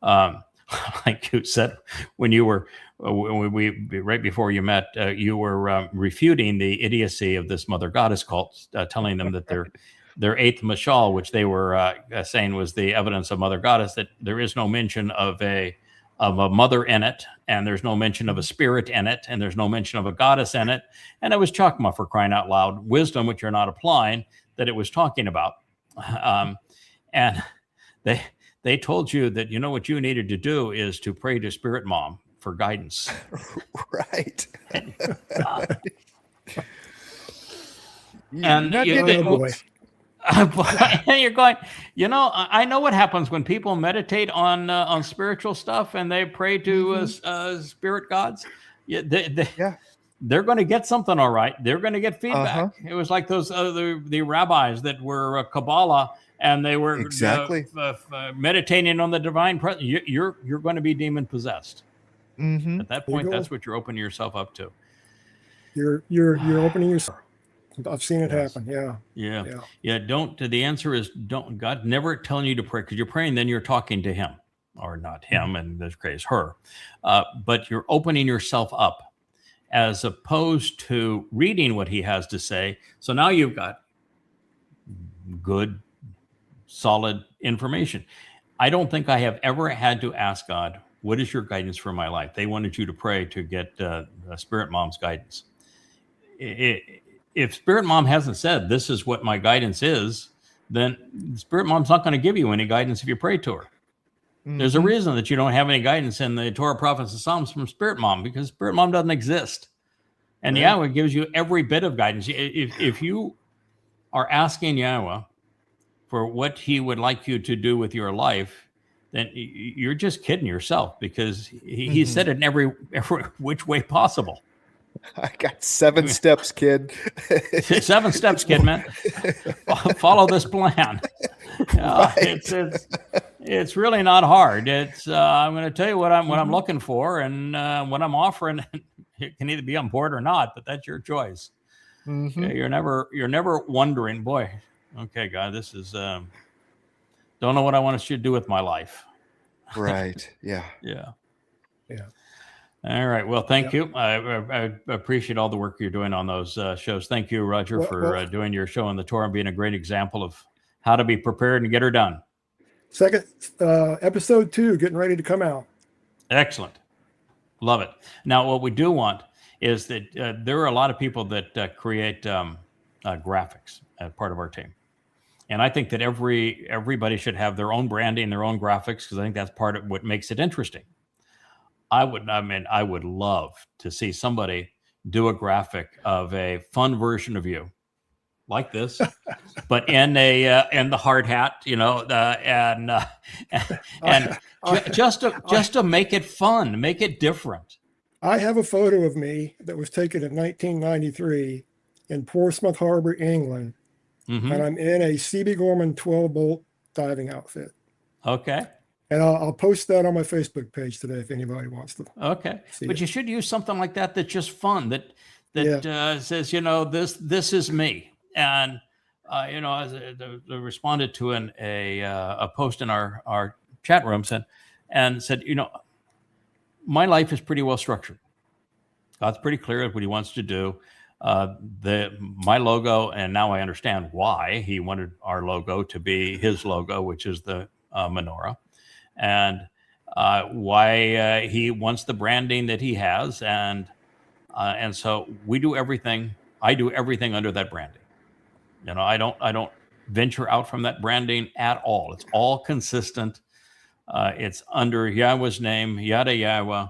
Like you said, when you were, when we right before you met, you were refuting the idiocy of this Mother Goddess cult, telling them that their eighth mashal, which they were saying was the evidence of Mother Goddess, that there is no mention of a mother in it, and there's no mention of a spirit in it, and there's no mention of a goddess in it. And it was Chakma, for crying out loud, wisdom, which you're not applying, that it was talking about. And they told you that, what you needed to do is to pray to Spirit Mom for guidance. Right. And you're going, I know what happens when people meditate on spiritual stuff and they pray to spirit gods. They're going to get something, all right. They're going to get feedback. It was like those the rabbis that were Kabbalah, and they were meditating on the divine presence. You're going to be demon possessed. At that point, that's what you're opening yourself up to. You're opening yourself. I've seen it happen. Yeah. Don't. The answer is don't. God never telling you to pray, because you're praying, then you're talking to Him, or not Him, in this case, her. But you're opening yourself up, as opposed to reading what He has to say. So now you've got good, solid information. I don't think I have ever had to ask God, what is your guidance for my life? They wanted you to pray to get Spirit Mom's guidance. If Spirit Mom hasn't said, this is what my guidance is, then Spirit Mom's not going to give you any guidance if you pray to her. There's a reason that you don't have any guidance in the Torah, Prophets, and Psalms from Spirit Mom, because Spirit Mom doesn't exist. And Yahweh gives you every bit of guidance. If you are asking Yahweh for what He would like you to do with your life, then you're just kidding yourself, because He said it in every which way possible. I got 7 steps, kid. 7 steps, kid, man. Follow this plan. It's really not hard. I'm going to tell you what I'm looking for, and what I'm offering. It can either be on board or not, but that's your choice. You're never wondering, boy, okay, God, this is don't know what I want to do with my life. Right. Yeah. All right. Well, thank you. I appreciate all the work you're doing on those shows. Thank you, Roger, for doing your show on the Torah and being a great example of how to be prepared and get her done. Second, episode 2, getting ready to come out. Excellent. Love it. Now, what we do want is that there are a lot of people that create graphics as part of our team. And I think that everybody should have their own branding, their own graphics, because I think that's part of what makes it interesting. I would love to see somebody do a graphic of a fun version of you, like this, but in the hard hat, just to make it fun, make it different. I have a photo of me that was taken in 1993 in Portsmouth Harbor, England, and I'm in a CB Gorman 12-bolt diving outfit. Okay. And I'll post that on my Facebook page today if anybody wants to. Okay, but you should use something like that that's just fun. That says, this is me. And as I responded to a post in our chat room said, my life is pretty well structured. God's pretty clear at what He wants to do. My logo, and now I understand why He wanted our logo to be His logo, which is the menorah. And why He wants the branding that He has, and so we do everything. I do everything under that branding. I don't venture out from that branding at all. It's all consistent. It's under Yahweh's name, Yada Yahweh,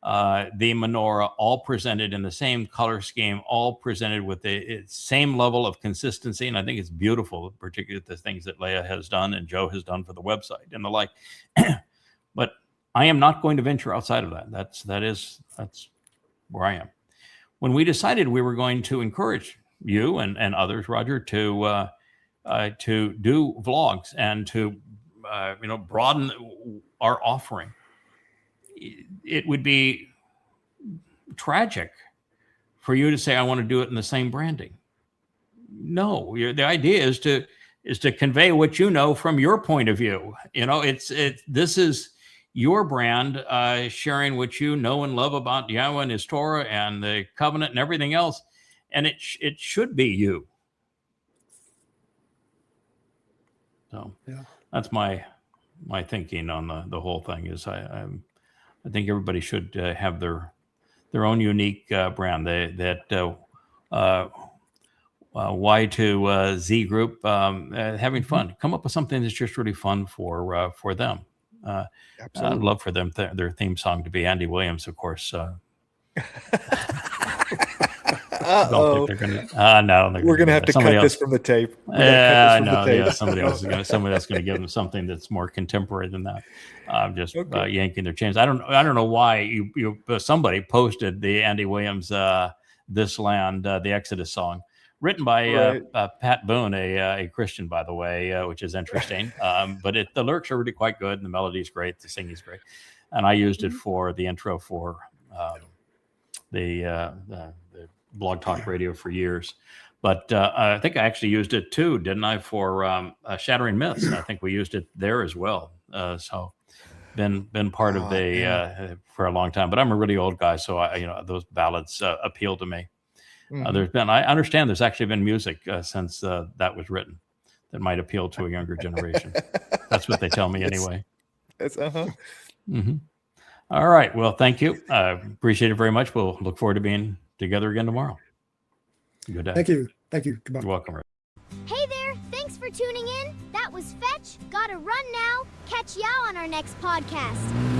the menorah, all presented in the same color scheme, all presented with the same level of consistency. And I think it's beautiful, particularly the things that Leah has done and Joe has done for the website and the like. But I am not going to venture outside of that. That's where I am. When we decided we were going to encourage you and others, Roger, to do vlogs and to broaden our offering, it would be tragic for you to say, I want to do it in the same branding. No, the idea is to convey what you know from your point of view. This is your brand, sharing what you know and love about Yahweh and His Torah and the covenant and everything else, and it should be you. So that's my thinking on the whole thing. Is I think everybody should have their own unique brand. Y to Z group, having fun. Come up with something that's just really fun for them. I'd love for them their theme song to be Andy Williams, of course. Don't think they're gonna. No, we're gonna have to cut this from the tape. Yeah, I know. Yeah, somebody else is gonna give them something that's more contemporary than that. Just yanking their chains. I don't know why somebody posted the Andy Williams "This Land," the Exodus song, written by Pat Boone, a Christian, by the way, which is interesting. But the lyrics are really quite good, and the melody's great, the singing's great, and I used it for the intro for the Blog Talk Radio for years. But I think I actually used it too, didn't I, for Shattering Myths? I think we used it there as well. So been part of for a long time. But I'm a really old guy, so those ballads appeal to me. I understand there's actually been music since that was written that might appeal to a younger generation. That's what they tell me anyway. All right. Well, thank you. Appreciate it very much. We'll look forward to being together again tomorrow. Good day. Thank you. Goodbye. You're welcome. Hey there. Thanks for tuning in. That was Fetch. Gotta run now. Catch y'all on our next podcast.